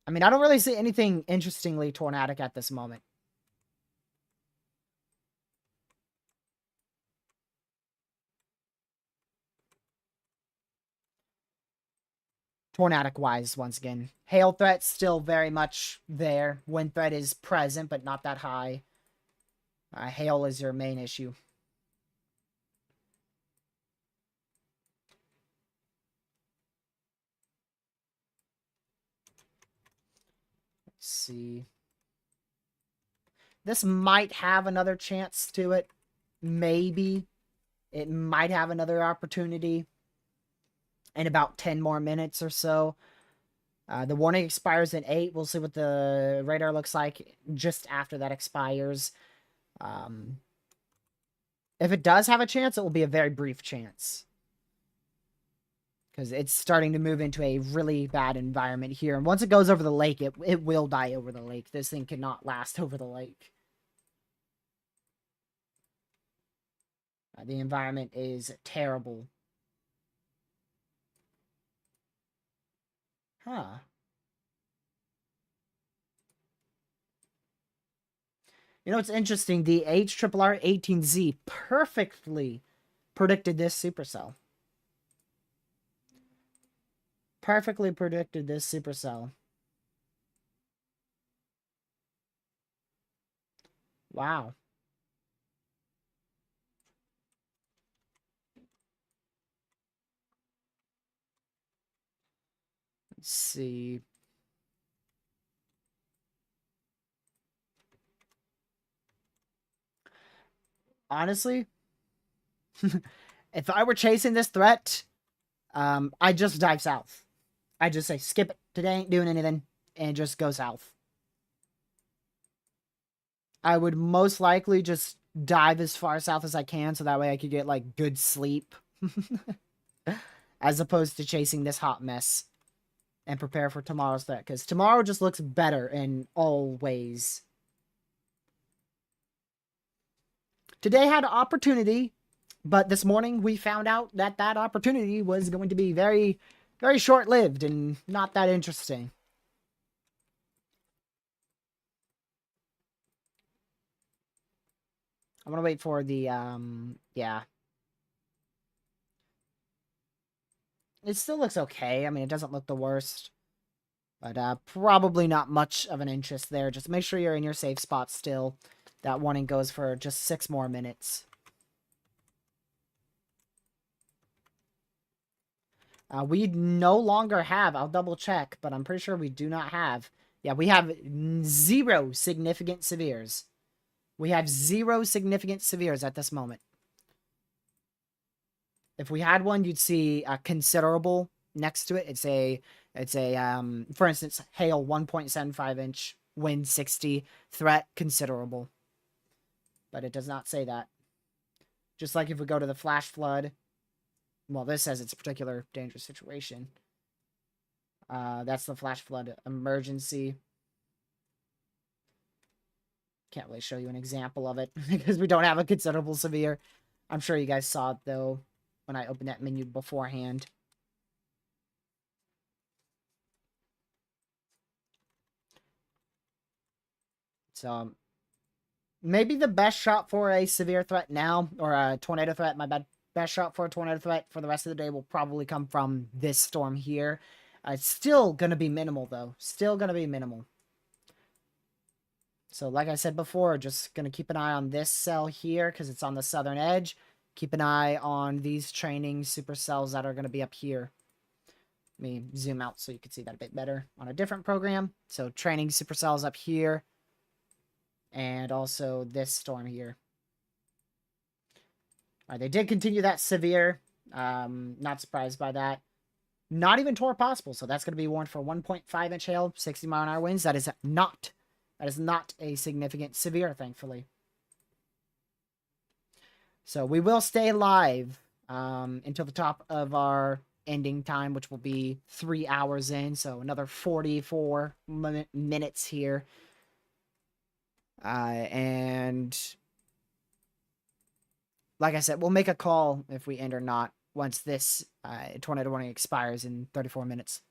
I mean, I don't really see anything interestingly tornadic at this moment. Tornadic wise, once again. Hail threat still very much there. Wind threat is present, but not that high. Hail is your main issue. Let's see. This might have another chance to it. Maybe. It might have another opportunity in about 10 more minutes or so. The warning expires in 8. We'll see what the radar looks like just after that expires. If it does have a chance, it will be a very brief chance. Because it's starting to move into a really bad environment here. And once it goes over the lake, it will die over the lake. This thing cannot last over the lake. The environment is terrible. Huh. You know, it's interesting. The HRRR-18Z perfectly predicted this supercell. Perfectly predicted this supercell. Wow. Let's see. Honestly, if I were chasing this threat, I'd just dive south. I'd just say, skip it. Today ain't doing anything. And just go south. I would most likely just dive as far south as I can so that way I could get, like, good sleep. As opposed to chasing this hot mess. And prepare for tomorrow's threat. Because tomorrow just looks better in all ways. Today had an opportunity, but this morning we found out that that opportunity was going to be very, very short-lived and not that interesting. I'm gonna wait for the, yeah. It still looks okay. I mean, it doesn't look the worst. But, probably not much of an interest there. Just make sure you're in your safe spot still. That warning goes for just 6 more minutes. We no longer have, I'll double check, but I'm pretty sure we do not have. Yeah, we have 0 significant severes. We have 0 significant severes at this moment. If we had one, you'd see a considerable next to it. It's a, for instance, hail 1.75 inch, wind 60, threat considerable. But it does not say that. Just like if we go to the flash flood, well, this says it's a particular dangerous situation. That's the flash flood emergency. Can't really show you an example of it because we don't have a considerable severe. I'm sure you guys saw it, though, when I opened that menu beforehand. So, maybe the best shot for a severe threat now, or a tornado threat, my bad. Best shot for a tornado threat for the rest of the day will probably come from this storm here. It's still going to be minimal, though. Still going to be minimal. So, like I said before, just going to keep an eye on this cell here because it's on the southern edge. Keep an eye on these training supercells that are going to be up here. Let me zoom out so you can see that a bit better on a different program. So, training supercells up here. And also this storm here. Alright, they did continue that severe. Not surprised by that. Not even tore possible, so that's going to be warned for 1.5 inch hail, 60 mile an hour winds. That is not a significant severe, thankfully. So we will stay live until the top of our ending time, which will be 3 hours in, so another 44 minutes here. And like I said, we'll make a call if we end or not once this tornado warning expires in 34 minutes.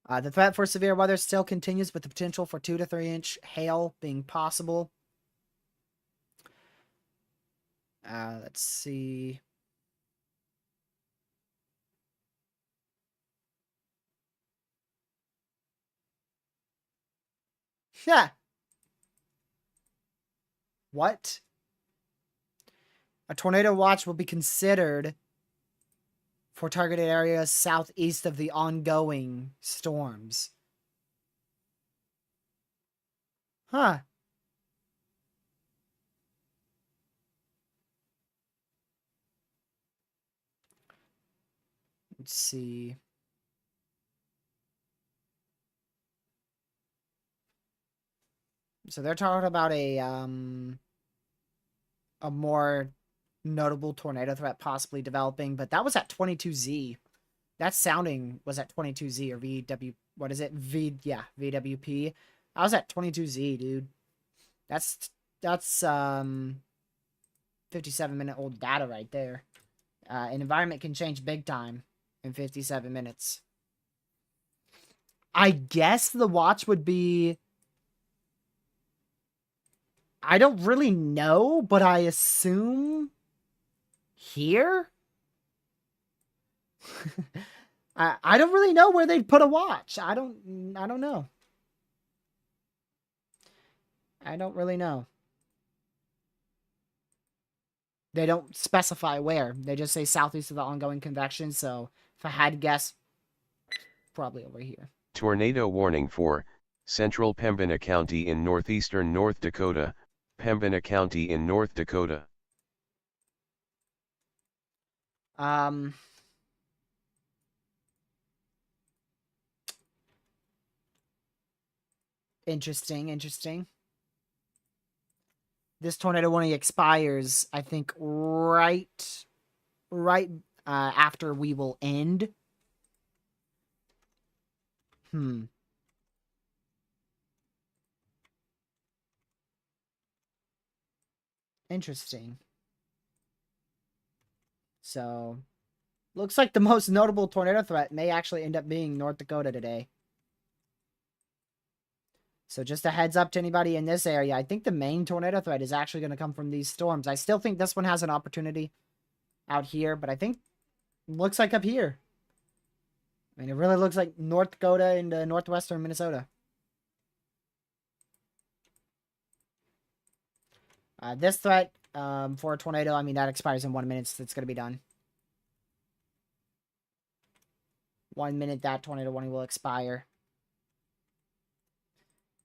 The threat for severe weather still continues with the potential for 2 to 3 inch hail being possible. Let's see. Yeah. What? A tornado watch will be considered for targeted areas southeast of the ongoing storms. Huh. Let's see. So they're talking about a more notable tornado threat possibly developing, but that was at 22Z. That sounding was at 22Z or VW. What is it? VWP. I was at 22Z, dude. That's 57-minute old data right there. An environment can change big time in 57 minutes. I guess the watch would be. I don't really know, but I assume here. I don't really know where they'd put a watch. I don't know. I don't really know. They don't specify where. They just say southeast of the ongoing convection. So if I had to guess, probably over here.
Tornado warning for central Pembina County in northeastern North Dakota, Pembina County in North Dakota.
Interesting. This tornado warning expires, I think, right after we will end. Interesting. So, looks like the most notable tornado threat may actually end up being North Dakota today. So just a heads up to anybody in this area. I think the main tornado threat is actually going to come from these storms. I still think this one has an opportunity out here, but I think looks like up here. I mean, it really looks like North Dakota and northwestern Minnesota. This threat for a tornado, I mean, that expires in 1 minute, so it's going to be done. 1 minute, that tornado warning will expire.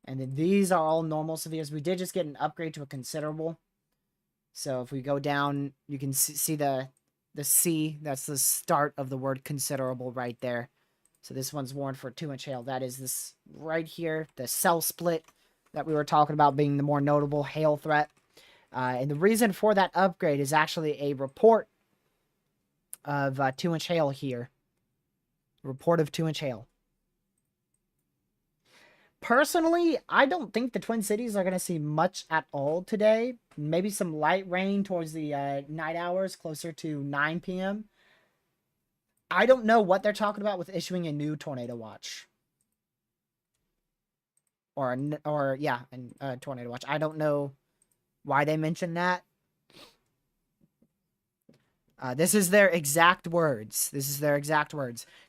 And then these are all normal severes. We did just get an upgrade to a considerable. So if we go down, you can see the C. That's the start of the word considerable right there. So this one's warned for 2 inch hail. That is this right here, the cell split that we were talking about being the more notable hail threat. And the reason for that upgrade is actually a report of 2 inch hail here. Report of 2 inch hail. Personally, I don't think the Twin Cities are going to see much at all today. Maybe some light rain towards the night hours, closer to 9 p.m. I don't know what they're talking about with issuing a new tornado watch. Or a tornado watch. I don't know why they mentioned that. This is their exact words.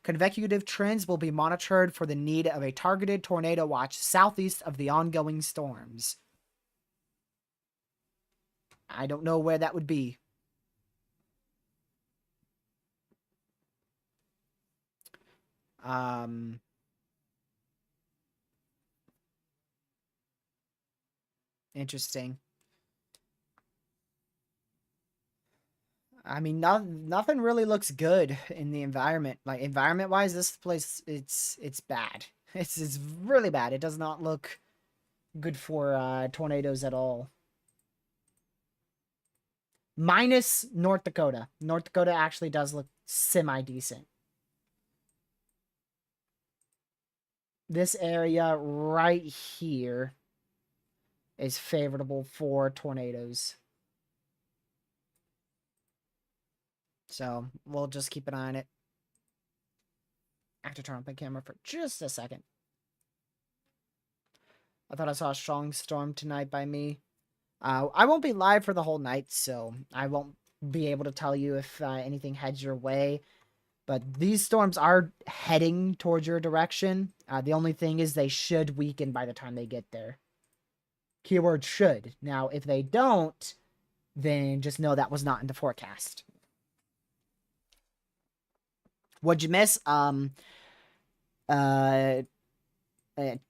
Convective trends will be monitored for the need of a targeted tornado watch southeast of the ongoing storms. I don't know where that would be. Interesting. I mean, nothing really looks good in the environment. Like, environment-wise, this place, it's bad. It's really bad. It does not look good for tornadoes at all. minus North Dakota. North Dakota actually does look semi-decent. This area right here is favorable for tornadoes. So we'll just keep an eye on it. I have to turn off my camera for just a second. I thought I saw a strong storm tonight by me. I won't be live for the whole night, so I won't be able to tell you if anything heads your way. But these storms are heading towards your direction. The only thing is they should weaken by the time they get there. Keyword should. Now, if they don't, then just know that was not in the forecast. What'd you miss? A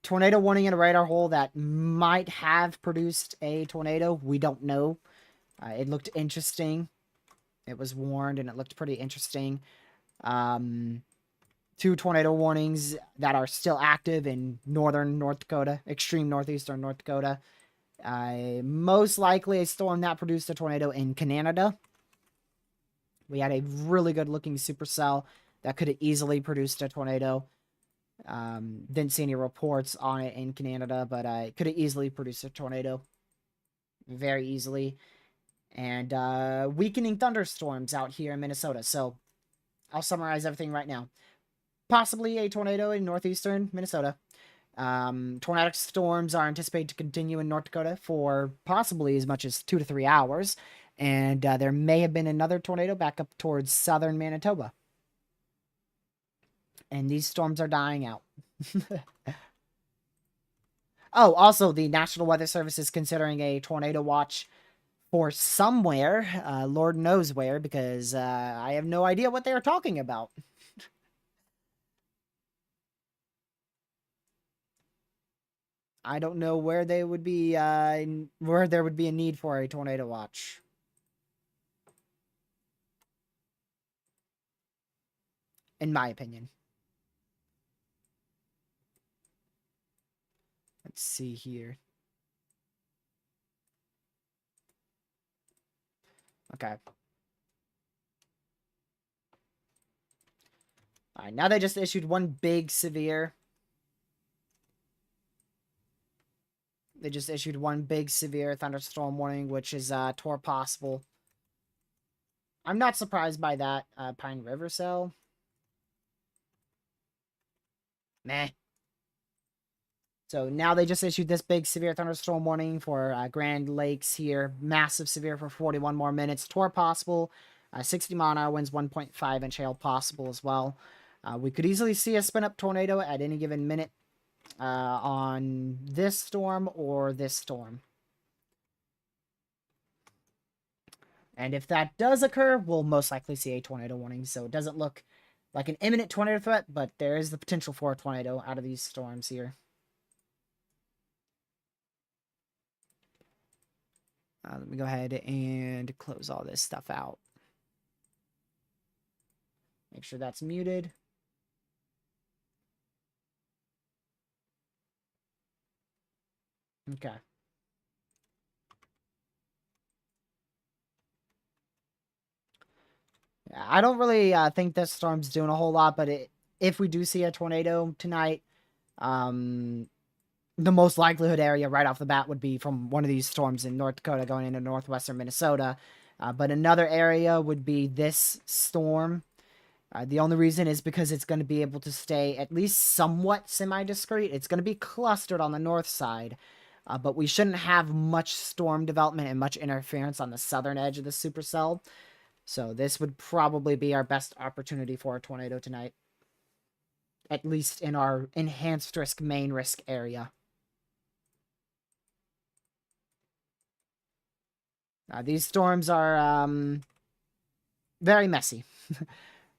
tornado warning in a radar hole that might have produced a tornado. We don't know. It looked interesting. It was warned and it looked pretty interesting. 2 tornado warnings that are still active in northern North Dakota, extreme northeastern North Dakota. Most likely a storm that produced a tornado in Canada. We had a really good looking supercell that could have easily produced a tornado. Didn't see any reports on it in Canada, but it could have easily produced a tornado. Very easily. And weakening thunderstorms out here in Minnesota. So I'll summarize everything right now. Possibly a tornado in northeastern Minnesota. Tornadic storms are anticipated to continue in North Dakota for possibly as much as 2 to 3 hours. And there may have been another tornado back up towards southern Manitoba. And these storms are dying out. Oh, also, the National Weather Service is considering a tornado watch for somewhere. Lord knows where, because I have no idea what they are talking about. I don't know where they would be, where there would be a need for a tornado watch. In my opinion. Let's see here. Okay. Alright, now they just issued one big severe. They just issued one big severe thunderstorm warning, which is tour possible. I'm not surprised by that. Pine River cell. Meh. So now they just issued this big severe thunderstorm warning for Grand Lakes here. Massive severe for 41 more minutes. Tour possible. 60 mile an hour winds, 1.5 inch hail possible as well. We could easily see a spin up tornado at any given minute on this storm or this storm. And if that does occur, we'll most likely see a tornado warning. So it doesn't look like an imminent tornado threat, but there is the potential for a tornado out of these storms here. Let me go ahead and close all this stuff out. Make sure that's muted. Okay. I don't really think this storm's doing a whole lot, but if we do see a tornado tonight, the most likelihood area right off the bat would be from one of these storms in North Dakota going into northwestern Minnesota. But another area would be this storm. The only reason is because it's going to be able to stay at least somewhat semi-discrete. It's going to be clustered on the north side. But we shouldn't have much storm development and much interference on the southern edge of the supercell. So this would probably be our best opportunity for a tornado tonight. At least in our enhanced risk, main risk area. These storms are very messy.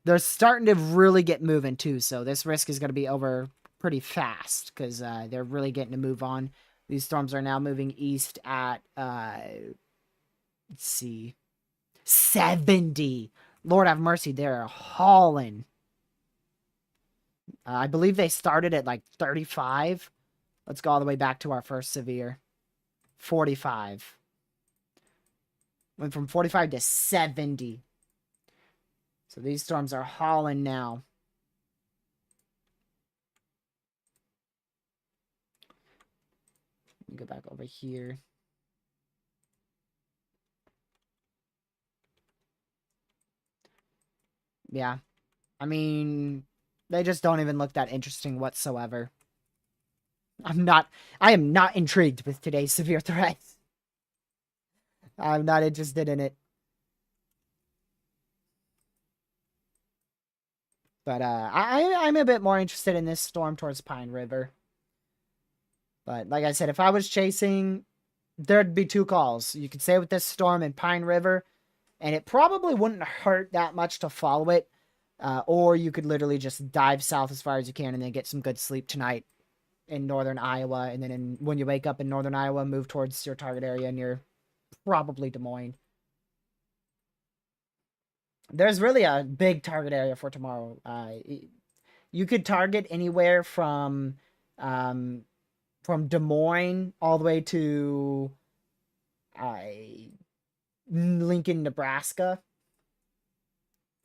They're starting to really get moving too, so this risk is going to be over pretty fast because they're really getting to move on. These storms are now moving east at, let's see, 70. Lord have mercy, they're hauling. I believe they started at like 35. Let's go all the way back to our first severe. 45. Went from 45 to 70. So these storms are hauling now. Go back over here. Yeah. I mean, they just don't even look that interesting whatsoever. I am not intrigued with today's severe threats. I'm not interested in it. But I'm a bit more interested in this storm towards Pine River. But like I said, if I was chasing, there'd be two calls. You could stay with this storm in Pine River, and it probably wouldn't hurt that much to follow it. Or you could literally just dive south as far as you can and then get some good sleep tonight in northern Iowa. And then when you wake up in northern Iowa, move towards your target area near probably Des Moines. There's really a big target area for tomorrow. You could target anywhere from Des Moines all the way to Lincoln, Nebraska.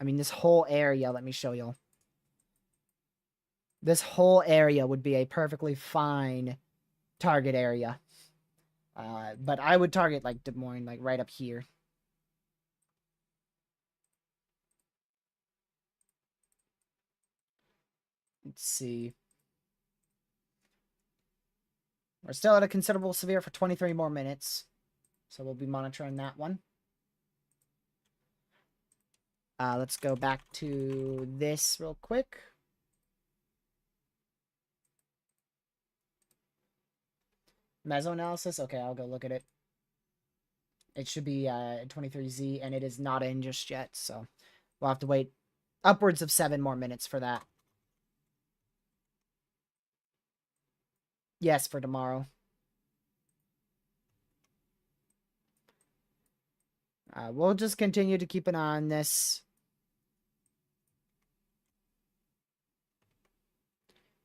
I mean, this whole area, let me show you. This whole area would be a perfectly fine target area. But I would target like Des Moines, like right up here. Let's see. We're still at a considerable severe for 23 more minutes. So we'll be monitoring that one. Let's go back to this real quick. Meso analysis? Okay, I'll go look at it. It should be 23Z, and it is not in just yet, so we'll have to wait upwards of 7 more minutes for that. Yes, for tomorrow. We'll just continue to keep an eye on this.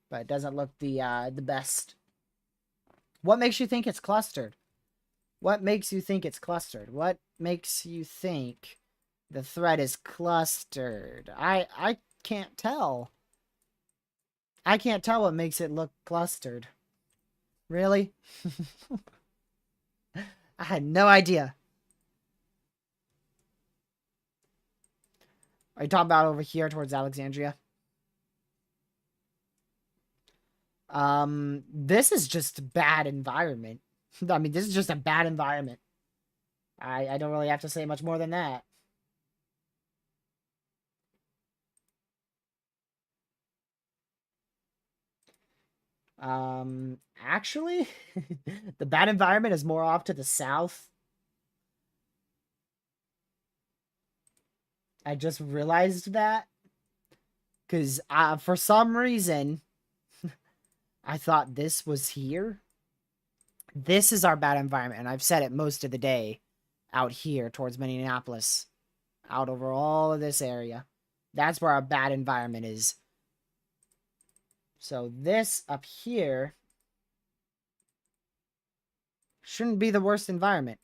But it doesn't look the best. What makes you think it's clustered? What makes you think it's clustered? What makes you think the threat is clustered? I can't tell. I can't tell what makes it look clustered. Really? I had no idea. Are you talking about over here towards Alexandria? This is just bad environment. I mean, this is just a bad environment. I don't really have to say much more than that. Actually, the bad environment is more off to the south. I just realized that. Because for some reason, I thought this was here. This is our bad environment, and I've said it most of the day out here towards Minneapolis. Out over all of this area. That's where our bad environment is. So this up here shouldn't be the worst environment.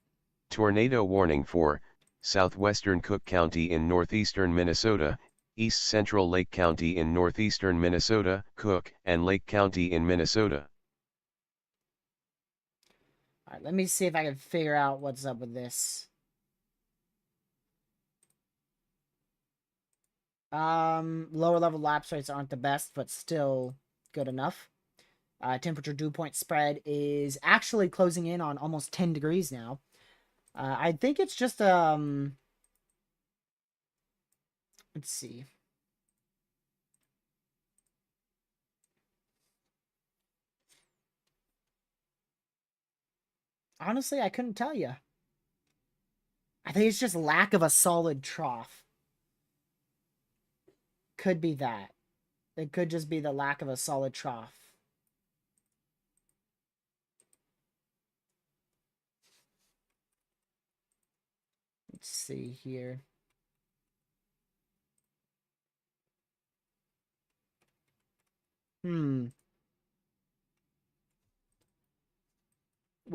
Tornado warning for southwestern Cook County in northeastern Minnesota, east central Lake County in northeastern Minnesota, Cook and Lake County in Minnesota.
Alright, let me see if I can figure out what's up with this. Lower level lapse rates aren't the best, but still good enough. Temperature dew point spread is actually closing in on almost 10 degrees now. I think it's just, let's see. Honestly, I couldn't tell you. I think it's just lack of a solid trough. Could be that. It could just be the lack of a solid trough. Let's see here.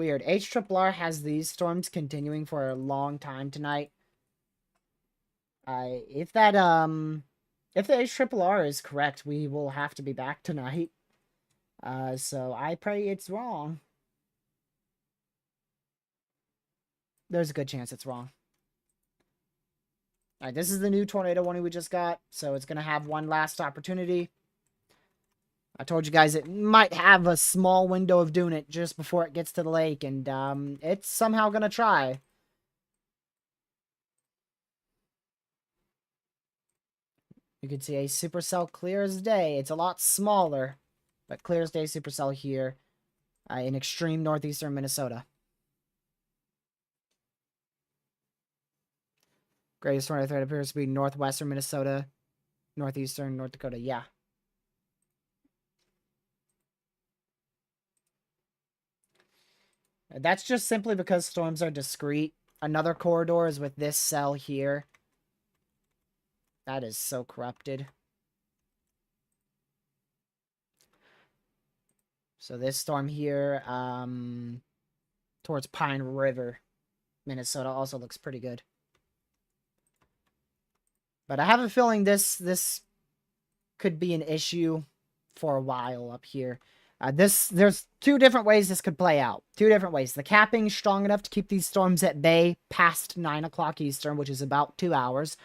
Weird. HRRR has these storms continuing for a long time tonight. If the HRRR is correct, we will have to be back tonight. So I pray it's wrong. There's a good chance it's wrong. Alright, this is the new tornado warning we just got, so it's gonna have one last opportunity. I told you guys it might have a small window of doing it just before it gets to the lake, and it's somehow gonna try. You can see a supercell clear as day. It's a lot smaller, but clear as day supercell here in extreme northeastern Minnesota. Greatest tornado threat appears to be northwestern Minnesota, northeastern North Dakota. Yeah. That's just simply because storms are discrete. Another corridor is with this cell here. That is so corrupted. So this storm here, towards Pine River, Minnesota, also looks pretty good. But I have a feeling this could be an issue for a while up here. There's two different ways this could play out. Two different ways. The capping's strong enough to keep these storms at bay past 9 o'clock Eastern, which is about 2 hours.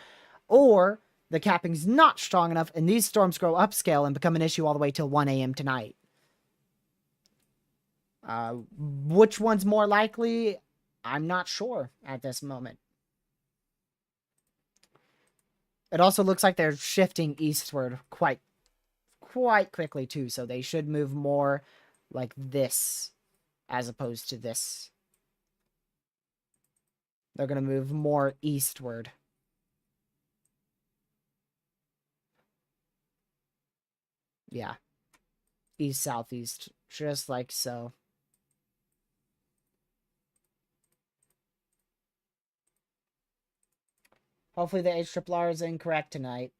Or the capping's not strong enough, and these storms grow upscale and become an issue all the way till 1 a.m. tonight. Which one's more likely? I'm not sure at this moment. It also looks like they're shifting eastward quite quickly too, so they should move more like this as opposed to this. They're going to move more eastward. Yeah. East, southeast, just like so. Hopefully the HRRR is incorrect tonight.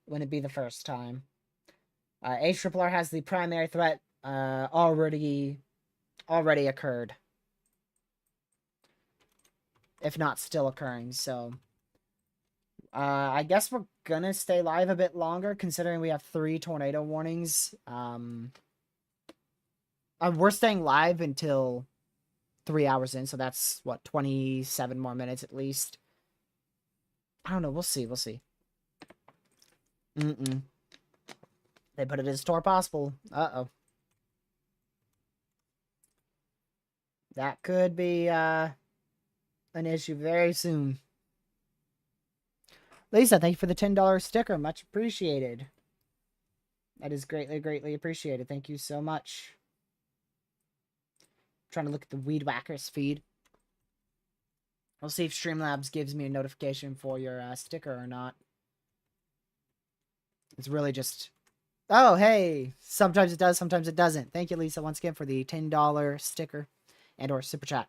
Wouldn't be the first time. HRRR has the primary threat already occurred. If not still occurring, so... I guess we're gonna stay live a bit longer, considering we have 3 tornado warnings. We're staying live until 3 hours in, so that's, what, 27 more minutes at least? I don't know, we'll see. They put it as store possible. Uh-oh. That could be, an issue very soon. Lisa, thank you for the $10 sticker. Much appreciated. That is greatly appreciated. Thank you so much. I'm trying to look at the Weed Whackers feed. I'll see if Streamlabs gives me a notification for your sticker or not. It's really just... Oh, hey! Sometimes it does, sometimes it doesn't. Thank you, Lisa, once again for the $10 sticker and or super chat.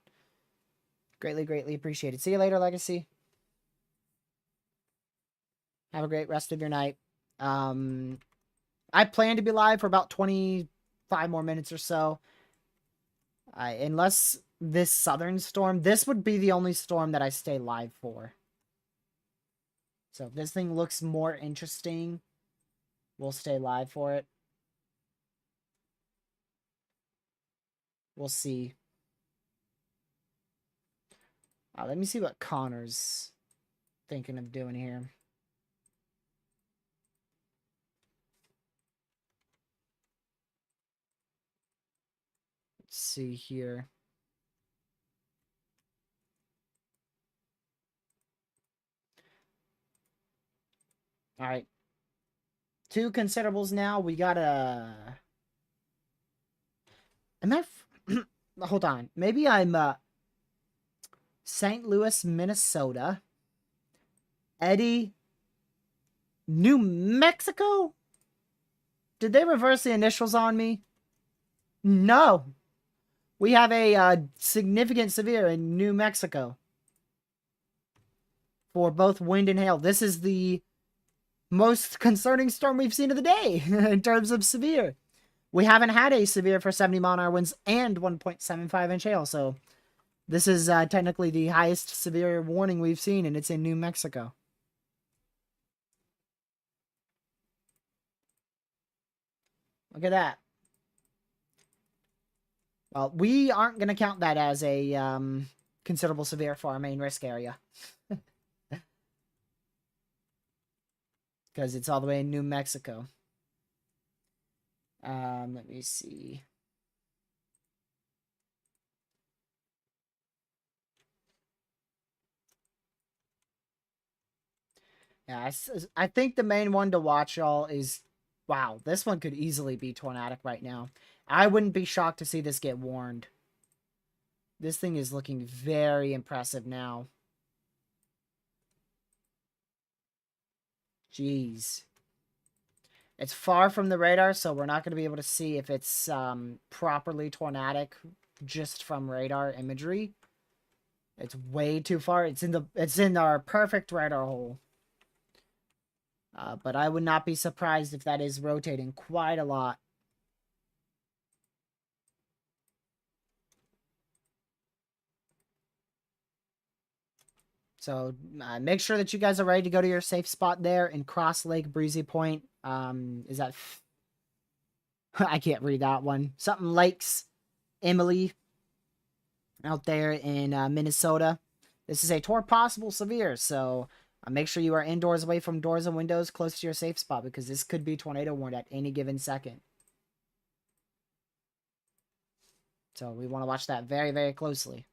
Greatly appreciated. See you later, Legacy. Have a great rest of your night. I plan to be live for about 25 more minutes or so. Unless this southern storm, this would be the only storm that I stay live for. So if this thing looks more interesting, we'll stay live for it. We'll see. Let me see what Connor's thinking of doing here. Let's see here. All right. 2 considerables now. We got a... Am I... Hold on. Maybe I'm... St. Louis, Minnesota. Eddie, New Mexico? Did they reverse the initials on me? No. We have a significant severe in New Mexico. For both wind and hail. This is the most concerning storm we've seen of the day in terms of severe. we haven't had a severe for 70-mile-an-hour winds and 1.75-inch hail, so this is technically the highest severe warning we've seen, and it's in New Mexico. Look at that. Well, we aren't going to count that as a considerable severe for our main risk area. Because it's all the way in New Mexico. Let me see. Yeah, I think the main one to watch, y'all, is... Wow, this one could easily be tornadic right now. I wouldn't be shocked to see this get warned. This thing is looking very impressive now. Jeez. It's far from the radar, so we're not going to be able to see if it's properly tornadic just from radar imagery. It's way too far. It's in our perfect radar hole. But I would not be surprised if that is rotating quite a lot. So make sure that you guys are ready to go to your safe spot there in Cross Lake Breezy Point. Is that... I can't read that one. Something Lakes, Emily, out there in Minnesota. This is a possible severe, so make sure you are indoors, away from doors and windows, close to your safe spot, because this could be tornado warned at any given second. So we want to watch that very, very closely.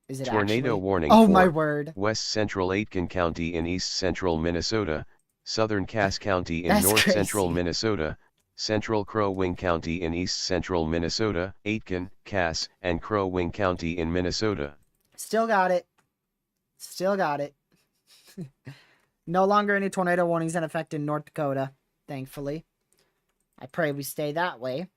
Is it
Tornado
actually?
warning
Oh
for
my word.
West Central Aitkin County in East Central Minnesota, Southern Cass County in
That's
North
crazy.
Central Minnesota, Central Crow Wing County in East Central Minnesota, Aitkin, Cass, and Crow Wing County in Minnesota.
Still got it. Still got it. No longer any tornado warnings in effect in North Dakota, thankfully. I pray we stay that way.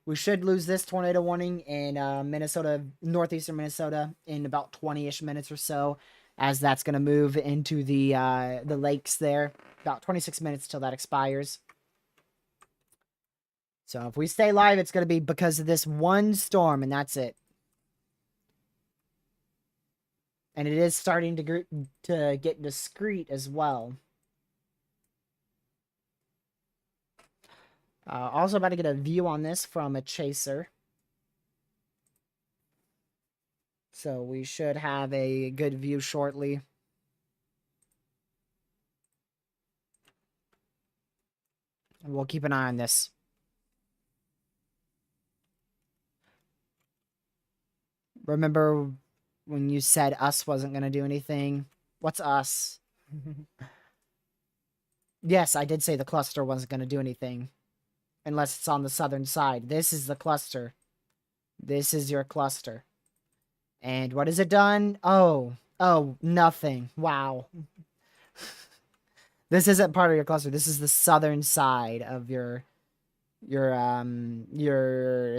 We should lose this tornado warning in Minnesota, northeastern Minnesota, in about 20-ish minutes or so, as that's going to move into the lakes there. About 26 minutes till that expires. So if we stay live, it's going to be because of this one storm, and that's it. And it is starting to get discreet as well. Also about to get a view on this from a chaser. So we should have a good view shortly. And we'll keep an eye on this. Remember when you said us wasn't going to do anything? What's us? Yes, I did say the cluster wasn't going to do anything. Unless it's on the southern side. This is the cluster. This is your cluster. And what has it done? Oh, nothing. Wow. This isn't part of your cluster. This is the southern side of your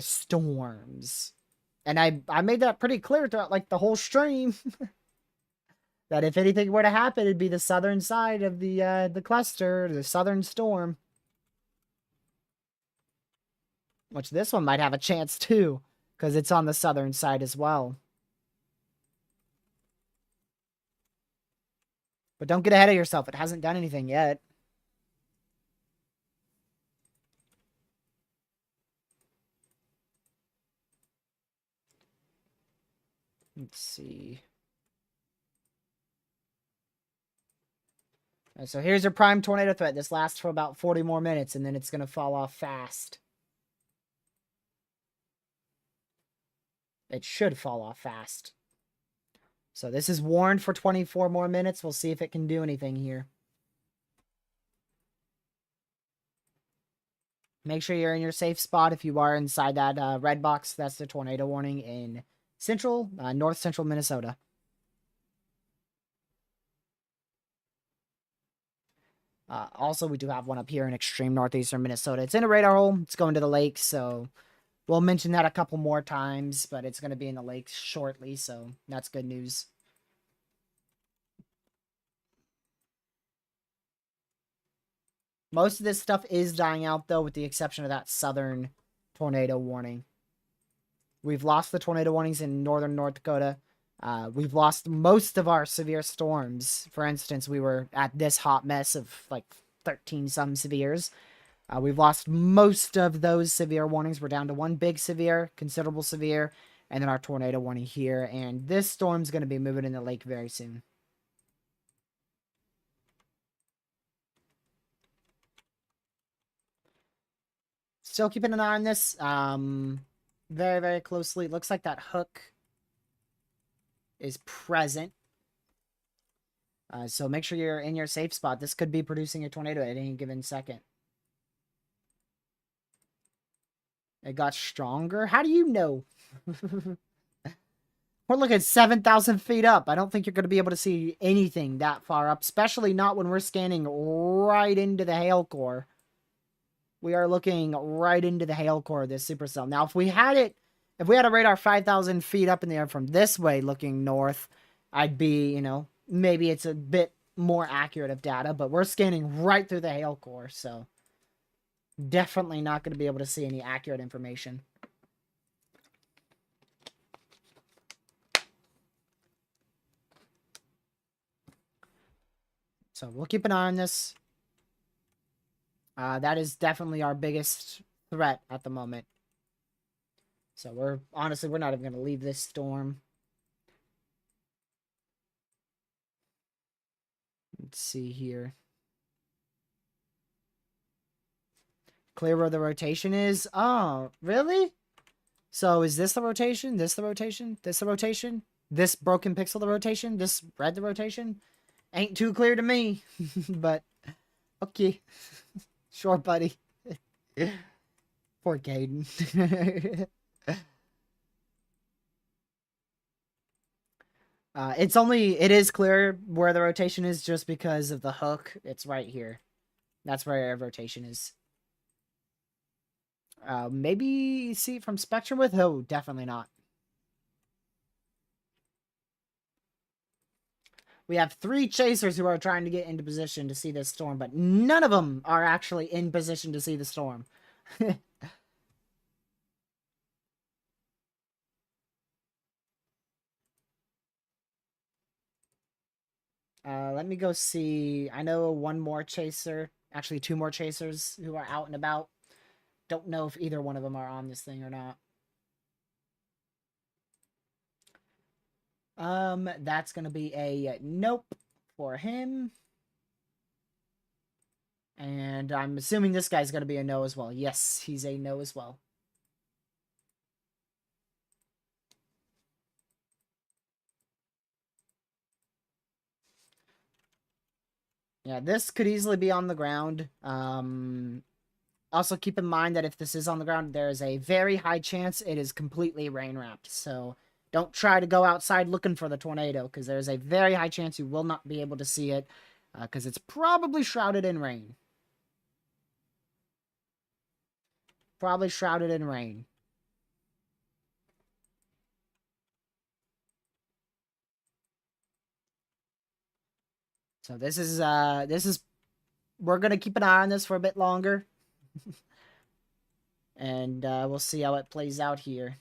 storms. And I made that pretty clear throughout like the whole stream. That if anything were to happen, it'd be the southern side of the cluster, the southern storm. Which this one might have a chance too, because it's on the southern side as well. But don't get ahead of yourself. It hasn't done anything yet. Let's see. So here's your prime tornado threat. This lasts for about 40 more minutes, and then it's going to fall off fast. It should fall off fast. So this is warned for 24 more minutes. We'll see if it can do anything here. Make sure you're in your safe spot. If you are inside that red box, that's the tornado warning in north central Minnesota. Also, we do have one up here in extreme northeastern Minnesota. It's in a radar hole. It's going to the lakes, so we'll mention that a couple more times, but it's going to be in the lakes shortly, so that's good news. Most of this stuff is dying out, though, with the exception of that southern tornado warning. We've lost the tornado warnings in northern North Dakota. We've lost most of our severe storms. For instance, we were at this hot mess of like 13 some severes. We've lost most of those severe warnings. We're down to one big severe, considerable severe, and then our tornado warning here. And this storm's going to be moving in the lake very soon. Still keeping an eye on this. Very, very closely. It looks like that hook is present. So make sure you're in your safe spot. This could be producing a tornado at any given second. It got stronger? How do you know? We're looking at 7,000 feet up. I don't think you're going to be able to see anything that far up, especially not when we're scanning right into the hail core. We are looking right into the hail core of this supercell. Now, if we had a radar 5,000 feet up in the air from this way looking north, I'd be, maybe it's a bit more accurate of data, but we're scanning right through the hail core, so definitely not going to be able to see any accurate information. So we'll keep an eye on this. That is definitely our biggest threat at the moment. So we're not even going to leave this storm. Let's see here. Clear where the rotation is. Oh, really? So is this the rotation? This the rotation? This the rotation? This broken pixel the rotation? This red the rotation? Ain't too clear to me. But, okay. Sure, buddy. Poor Caden. It is clear where the rotation is just because of the hook. It's right here. That's where our rotation is. Maybe see it from spectrum with? Oh, definitely not. We have 3 chasers who are trying to get into position to see this storm, but none of them are actually in position to see the storm. Let me go see. I know one more chaser, actually 2 more chasers who are out and about. Don't know if either one of them are on this thing or not. That's gonna be a nope for him. And I'm assuming this guy's gonna be a no as well. Yes, he's a no as well. Yeah, this could easily be on the ground. Also keep in mind that if this is on the ground, there is a very high chance it is completely rain wrapped. So don't try to go outside looking for the tornado, because there's a very high chance you will not be able to see it, because it's probably shrouded in rain. Probably shrouded in rain. So this is we're gonna keep an eye on this for a bit longer. And we'll see how it plays out here.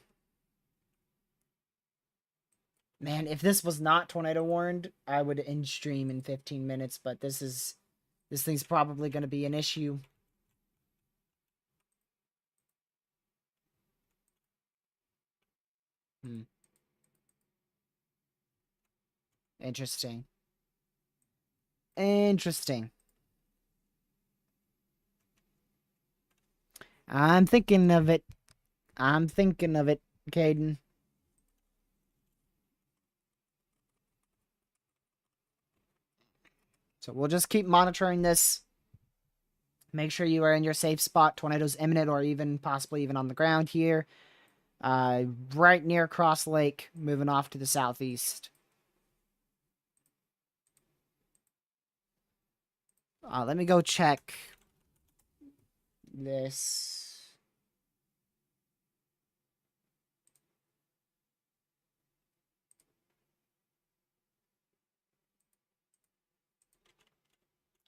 Man, if this was not tornado warned, I would end stream in 15 minutes, but this thing's probably gonna be an issue. Interesting. Interesting. I'm thinking of it. I'm thinking of it, Caden. So we'll just keep monitoring this. Make sure you are in your safe spot. Tornadoes imminent or even possibly even on the ground here. Right near Cross Lake, moving off to the southeast. Let me go check this.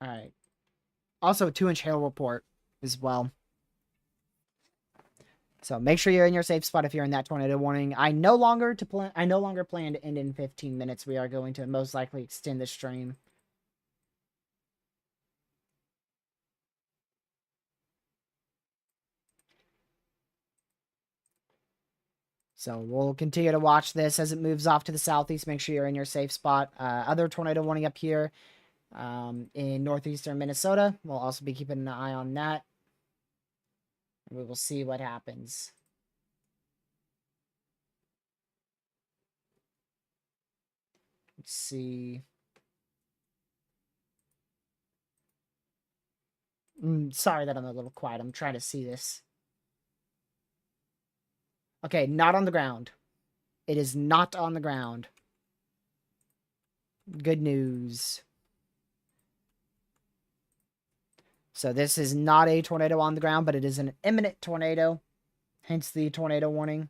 All right. Also, a 2-inch hail report as well. So make sure you're in your safe spot if you're in that tornado warning. I no longer plan to end in 15 minutes. We are going to most likely extend the stream. So we'll continue to watch this as it moves off to the southeast. Make sure you're in your safe spot. Other tornado warning up here in northeastern Minnesota. We'll also be keeping an eye on that. We will see what happens. Let's see. Sorry that I'm a little quiet. I'm trying to see this. Okay, not on the ground. It is not on the ground. Good news. So this is not a tornado on the ground, but it is an imminent tornado. Hence the tornado warning.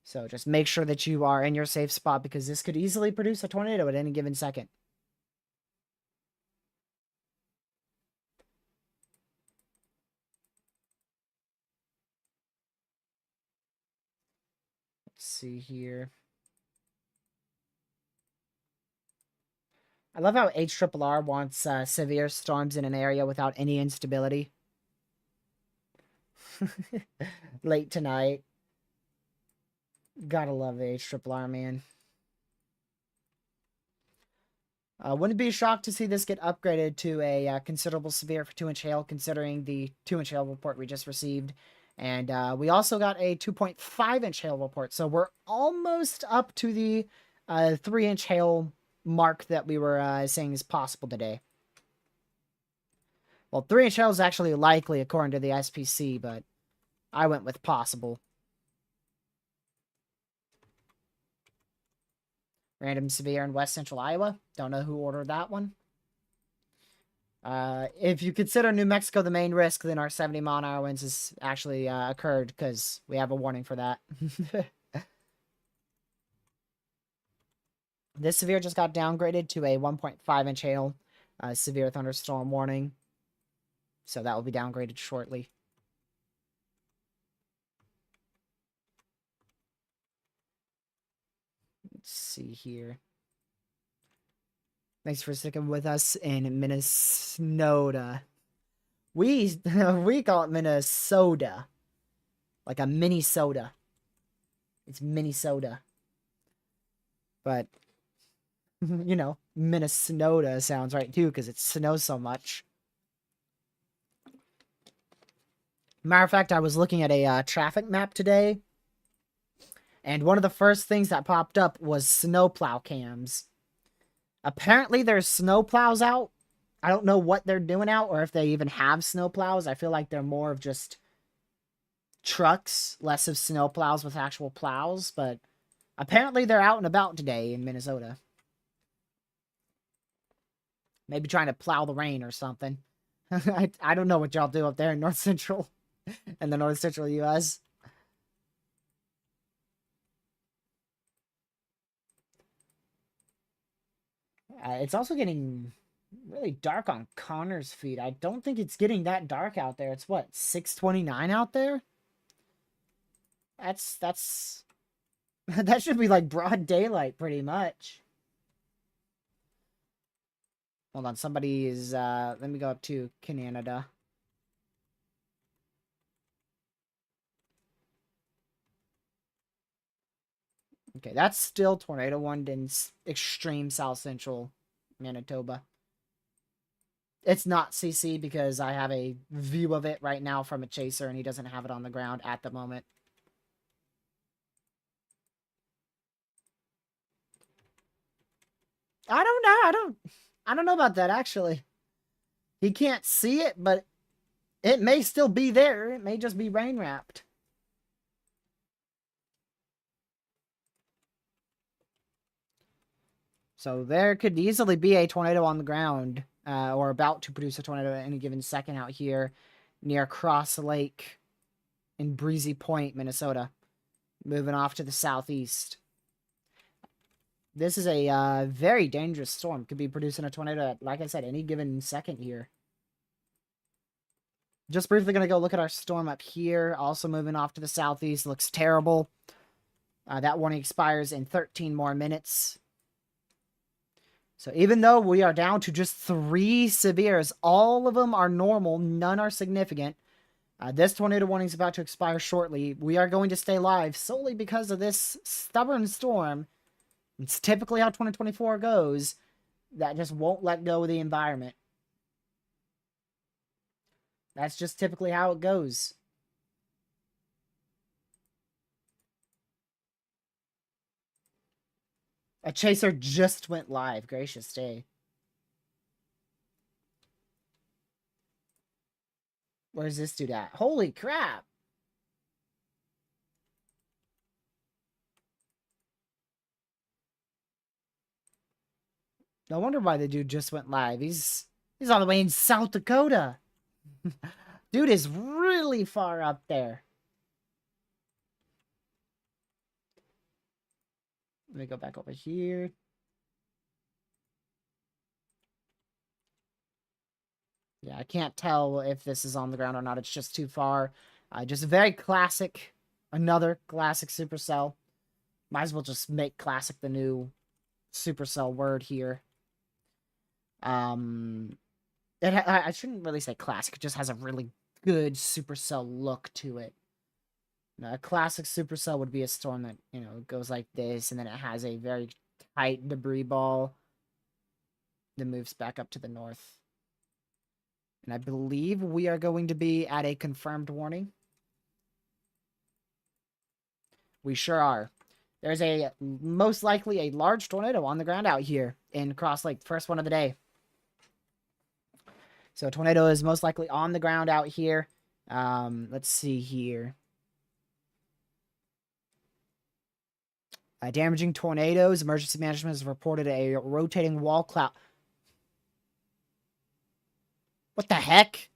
So just make sure that you are in your safe spot because this could easily produce a tornado at any given second. Let's see here. I love how HRRR wants severe storms in an area without any instability. Late tonight. Gotta love HRRR, man. Wouldn't be shocked to see this get upgraded to a considerable severe for 2-inch hail, considering the 2-inch hail report we just received. And we also got a 2.5-inch hail report. So we're almost up to the 3-inch hail mark that we were saying is possible today. Well, 3-inch hail is actually likely according to the SPC, but I went with possible. Random severe in west central Iowa. Don't know who ordered that one. If you consider New Mexico the main risk, then our 70-mile-an-hour winds has actually occurred because we have a warning for that. This severe just got downgraded to a 1.5-inch hail severe thunderstorm warning. So that will be downgraded shortly. Let's see here. Thanks for sticking with us in Minnesota. We call it Minnesota. Like a mini soda. It's Minnesota. But, you know, Minnesota sounds right too because it snows so much. Matter of fact, I was looking at a traffic map today. And one of the first things that popped up was snowplow cams. Apparently there's snowplows out. I don't know what they're doing out or if they even have snowplows. I feel like they're more of just trucks, less of snowplows with actual plows. But apparently they're out and about today in Minnesota. Maybe trying to plow the rain or something. I don't know what y'all do up there in North Central. In the North Central U.S. It's also getting really dark on Connor's feed. I don't think it's getting that dark out there. It's what, 6:29 out there? That's that should be like broad daylight pretty much. Hold on, somebody is let me go up to Canada. Okay, that's still tornado warned in extreme south central Manitoba. It's not CC because I have a view of it right now from a chaser and he doesn't have it on the ground at the moment. I don't know. I don't know about that actually. He can't see it, but it may still be there. It may just be rain wrapped. So there could easily be a tornado on the ground, or about to produce a tornado at any given second out here near Cross Lake in Breezy Point, Minnesota. Moving off to the southeast. This is a very dangerous storm. Could be producing a tornado at, like I said, any given second here. Just briefly going to go look at our storm up here. Also moving off to the southeast. Looks terrible. That warning expires in 13 more minutes. So even though we are down to just 3 severes, all of them are normal. None are significant. This tornado warning is about to expire shortly. We are going to stay live solely because of this stubborn storm. It's typically how 2024 goes. That just won't let go of the environment. That's just typically how it goes. A chaser just went live. Gracious day. Where's this dude at? Holy crap. No wonder why the dude just went live. He's all the way in South Dakota. Dude is really far up there. Let me go back over here. Yeah, I can't tell if this is on the ground or not. It's just too far. Just a very classic. Another classic supercell. Might as well just make classic the new supercell word here. I shouldn't really say classic. It just has a really good supercell look to it. Now, a classic supercell would be a storm that, goes like this, and then it has a very tight debris ball that moves back up to the north. And I believe we are going to be at a confirmed warning. We sure are. There's most likely a large tornado on the ground out here in Cross Lake, first one of the day. So a tornado is most likely on the ground out here. Let's see here. Damaging tornadoes. Emergency management has reported a rotating wall cloud. What the heck?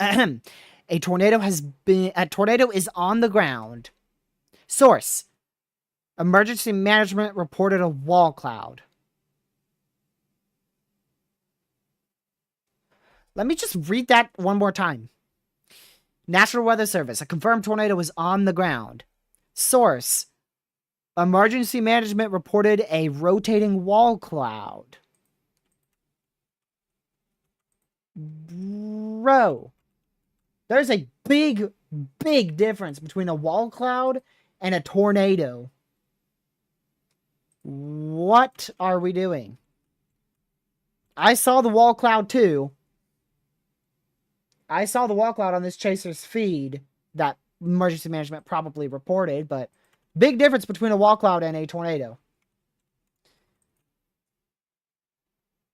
A tornado is on the ground. Source. Emergency management reported a wall cloud. Let me just read that one more time. National Weather Service. A confirmed tornado is on the ground. Source. Emergency management reported a rotating wall cloud. Bro. There's a big, big difference between a wall cloud and a tornado. What are we doing? I saw the wall cloud too. I saw the wall cloud on this chaser's feed that emergency management probably reported, but big difference between a wall cloud and a tornado.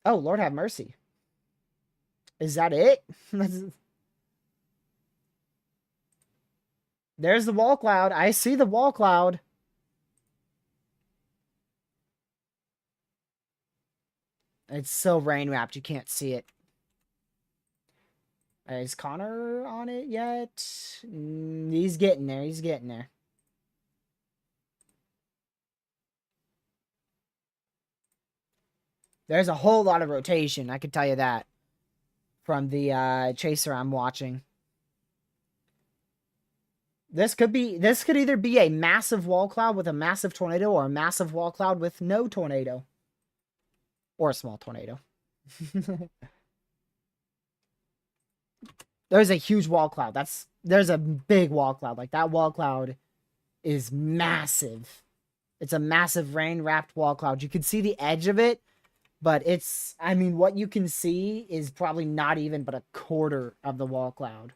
Oh, Lord have mercy. Is that it? There's the wall cloud. I see the wall cloud. It's so rain wrapped you can't see it. Is Connor on it yet? He's getting there. He's getting there. There's a whole lot of rotation, I can tell you that, from the chaser I'm watching. This could either be a massive wall cloud with a massive tornado or a massive wall cloud with no tornado. Or a small tornado. There's a huge wall cloud. There's a big wall cloud. Like, that wall cloud is massive. It's a massive rain-wrapped wall cloud. You can see the edge of it, but what you can see is probably not even but a quarter of the wall cloud.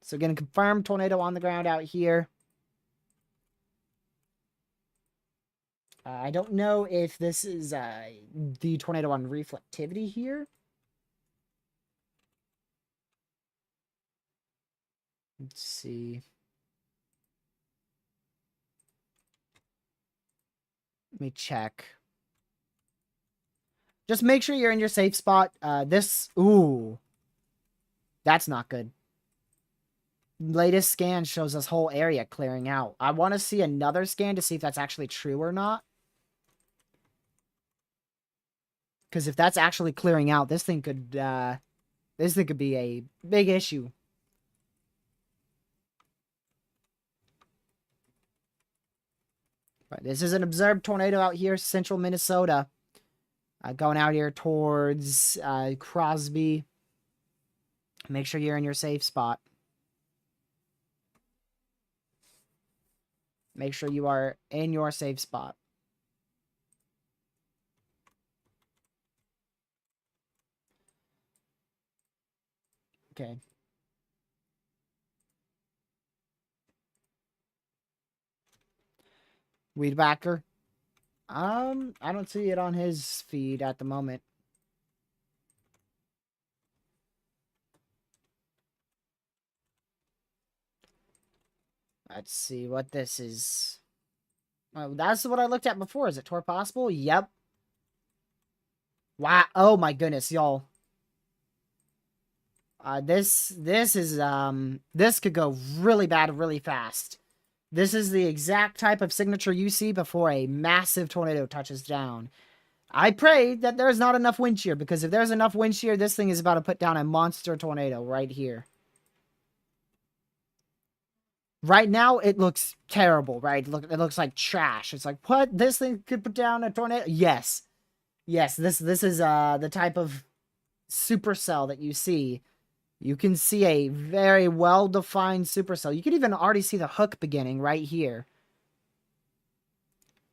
So again, confirmed tornado on the ground out here. I don't know if this is the tornado on reflectivity here. Let's see. Let me check. Just make sure you're in your safe spot. Ooh. That's not good. Latest scan shows this whole area clearing out. I want to see another scan to see if that's actually true or not. Because if that's actually clearing out, this thing could be a big issue. Right, this is an observed tornado out here, central Minnesota. Going out here towards Crosby. Make sure you're in your safe spot. Make sure you are in your safe spot. Okay. Weedbacker. I don't see it on his feed at the moment. Let's see what this is. Oh, that's what I looked at before. Is it Tor possible? Yep. Wow. Oh my goodness, y'all. This is this could go really bad really fast. This is the exact type of signature you see before a massive tornado touches down. I pray that there's not enough wind shear, because if there's enough wind shear, this thing is about to put down a monster tornado right here. Right now, it looks terrible, right? Look, it looks like trash. It's like, what? This thing could put down a tornado? Yes. Yes, this is the type of supercell that you see. You can see a very well-defined supercell. You can even already see the hook beginning right here.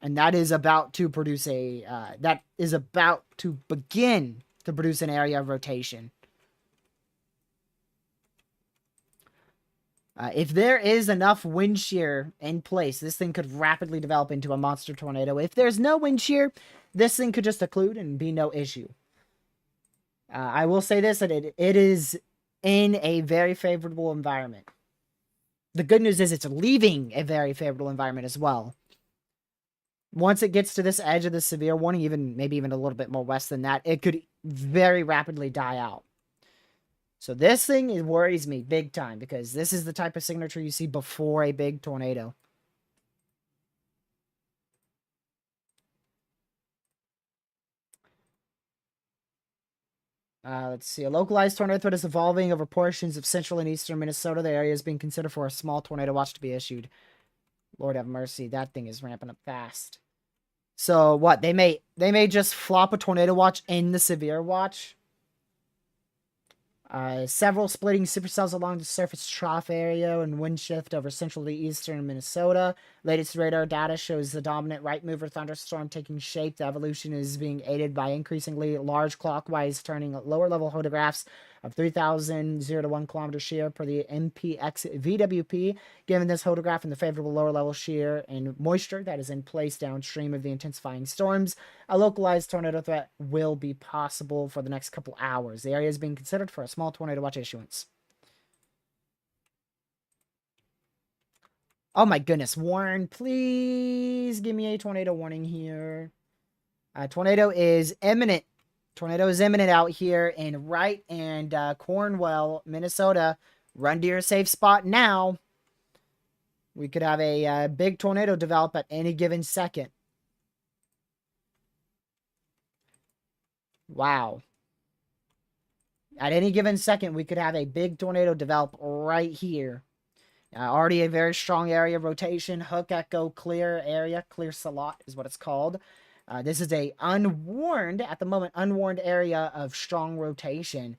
And that is about to produce that is about to begin to produce an area of rotation. If there is enough wind shear in place, this thing could rapidly develop into a monster tornado. If there's no wind shear, this thing could just occlude and be no issue. I will say this, that it is in a very favorable environment. The good news is it's leaving a very favorable environment as well. Once it gets to this edge of the severe warning, maybe even a little bit more west than that, it could very rapidly die out. So this thing worries me big time, because this is the type of signature you see before a big tornado. Let's see. A localized tornado threat is evolving over portions of central and eastern Minnesota. The area is being considered for a small tornado watch to be issued. Lord have mercy. That thing is ramping up fast. So what? They may just flop a tornado watch in the severe watch. Several splitting supercells along the surface trough area and wind shift over central to eastern Minnesota. Latest radar data shows the dominant right mover thunderstorm taking shape. The evolution is being aided by increasingly large clockwise turning lower level photographs of 3,000 0 to 1 kilometer shear per the MPX VWP. Given this photograph and the favorable lower level shear and moisture that is in place downstream of the intensifying storms, a localized tornado threat will be possible for the next couple hours. The area is being considered for a small tornado watch issuance. Oh my goodness, Warren, please give me a tornado warning here. Tornado is imminent. Tornado is imminent out here in Wright and Cornwall, Minnesota. Run to your safe spot now. We could have a big tornado develop at any given second. Wow. At any given second, we could have a big tornado develop right here. Already a very strong area of rotation. Hook, echo, clear area. Clear salot is what it's called. This is a at the moment, unwarned area of strong rotation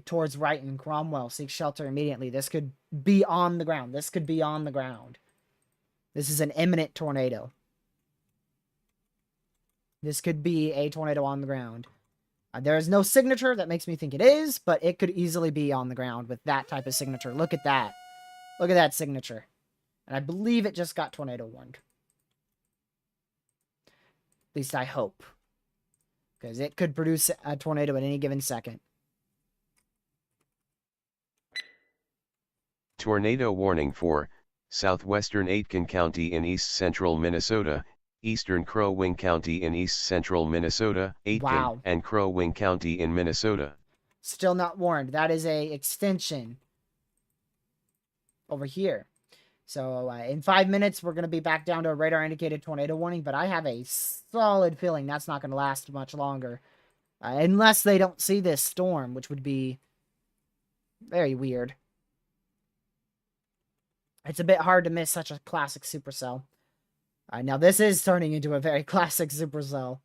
towards Wright and Cromwell. Seek shelter immediately. This could be on the ground. This could be on the ground. This is an imminent tornado. This could be a tornado on the ground. There is no signature that makes me think it is, but it could easily be on the ground with that type of signature. Look at that. Look at that signature. And I believe it just got tornado warned. At least I hope. Because it could produce a tornado at any given second.
Tornado warning for southwestern Aitkin County in east central Minnesota, eastern Crow Wing County in east central Minnesota, Aitkin and Crow Wing County in Minnesota.
Still not warned. That is a extension over here. So in 5 minutes, we're going to be back down to a radar indicated tornado warning, but I have a solid feeling that's not going to last much longer. Unless they don't see this storm, which would be very weird. It's a bit hard to miss such a classic supercell. Now this is turning into a very classic supercell.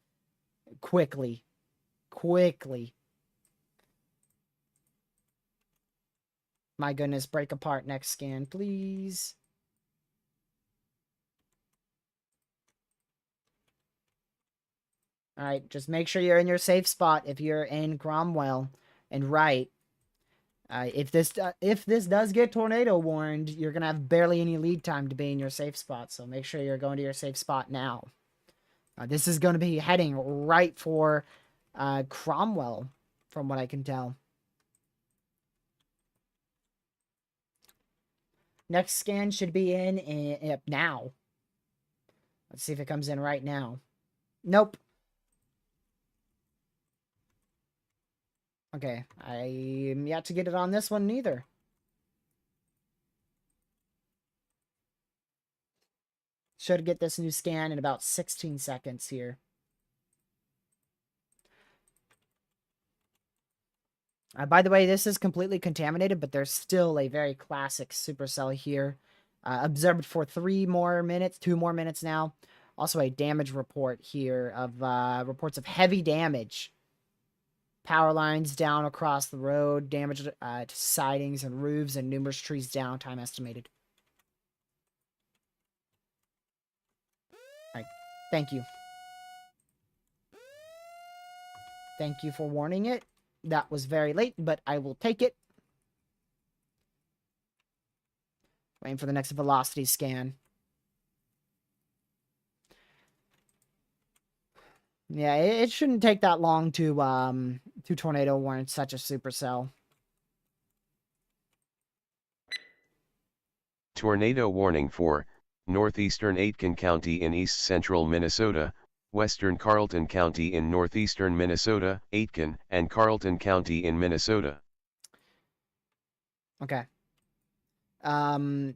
Quickly. Quickly. My goodness, break apart next scan, please. Alright, just make sure you're in your safe spot if you're in Cromwell and right. If this does get tornado warned, you're gonna have barely any lead time to be in your safe spot, so make sure you're going to your safe spot now. This is going to be heading right for Cromwell, from what I can tell. Next scan should be in now. Let's see if it comes in right now. Nope. Okay, I'm yet to get it on this one neither. Should get this new scan in about 16 seconds here. By the way, this is completely contaminated, but there's still a very classic supercell here. Observed for 2 more minutes now. Also a damage report here of reports of heavy damage. Power lines down across the road, damage to sidings and roofs, and numerous trees down, time estimated. Alright, thank you. Thank you for warning it. That was very late, but I will take it. Waiting for the next velocity scan. Yeah, it shouldn't take that long to tornado warrant such a supercell.
Tornado warning for northeastern Aitkin County in east central Minnesota, western Carlton County in northeastern Minnesota, Aitkin and Carlton County in Minnesota.
Okay. We'll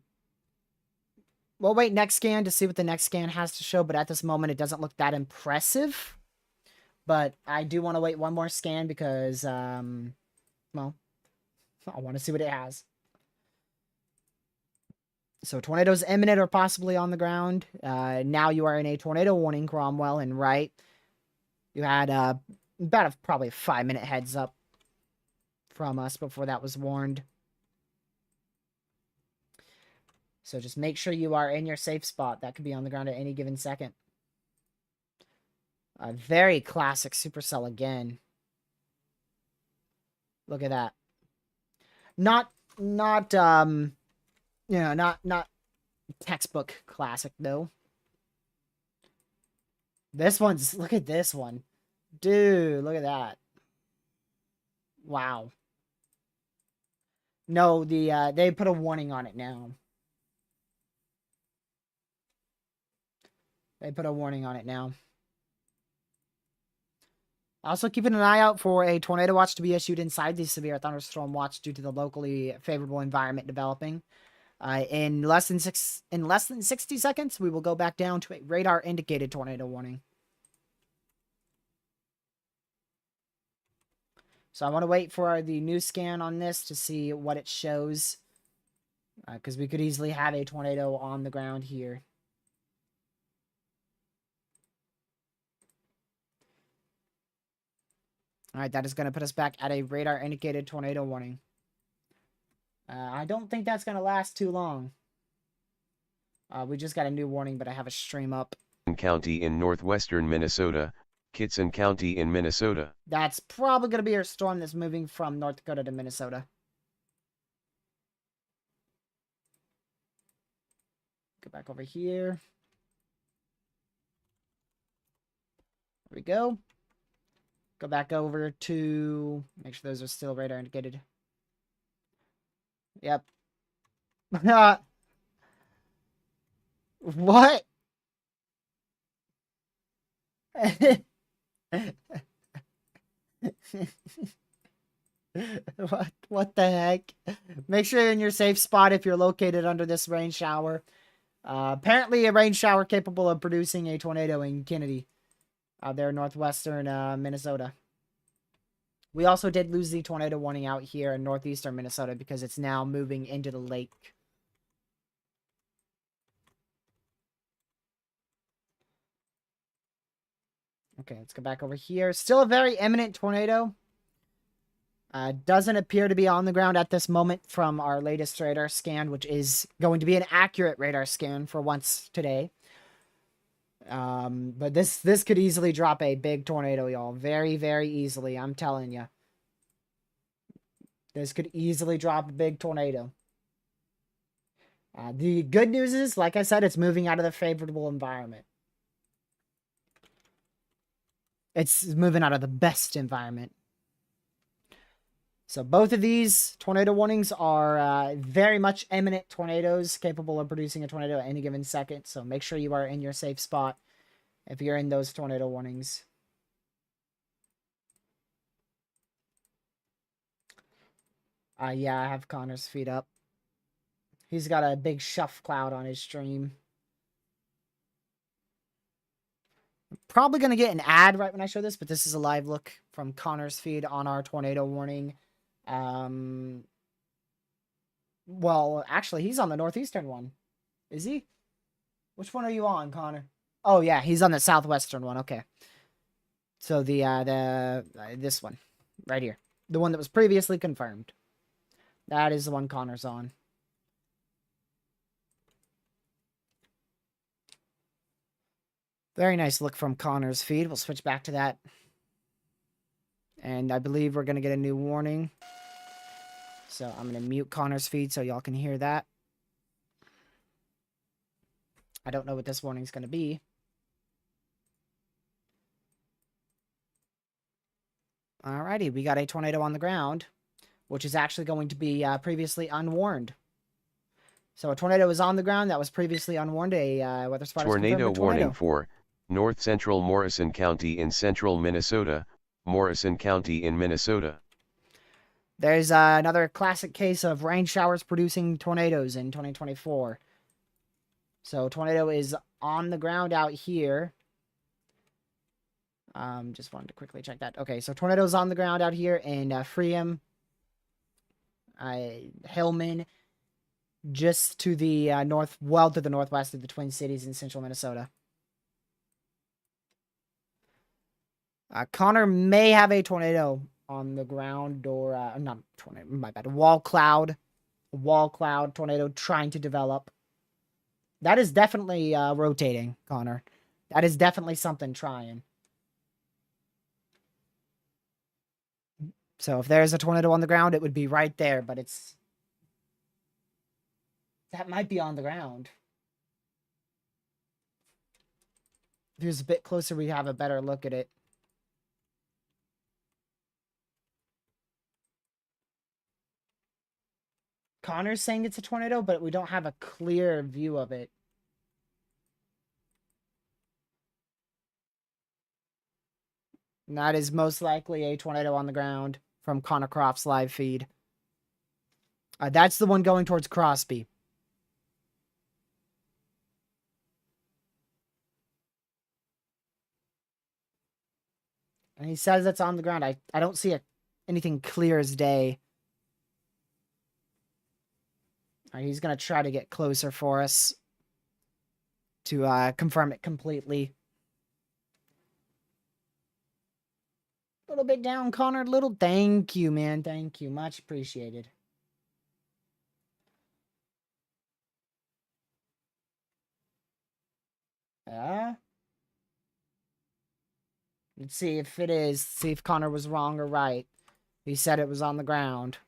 wait next scan to see what the next scan has to show, but at this moment it doesn't look that impressive. But I do want to wait one more scan because, well, I want to see what it has. So tornadoes imminent or possibly on the ground. Now you are in a tornado warning, Cromwell, and right. You had about probably a 5-minute heads up from us before that was warned. So just make sure you are in your safe spot. That could be on the ground at any given second. A very classic supercell again. Look at that. Not textbook classic though. Look at this one. Dude, look at that. Wow. No, they put a warning on it now. They put a warning on it now. Also, keeping an eye out for a tornado watch to be issued inside the severe thunderstorm watch due to the locally favorable environment developing. In less than 60 seconds, we will go back down to a radar indicated tornado warning. So I want to wait for the new scan on this to see what it shows, because we could easily have a tornado on the ground here. Alright, that is going to put us back at a radar-indicated tornado warning. I don't think that's going to last too long. We just got a new warning, but I have a stream up.
County in northwestern Minnesota, Kitson County in Minnesota.
That's probably going to be our storm that's moving from North Dakota to Minnesota. Go back over here. There we go. Go back over to... Make sure those are still radar indicated. Yep. What? What the heck? Make sure you're in your safe spot if you're located under this rain shower. Apparently a rain shower capable of producing a tornado in Kennedy. Out there in northwestern Minnesota. We also did lose the tornado warning out here in northeastern Minnesota because it's now moving into the lake. Okay, let's go back over here. Still a very imminent tornado. Doesn't appear to be on the ground at this moment from our latest radar scan, which is going to be an accurate radar scan for once today. But this could easily drop a big tornado, y'all. Very, very easily, I'm telling you. This could easily drop a big tornado. The good news is, like I said, it's moving out of the favorable environment. It's moving out of the best environment. So both of these tornado warnings are very much imminent tornadoes, capable of producing a tornado at any given second. So make sure you are in your safe spot if you're in those tornado warnings. Yeah, I have Connor's feet up. He's got a big shuff cloud on his stream. Probably going to get an ad right when I show this, but this is a live look from Connor's feed on our tornado warning. Well, actually, he's on the northeastern one. Is he? Which one are you on, Connor? Oh, yeah, he's on the southwestern one. Okay. So this one right here. The one that was previously confirmed. That is the one Connor's on. Very nice look from Connor's feed. We'll switch back to that. And I believe we're going to get a new warning. So I'm going to mute Connor's feed so y'all can hear that. I don't know what this warning is going to be. Alrighty, we got a tornado on the ground, which is actually going to be previously unwarned. So a tornado is on the ground that was previously unwarned. A weather spot
tornado warning for north central Morrison County in central Minnesota, Morrison County in Minnesota.
There's another classic case of rain showers producing tornadoes in 2024. So tornado is on the ground out here. Just wanted to quickly check that. Okay, so tornado's on the ground out here in Freeham, Hillman, just to the to the northwest of the Twin Cities in central Minnesota. Connor may have a tornado on the ground, or not tornado, my bad, wall cloud tornado trying to develop. That is definitely rotating, Connor. That is definitely something trying. So if there's a tornado on the ground, it would be right there, but that might be on the ground. If it was a bit closer, we have a better look at it. Connor's saying it's a tornado, but we don't have a clear view of it. And that is most likely a tornado on the ground from Connor Croft's live feed. That's the one going towards Crosby. And he says it's on the ground. I don't see anything clear as day. All right, he's going to try to get closer for us to confirm it completely. A little bit down, Connor. Little thank you, man. Thank you. Much appreciated. Let's see if it is. See if Connor was wrong or right. He said it was on the ground.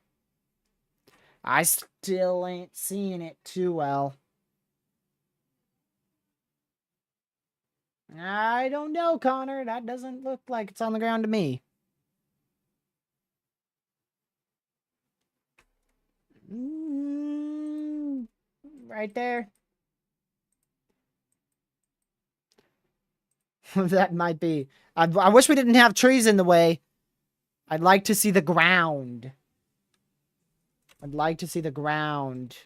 I still ain't seeing it too well. I don't know, Connor. That doesn't look like it's on the ground to me. Right there. That might be. I wish we didn't have trees in the way. I'd like to see the ground. I'd like to see the ground.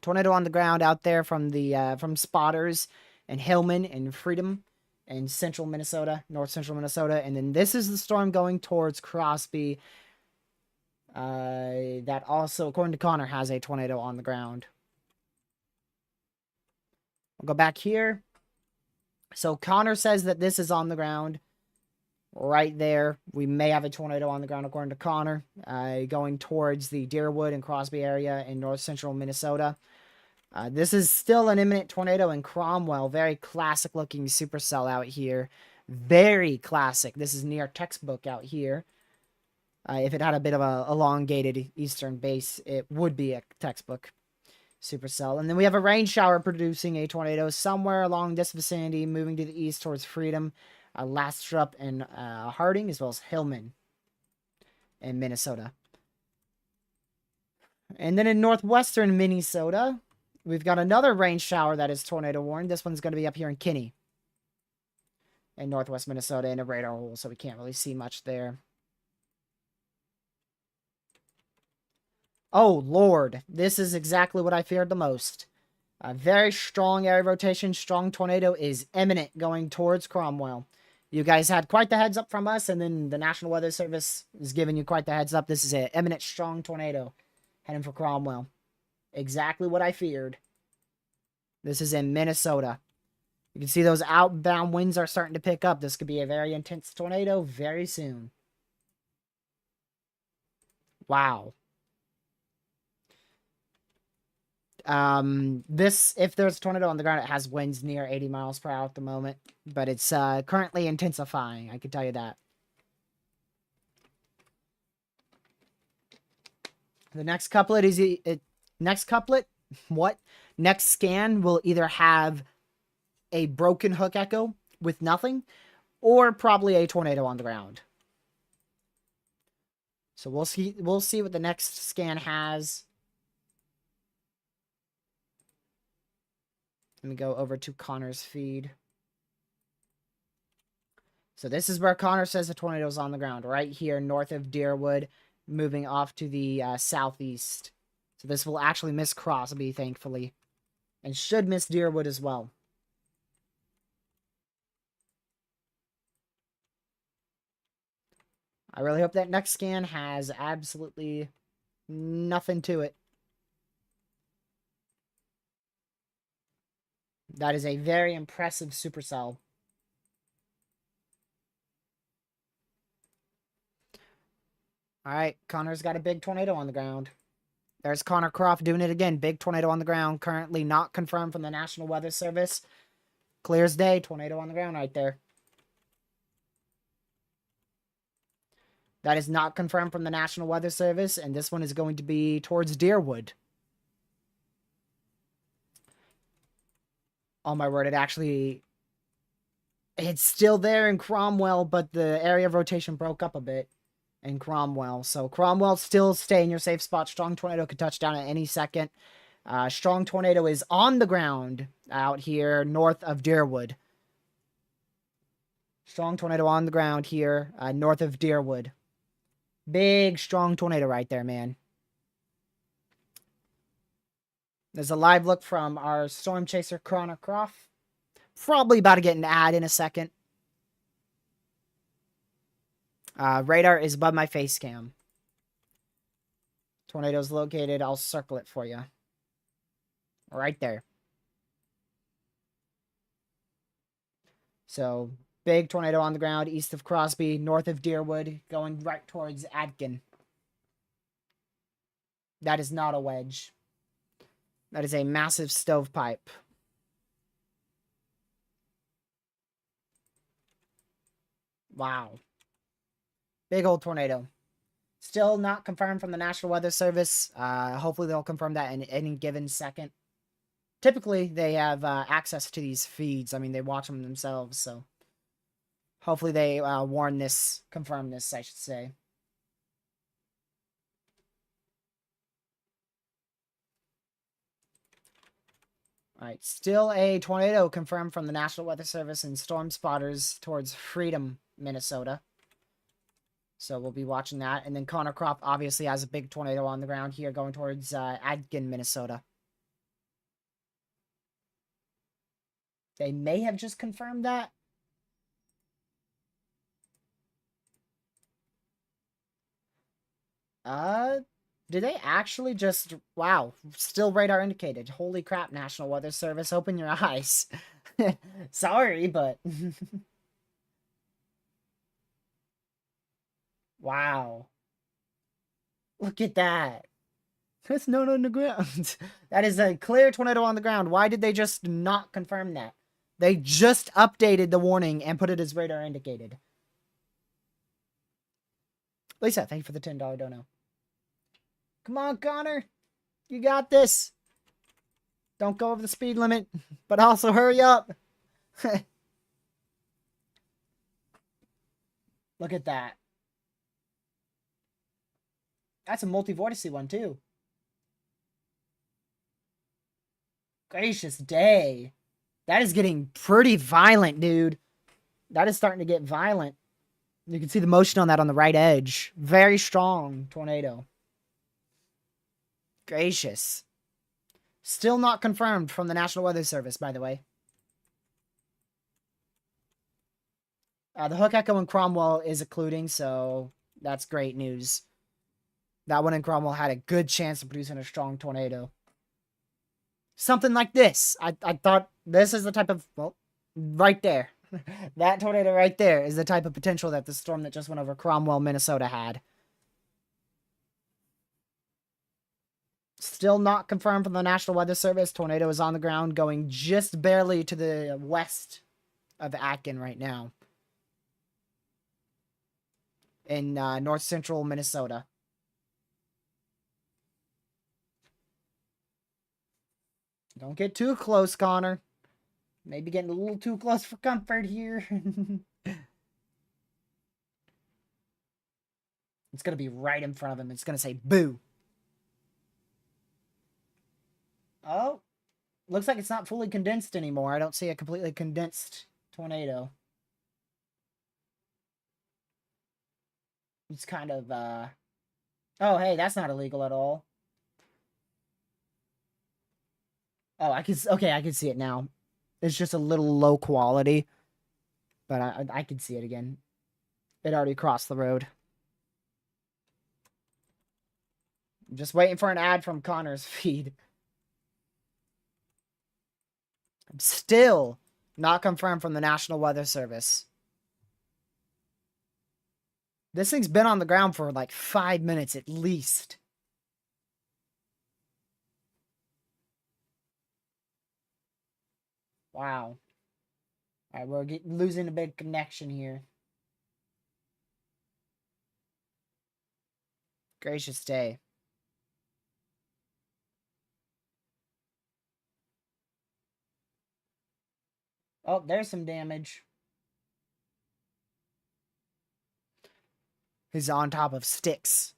Tornado on the ground out there from the from spotters and Hillman and Freedom in central Minnesota, north central Minnesota. And then this is the storm going towards Crosby. That also, according to Connor, has a tornado on the ground. I'll go back here. So Connor says that this is on the ground. Right there. We may have a tornado on the ground, according to Connor. Going towards the Deerwood and Crosby area in north central Minnesota. This is still an imminent tornado in Cromwell. Very classic looking supercell out here. Very classic. This is near textbook out here. If it had a bit of a elongated eastern base, it would be a textbook supercell. And then we have a rain shower producing a tornado somewhere along this vicinity, moving to the east towards Freedom, Lastrup, and Harding, as well as Hillman in Minnesota. And then in northwestern Minnesota, we've got another rain shower that is tornado warned. This one's going to be up here in Kinney in northwest Minnesota in a radar hole, so we can't really see much there. Oh, Lord. This is exactly what I feared the most. A very strong area rotation. Strong tornado is imminent going towards Cromwell. You guys had quite the heads up from us, and then the National Weather Service is giving you quite the heads up. This is an imminent strong tornado heading for Cromwell. Exactly what I feared. This is in Minnesota. You can see those outbound winds are starting to pick up. This could be a very intense tornado very soon. Wow. If there's a tornado on the ground, it has winds near 80 miles per hour at the moment, but it's currently intensifying. I can tell you that. The next couplet is next scan will either have a broken hook echo with nothing, or probably a tornado on the ground. So we'll see what the next scan has. Let me go over to Connor's feed. So this is where Connor says the tornado's on the ground, right here north of Deerwood, moving off to the southeast. So this will actually miss Crosby, thankfully, and should miss Deerwood as well. I really hope that next scan has absolutely nothing to it. That is a very impressive supercell. Alright, Connor's got a big tornado on the ground. There's Connor Croft doing it again. Big tornado on the ground. Currently not confirmed from the National Weather Service. Clear as day. Tornado on the ground right there. That is not confirmed from the National Weather Service. And this one is going to be towards Deerwood. Oh my word, it's still there in Cromwell, but the area of rotation broke up a bit in Cromwell. So Cromwell still stay in your safe spot. Strong tornado could touch down at any second. Strong tornado is on the ground out here north of Deerwood. Strong tornado on the ground here north of Deerwood. Big, strong tornado right there, man. There's a live look from our storm chaser, Connor Croft. Probably about to get an ad in a second. Radar is above my face cam. Tornado's located. I'll circle it for you. Right there. So, big tornado on the ground east of Crosby, north of Deerwood, going right towards Adkin. That is not a wedge. That is a massive stovepipe. Wow. Big old tornado. Still not confirmed from the National Weather Service. Hopefully they'll confirm that in any given second. Typically, they have access to these feeds. I mean, they watch them themselves, so hopefully they confirm this, I should say. Alright, still a tornado confirmed from the National Weather Service and storm spotters towards Freedom, Minnesota. So we'll be watching that. And then Connor Croft obviously has a big tornado on the ground here going towards Adkin, Minnesota. They may have just confirmed that. Did they actually just... Wow, still radar indicated. Holy crap, National Weather Service, open your eyes. Sorry, but... Wow. Look at that. That's not on the ground. That is a clear tornado on the ground. Why did they just not confirm that? They just updated the warning and put it as radar indicated. Lisa, thank you for the $10 dono. Come on, Connor. You got this. Don't go over the speed limit, but also hurry up. Look at that. That's a multi-vortice one, too. Gracious day. That is getting pretty violent, dude. That is starting to get violent. You can see the motion on that on the right edge. Very strong tornado. Gracious. Still not confirmed from the National Weather Service, by the way. The Hook Echo in Cromwell is occluding, so that's great news. That one in Cromwell had a good chance of producing a strong tornado. Something like this. I thought this is the type of... Well, right there. That tornado right there is the type of potential that the storm that just went over Cromwell, Minnesota had. Still not confirmed from the National Weather Service. Tornado is on the ground going just barely to the west of Atkin right now. In north central Minnesota. Don't get too close, Connor. Maybe getting a little too close for comfort here. It's going to be right in front of him. It's going to say, boo. Oh. Looks like it's not fully condensed anymore. I don't see a completely condensed tornado. It's kind of, Oh, hey, that's not illegal at all. Oh, I can see it now. It's just a little low quality. But I can see it again. It already crossed the road. I'm just waiting for an ad from Connor's feed. Still not confirmed from the National Weather Service. This thing's been on the ground for like 5 minutes at least. Wow. Alright, we're losing a big connection here. Gracious day. Oh, there's some damage. He's on top of sticks.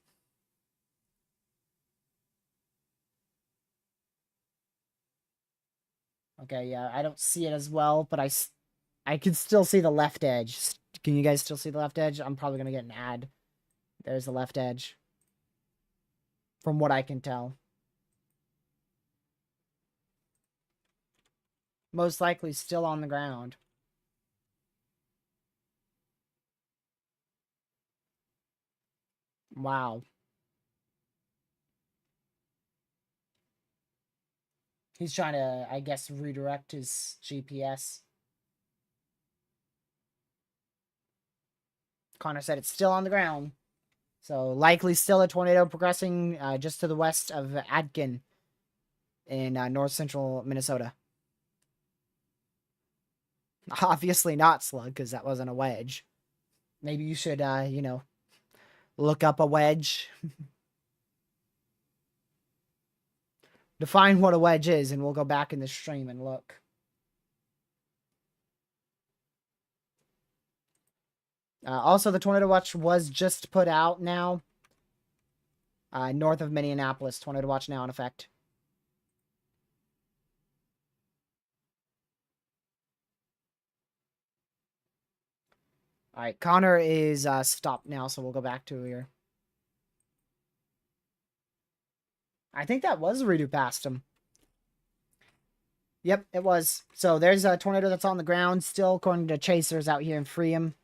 Okay, yeah, I don't see it as well, but I can still see the left edge. Can you guys still see the left edge? I'm probably going to get an ad. There's the left edge. From what I can tell. Most likely still on the ground. Wow. He's trying to, I guess, redirect his GPS. Connor said it's still on the ground. So, likely still a tornado progressing just to the west of Adkin in north central Minnesota. Obviously not Slug, because that wasn't a wedge. Maybe you should, you know, look up a wedge. Define what a wedge is, and we'll go back in the stream and look. Also, the Tornado Watch was just put out now. North of Minneapolis. Tornado Watch now in effect. Alright, Connor is stopped now, so we'll go back to here. I think that was a redo past him. Yep, it was. So there's a tornado that's on the ground still, according to chasers out here in Freeham.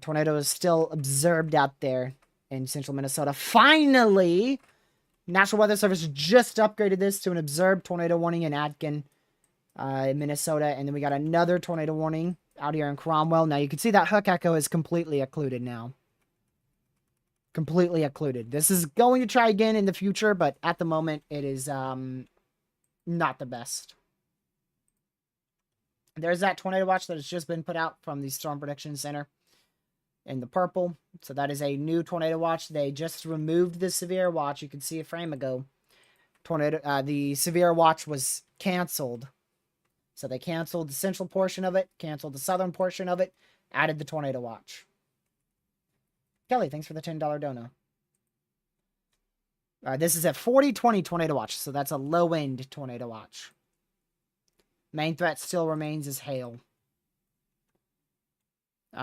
Tornado is still observed out there. in central Minnesota. Finally, National Weather Service just upgraded this to an observed tornado warning in Atkin, in Minnesota. And then we got another tornado warning out here in Cromwell. Now you can see that hook echo is completely occluded now. Completely occluded. This is going to try again in the future, but at the moment it is not the best. There's that tornado watch that has just been put out from the Storm Prediction Center in the purple. So that is a new tornado watch. They just removed the severe watch. You can see a frame ago. The severe watch was canceled. So they canceled the central portion of it, canceled the southern portion of it, added the tornado watch. Kelly, thanks for the $10 dono. This is a 40/20 tornado watch, so that's a low-end tornado watch. Main threat still remains as hail.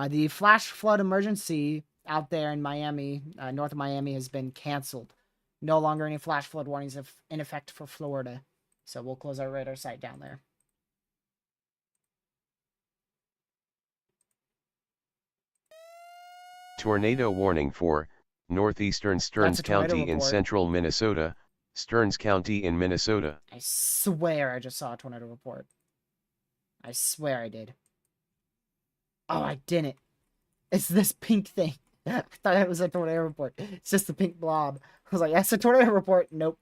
The flash flood emergency out there in Miami, north of Miami, has been canceled. No longer any flash flood warnings in effect for Florida. So we'll close our radar site down there.
Tornado warning for northeastern Stearns County in central Minnesota, Stearns County in Minnesota.
I swear I just saw a tornado report. I swear I did. Oh, I didn't. It's this pink thing. I thought it was a tornado report. It's just a pink blob. I was like, that's a tornado report. Nope.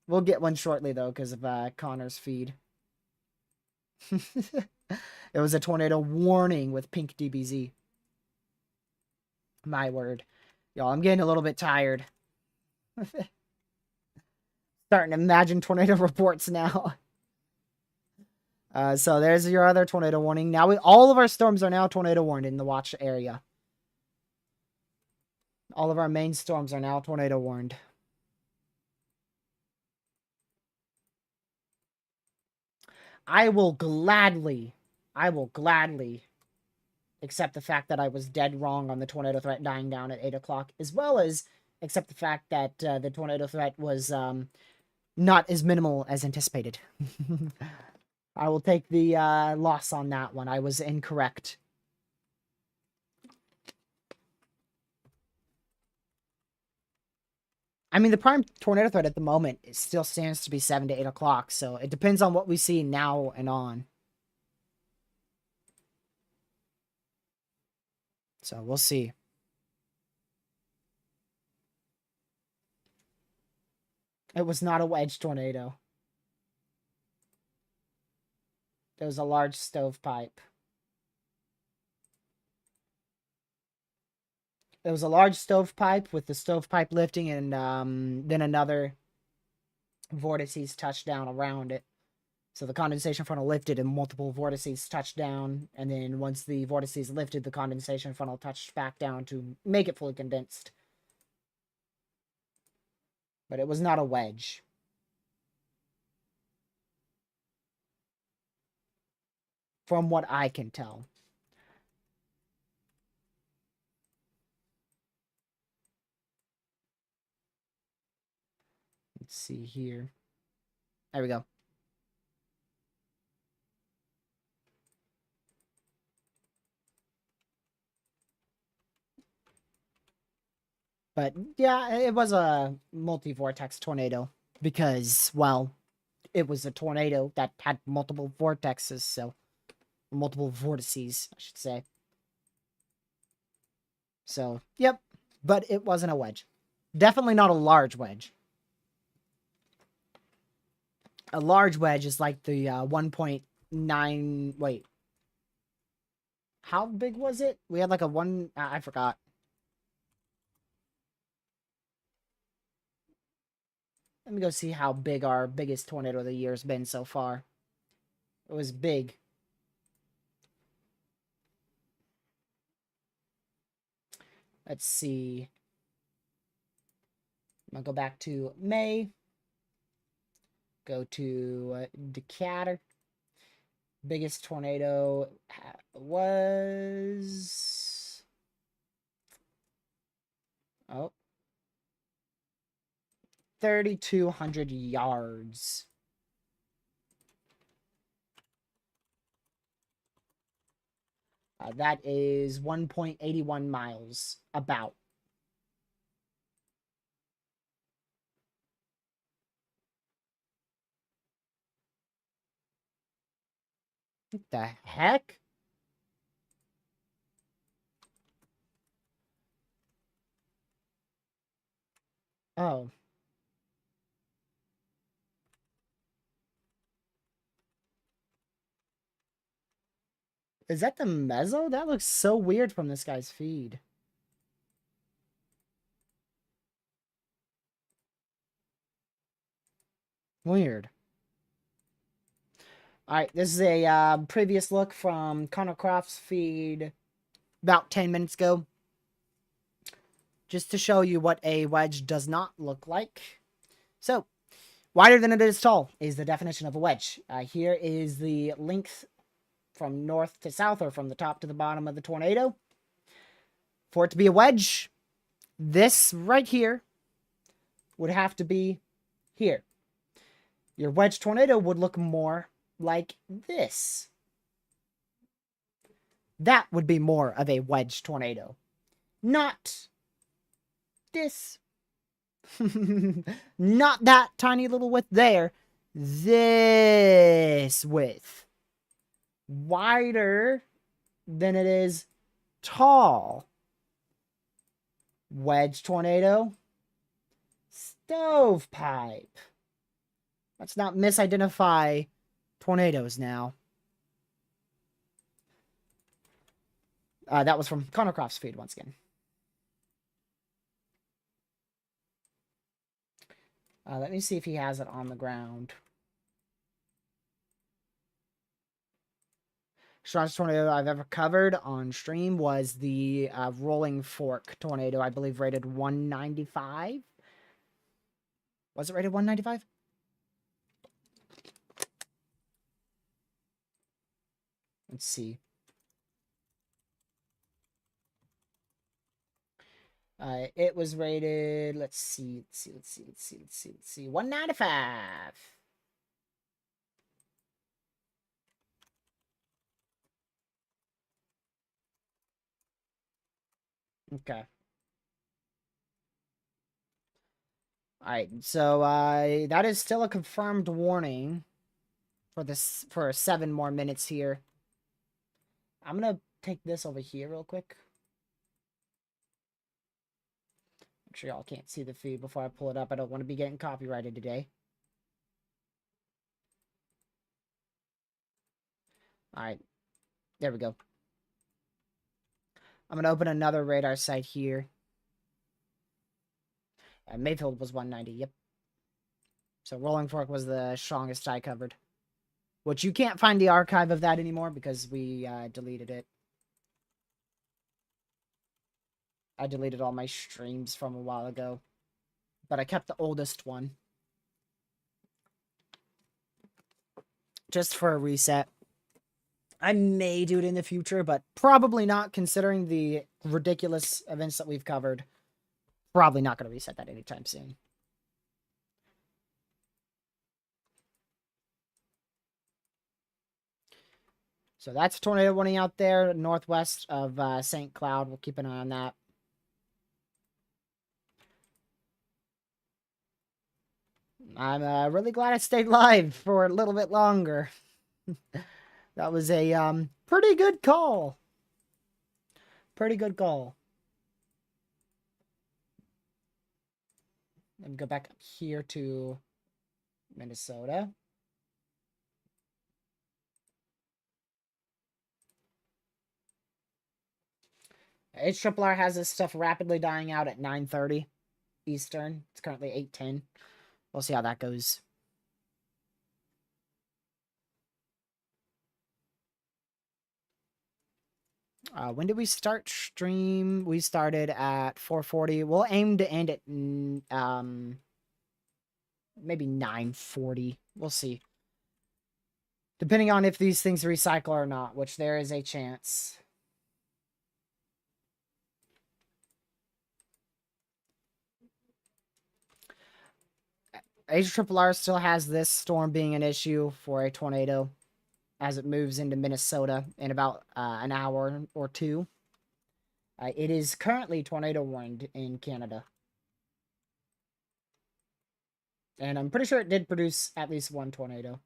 We'll get one shortly, though, because of Connor's feed. It was a tornado warning with pink DBZ. My word. Y'all, I'm getting a little bit tired. Starting to imagine tornado reports now. So there's your other tornado warning. Now all of our storms are now tornado warned in the watch area. All of our main storms are now tornado warned. I will gladly accept the fact that I was dead wrong on the tornado threat dying down at 8 o'clock, as well as accept the fact that the tornado threat was not as minimal as anticipated. I will take the loss on that one. I was incorrect. I mean, the prime tornado threat at the moment still stands to be 7 to 8 o'clock, so it depends on what we see now and on. So we'll see. It was not a wedge tornado. There was a large stovepipe. It was a large stovepipe with the stovepipe lifting and then another vortices touched down around it. So the condensation funnel lifted and multiple vortices touched down. And then once the vortices lifted, the condensation funnel touched back down to make it fully condensed. But it was not a wedge. From what I can tell. Let's see here. There we go. But yeah, it was a multi-vortex tornado because, well, it was a tornado that had multiple vortexes, so multiple vortices, I should say. So, yep, but it wasn't a wedge. Definitely not a large wedge. A large wedge is like the 1.9, wait. How big was it? We had like a I forgot. Let me go see how big our biggest tornado of the year has been so far. It was big. Let's see. I'm going to go back to May. Go to Decatur. Biggest tornado was... Oh. 3,200 yards. That is 1.81 miles, about. What the heck? Oh. Is that the Meso? That looks so weird from this guy's feed. Weird. Alright, this is a previous look from Connor Croft's feed about 10 minutes ago. Just to show you what a wedge does not look like. So, wider than it is tall is the definition of a wedge. Here is the length from north to south, or from the top to the bottom of the tornado. For it to be a wedge, this right here would have to be here. Your wedge tornado would look more like this. That would be more of a wedge tornado. Not this. Not that tiny little width there. This width. Wider than it is tall. Wedge tornado. Stovepipe. Let's not misidentify tornadoes now. That was from Connor Croft's feed once again. Let me see if he has it on the ground. Strongest tornado I've ever covered on stream was the Rolling Fork tornado, I believe rated 195. Was it rated 195? Let's see. It was rated, let's see, 195. Okay. Alright, so that is still a confirmed warning for this, for 7 more minutes here. I'm gonna take this over here real quick. Make sure y'all can't see the feed before I pull it up. I don't want to be getting copyrighted today. Alright, there we go. I'm gonna open another radar site here. Mayfield was 190, yep. So Rolling Fork was the strongest I covered. Which you can't find the archive of that anymore because we deleted it. I deleted all my streams from a while ago. But I kept the oldest one. Just for a reset. I may do it in the future, but probably not, considering the ridiculous events that we've covered. Probably not going to reset that anytime soon. So that's a tornado warning out there northwest of St. Cloud. We'll keep an eye on that. I'm really glad I stayed live for a little bit longer. That was a pretty good call. Pretty good call. Let me go back up here to Minnesota. HRRR has this stuff rapidly dying out at 9:30 Eastern. It's currently 8:10. We'll see how that goes. When did we start stream? We started at 4:40. We'll aim to end at maybe 9:40. We'll see. Depending on if these things recycle or not, which there is a chance. HRRR still has this storm being an issue for a tornado as it moves into Minnesota in about an hour or two. It is currently tornado warned in Canada. And I'm pretty sure it did produce at least one tornado.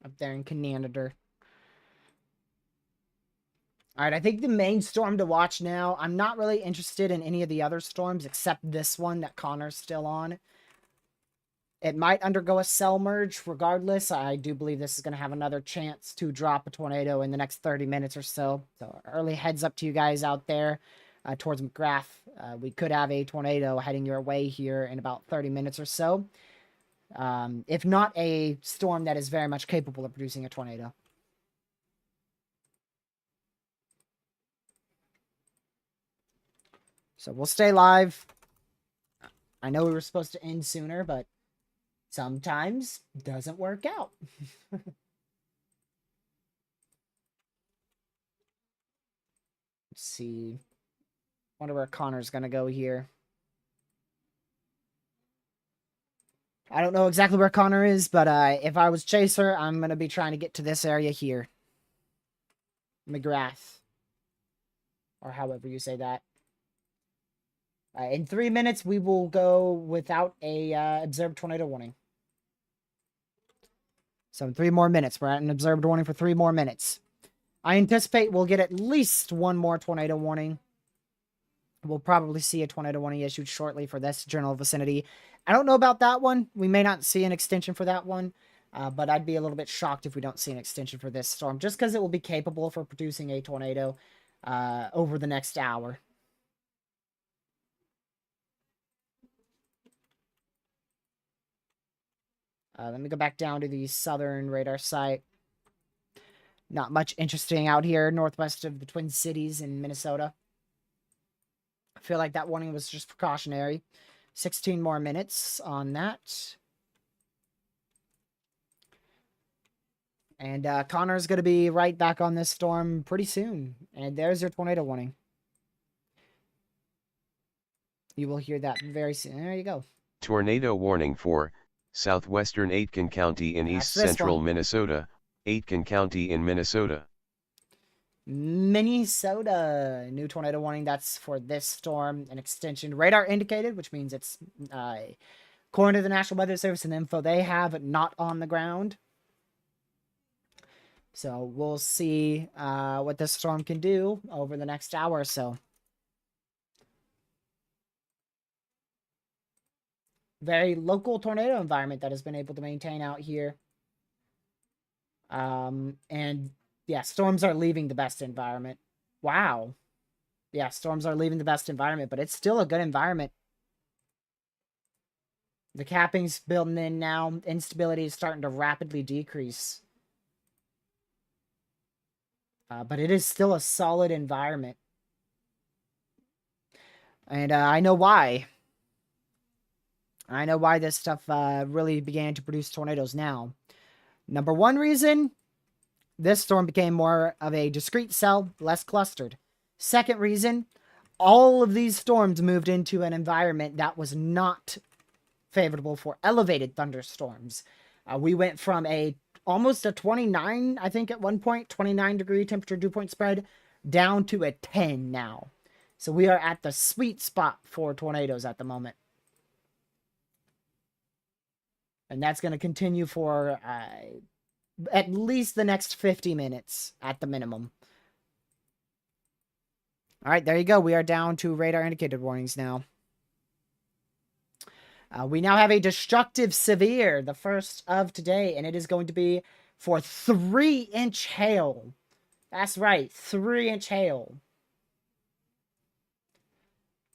up there in Canada. All right, I think the main storm to watch now, I'm not really interested in any of the other storms except this one that Connor's still on. It might undergo a cell merge regardless. I do believe this is going to have another chance to drop a tornado in the next 30 minutes or so. So early heads up to you guys out there towards McGrath. We could have a tornado heading your way here in about 30 minutes or so. If not a storm that is very much capable of producing a tornado. So we'll stay live. I know we were supposed to end sooner, but sometimes doesn't work out. Let's see. Wonder where Connor's gonna go here. I don't know exactly where Connor is, but if I was Chaser, I'm gonna be trying to get to this area here. McGrath. Or however you say that. In 3 minutes, we will go without a observed tornado warning. So in 3 more minutes, we're at an observed warning for 3 more minutes. I anticipate we'll get at least 1 more tornado warning. We'll probably see a tornado warning issued shortly for this general vicinity. I don't know about that one. We may not see an extension for that one. But I'd be a little bit shocked if we don't see an extension for this storm. Just because it will be capable for producing a tornado over the next hour. Let me go back down to the southern radar site. Not much interesting out here northwest of the Twin Cities in Minnesota. I feel like that warning was just precautionary. 16 more minutes on that. And Connor's going to be right back on this storm pretty soon. And there's your tornado warning. You will hear that very soon. There you go.
Tornado warning for southwestern Aitkin County in east central Minnesota, Aitkin County in Minnesota.
Minnesota. New tornado warning. That's for this storm. An extension. Radar indicated, which means it's, according to the National Weather Service and the info they have, not on the ground. So we'll see what this storm can do over the next hour or so. Very local tornado environment that has been able to maintain out here. And yeah, storms are leaving the best environment. Wow. Yeah, storms are leaving the best environment, but it's still a good environment. The capping's building in now. Instability is starting to rapidly decrease. But it is still a solid environment. And I know why. I know why this stuff really began to produce tornadoes now. Number one reason, this storm became more of a discrete cell, less clustered. Second reason, all of these storms moved into an environment that was not favorable for elevated thunderstorms. We went from almost a 29, I think at one point, 29 degree temperature dew point spread, down to a 10 now. So we are at the sweet spot for tornadoes at the moment. And that's going to continue for at least the next 50 minutes at the minimum. All right, there you go. We are down to radar indicated warnings now. We now have a destructive severe, the first of today, and it is going to be for 3-inch hail. That's right, 3-inch hail.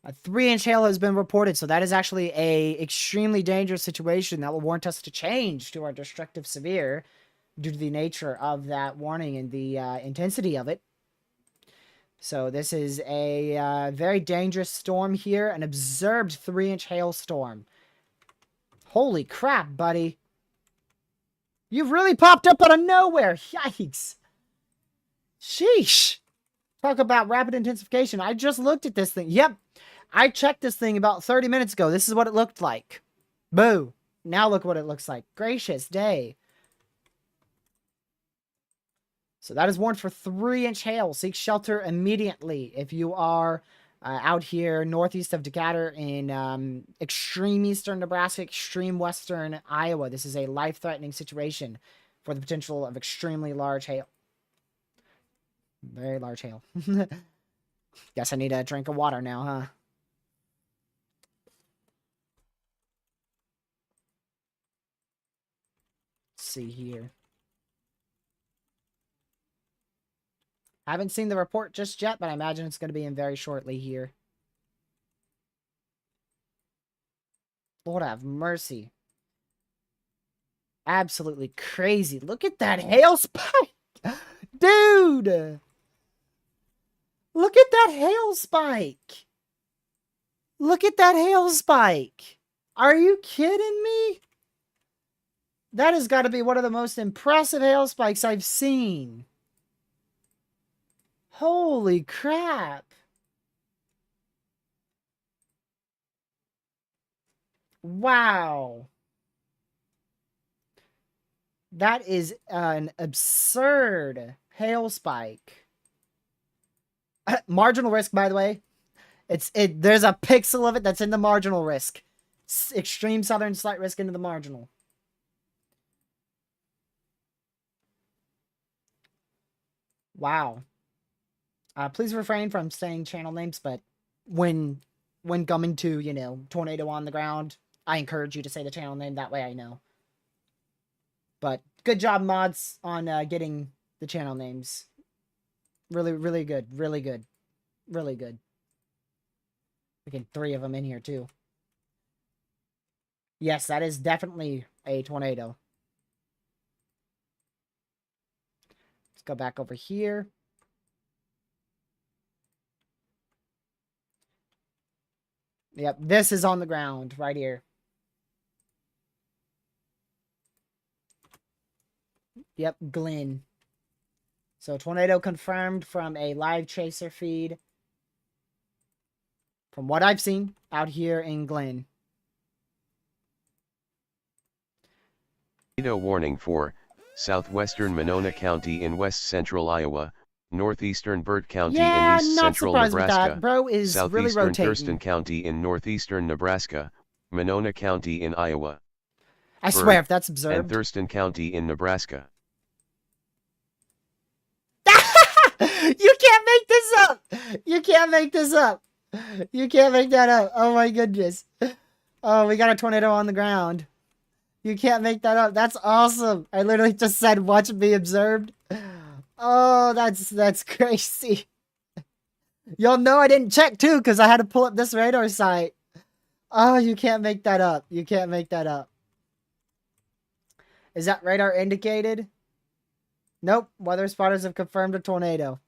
A 3-inch hail has been reported, so that is actually a extremely dangerous situation that will warrant us to change to our destructive severe due to the nature of that warning and the intensity of it. So this is a very dangerous storm here, an observed 3-inch hailstorm. Holy crap, buddy. You've really popped up out of nowhere. Yikes. Sheesh. Talk about rapid intensification. I just looked at this thing. Yep. I checked this thing about 30 minutes ago. This is what it looked like. Boo. Now look what it looks like. Gracious day. So that is warned for 3-inch hail. Seek shelter immediately if you are out here northeast of Decatur in extreme eastern Nebraska, extreme western Iowa. This is a life-threatening situation. for the potential of extremely large hail. Very large hail. Guess I need a drink of water now, huh? Let's see here. Haven't seen the report just yet, but I imagine it's going to be in very shortly here. Lord have mercy. Absolutely crazy. Look at that hail spike. Dude. Look at that hail spike. Look at that hail spike. Are you kidding me? That has got to be one of the most impressive hail spikes I've seen. Holy crap. Wow. That is an absurd hail spike. Marginal risk, by the way. There's a pixel of it that's in the marginal risk. Extreme southern slight risk into the marginal. Wow. Please refrain from saying channel names, but when coming to, you know, tornado on the ground, I encourage you to say the channel name. That way I know. But good job, mods, on getting the channel names. Really, really good. Really good. Really good. We get 3 of them in here, too. Yes, that is definitely a tornado. Let's go back over here. Yep, this is on the ground right here. Yep, Glen. So tornado confirmed from a live chaser feed. From what I've seen out here in Glen.
Tornado warning for southwestern Monona County in west central Iowa, northeastern Burt County in east central Nebraska,
bro is really
southeastern
rotating.
Thurston County in northeastern Nebraska, Monona County in Iowa.
I swear, if that's observed.
And Thurston County in Nebraska.
You can't make this up! You can't make this up! You can't make that up. Oh my goodness. Oh, we got a tornado on the ground. You can't make that up. That's awesome. I literally just said, watch it be observed. Oh, that's crazy. Y'all know I didn't check too, because I had to pull up this radar site. Oh, you can't make that up. You can't make that up. Is that radar indicated? Nope. Weather spotters have confirmed a tornado.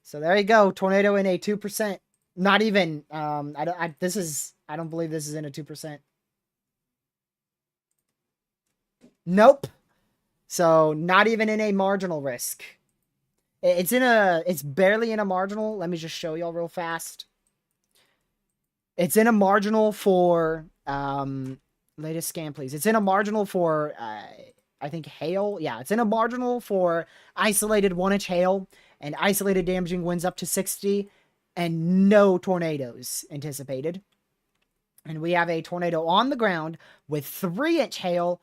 So there you go. Tornado in a 2%. Not even. I don't believe this is in a 2%. Nope. So not even in a marginal risk. It's barely in a marginal. Let me just show y'all real fast. It's in a marginal for, latest scan, please. It's in a marginal for, I think hail. Yeah, it's in a marginal for isolated 1-inch hail and isolated damaging winds up to 60 and no tornadoes anticipated. And we have a tornado on the ground with 3-inch hail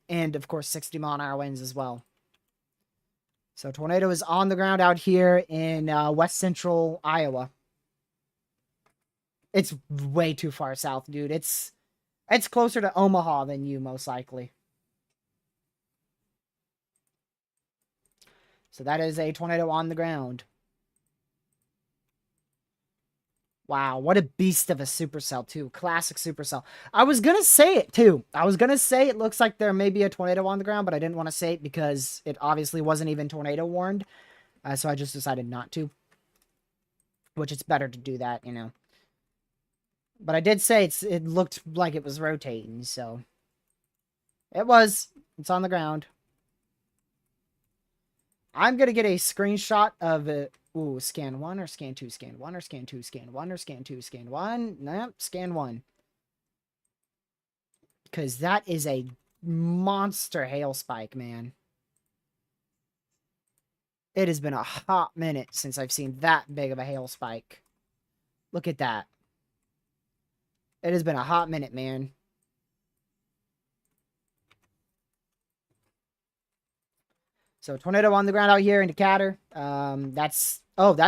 and, of course, 60-mile-an-hour winds as well. So tornado is on the ground out here in west central Iowa. It's way too far south, dude. It's closer to Omaha than you, most likely. So that is a tornado on the ground. Wow, what a beast of a supercell, too. Classic supercell. I was going to say it, too. I was going to say it looks like there may be a tornado on the ground, but I didn't want to say it because it obviously wasn't even tornado warned. So I just decided not to. Which it's better to do that, you know. But I did say it looked like it was rotating, so. It was. It's on the ground. I'm going to get a screenshot of it. Ooh, scan 1 or scan 2, scan 1 or scan 2, scan 1 or scan 2, scan 1. Nope, scan 1. Because that is a monster hail spike, man. It has been a hot minute since I've seen that big of a hail spike. Look at that. It has been a hot minute, man. So tornado on the ground out here in Decatur. That's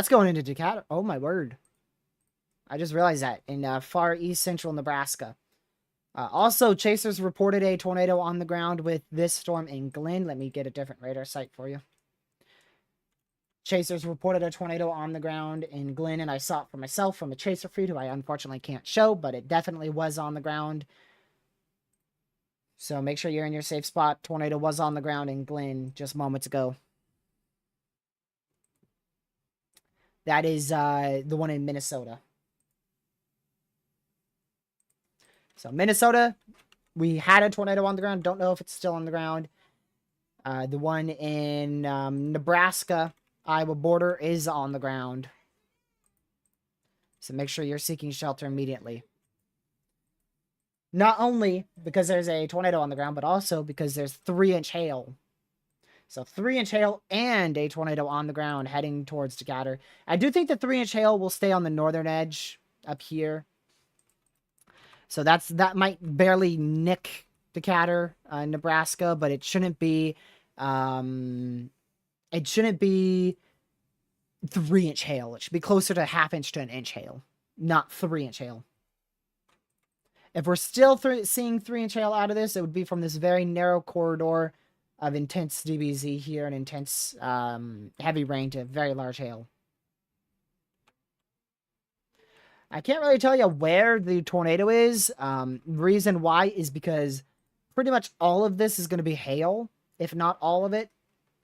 going into Decatur. Oh my word! I just realized that in far east central Nebraska. Also, chasers reported a tornado on the ground with this storm in Glenn. Let me get a different radar site for you. Chasers reported a tornado on the ground in Glenn, and I saw it for myself from a chaser feed, who I unfortunately can't show, but it definitely was on the ground. So make sure you're in your safe spot. Tornado was on the ground in Glenn just moments ago. That is the one in Minnesota. So Minnesota, we had a tornado on the ground. Don't know if it's still on the ground. The one in Nebraska, Iowa border is on the ground. So make sure you're seeking shelter immediately. Not only because there's a tornado on the ground, but also because there's 3-inch hail. So 3-inch hail and a tornado on the ground heading towards Decatur. I do think the 3-inch hail will stay on the northern edge up here. So that might barely nick Decatur, Nebraska, but it shouldn't be 3-inch hail. It should be closer to 1/2 inch to 1-inch hail, not 3-inch hail. If we're still seeing 3-inch hail out of this, it would be from this very narrow corridor of intense DBZ here and intense heavy rain to very large hail. I can't really tell you where the tornado is. Reason why is because pretty much all of this is going to be hail. If not all of it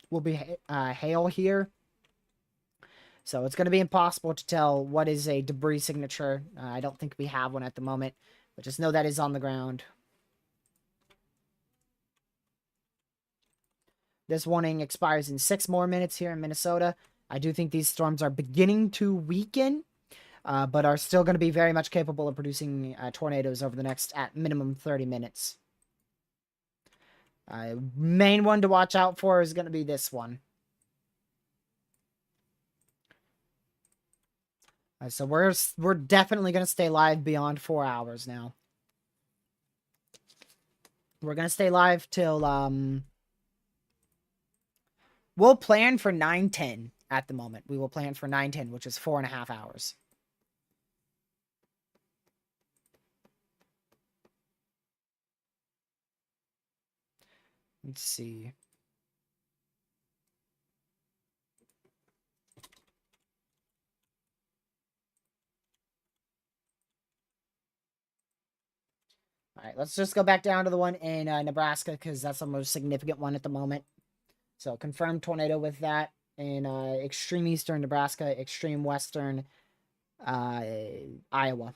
will be hail here. So it's going to be impossible to tell what is a debris signature. I don't think we have one at the moment. But just know that is on the ground. This warning expires in 6 more minutes here in Minnesota. I do think these storms are beginning to weaken, but are still going to be very much capable of producing tornadoes over the next, at minimum, 30 minutes. Main one to watch out for is going to be this one. So we're definitely going to stay live beyond 4 hours now. We're going to stay live till, we'll plan for 9:10 at the moment. We will plan for 9:10, which is 4.5 hours. Let's see. All right, let's just go back down to the one in Nebraska because that's the most significant one at the moment. So confirmed tornado with that in extreme eastern Nebraska, extreme western Iowa.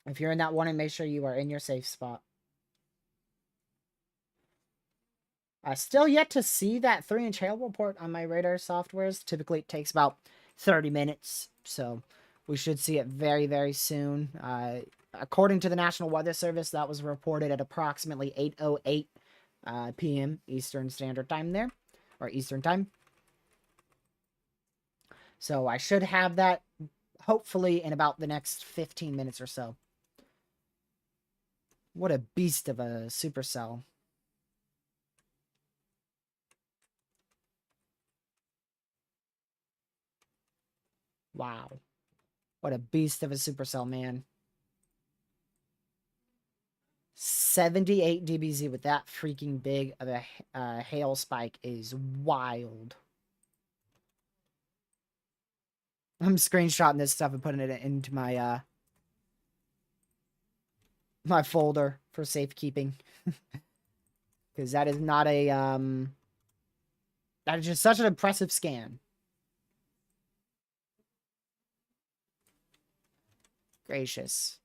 If you're in that one, make sure you are in your safe spot. Still yet to see that 3-inch hail report on my radar softwares. Typically, it takes about 30 minutes, so we should see it very, very soon. According to the National Weather Service, that was reported at approximately 8:08 p.m. Eastern Standard Time there, or Eastern Time. So I should have that hopefully in about the next 15 minutes or so. What a beast of a supercell. Wow. What a beast of a supercell, man. 78 DBZ with that freaking big of a hail spike is wild. I'm screenshotting this stuff and putting it into my my folder for safekeeping. Because that is not a that is just such an impressive scan. Gracious.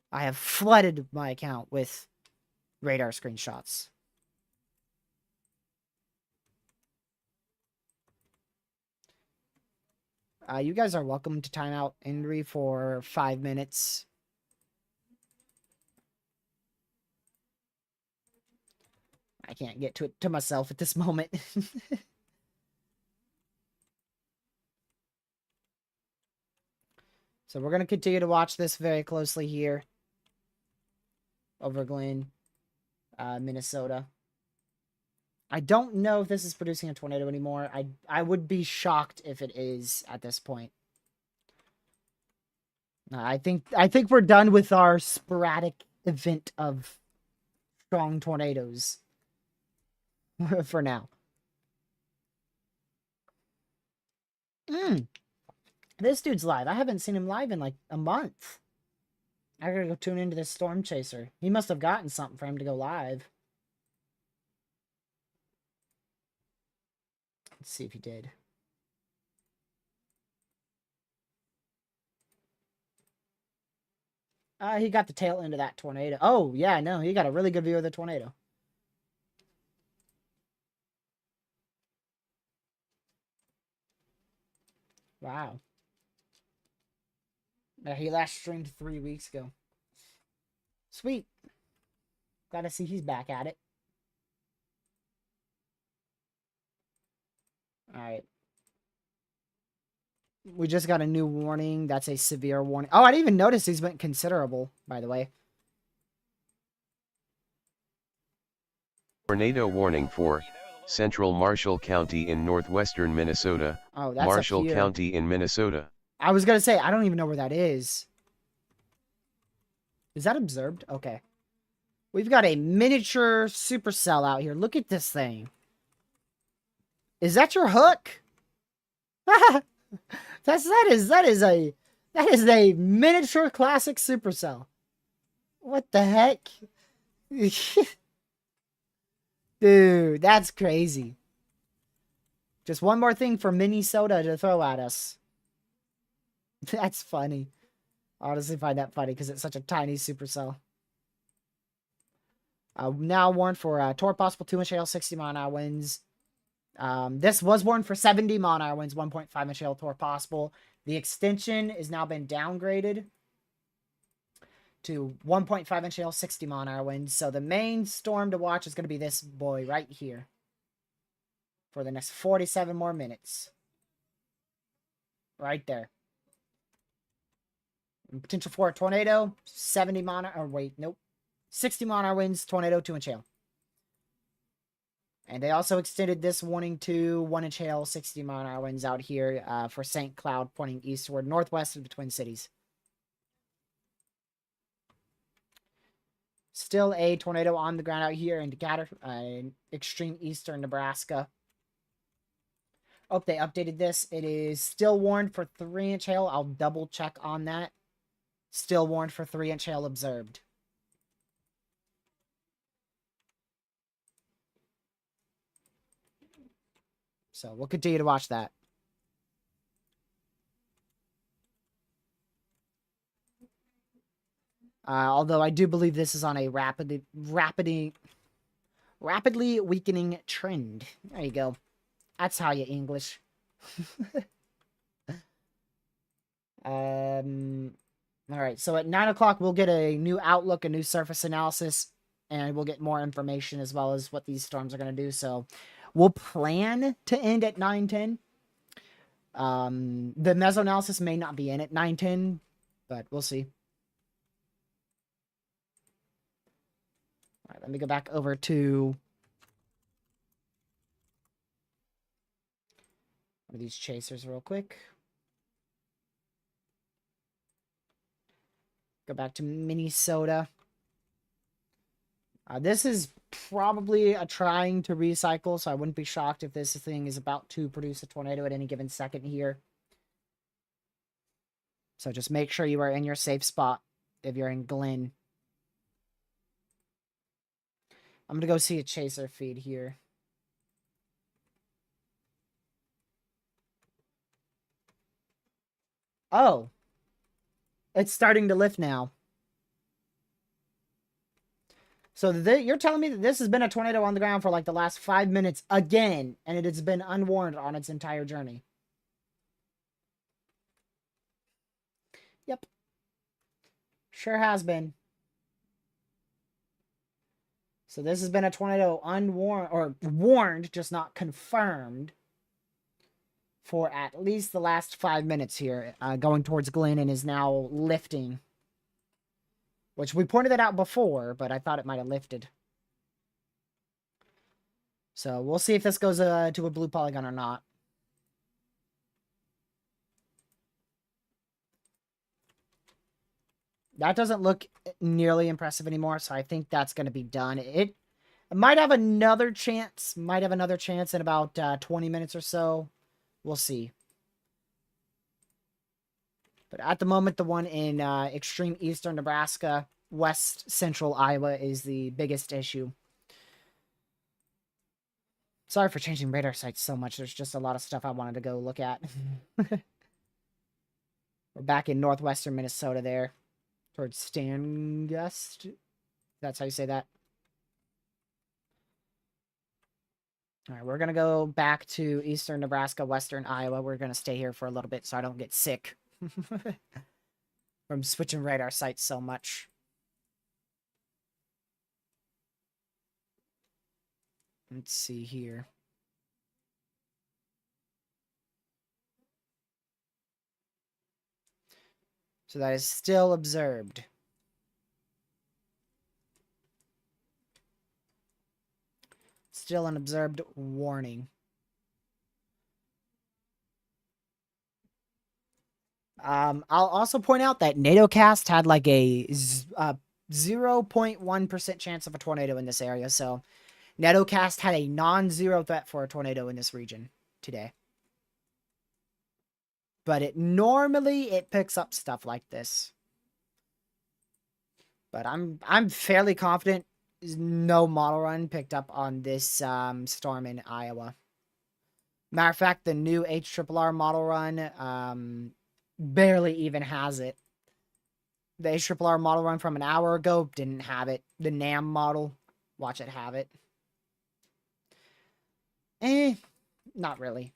I have flooded my account with radar screenshots. You guys are welcome to time out Indri for 5 minutes. I can't get to it to myself at this moment. So we're going to continue to watch this very closely here over Glenn. Minnesota. I don't know if this is producing a tornado anymore. I would be shocked if it is at this point. I think we're done with our sporadic event of strong tornadoes for now. This dude's live. I haven't seen him live in like a month. I gotta go tune into this storm chaser. He must have gotten something for him to go live. Let's see if he did. He got the tail end of that tornado. Oh, yeah, no, he got a really good view of the tornado. Wow. Yeah, he last streamed 3 weeks ago. Sweet. Glad to see he's back at it. Alright. We just got a new warning. That's a severe warning. Oh, I didn't even notice he's been considerable, by the way.
Tornado warning for Central Marshall County in northwestern Minnesota.
Oh, that's
Marshall County in Minnesota.
I was gonna say, I don't even know where that is. Is that observed? Okay. We've got a miniature supercell out here. Look at this thing. Is that your hook? that is a miniature classic supercell. What the heck? Dude, that's crazy. Just one more thing for Minnesota to throw at us. That's funny. I honestly find that funny because it's such a tiny supercell. Now warned for torque possible 2-inch hail, 60-mile-an-hour winds. This was warned for 70-mile-an-hour winds, 1.5-inch hail torque possible. The extension has now been downgraded to 1.5-inch hail, 60-mile-an-hour winds. So the main storm to watch is going to be this boy right here for the next 47 more minutes. Right there. Potential for a tornado, 60-mile-an-hour winds, tornado, 2-inch hail. And they also extended this warning to 1-inch hail, 60-mile-an-hour winds out here for St. Cloud, pointing eastward, northwest of the Twin Cities. Still a tornado on the ground out here in Decatur, extreme eastern Nebraska. Oh, they updated this. It is still warned for 3-inch hail. I'll double check on that. Still warned for 3-inch hail observed. So we'll continue to watch that. Although I do believe this is on a rapidly weakening trend. There you go. That's how you English. Alright, so at 9 o'clock we'll get a new outlook, a new surface analysis, and we'll get more information as well as what these storms are going to do. So we'll plan to end at 9:10. The Meso analysis may not be in at 9:10, but we'll see. All right, let me go back over to one of these chasers real quick. Go back to Minnesota. This is probably a trying to recycle, so I wouldn't be shocked if this thing is about to produce a tornado at any given second here. So just make sure you are in your safe spot if you're in Glen. I'm going to go see a chaser feed here. Oh. It's starting to lift now. So you're telling me that this has been a tornado on the ground for like the last 5 minutes again, and it has been unwarned on its entire journey. Yep. Sure has been. So this has been a tornado unwarned, or warned, just not confirmed, for at least the last 5 minutes here, going towards Glen, and is now lifting. Which we pointed that out before, but I thought it might have lifted. So we'll see if this goes to a blue polygon or not. That doesn't look nearly impressive anymore, so I think that's going to be done. It might have another chance. Might have another chance in about 20 minutes or so. We'll see. But at the moment, the one in extreme eastern Nebraska, west central Iowa is the biggest issue. Sorry for changing radar sites so much. There's just a lot of stuff I wanted to go look at. We're back in northwestern Minnesota there. Towards Stangust. That's how you say that. All right, we're going to go back to eastern Nebraska, western Iowa. We're going to stay here for a little bit so I don't get sick from switching radar sites so much. Let's see here. So that is still observed. Still an observed warning. I'll also point out that NATOcast had like a 0.1% chance of a tornado in this area. So NATOcast had a non-zero threat for a tornado in this region today. But it picks up stuff like this. But I'm fairly confident no model run picked up on this storm in Iowa. Matter of fact, the new HRRR model run barely even has it. The HRRR model run from an hour ago didn't have it. The NAM model, watch it have it. Not really.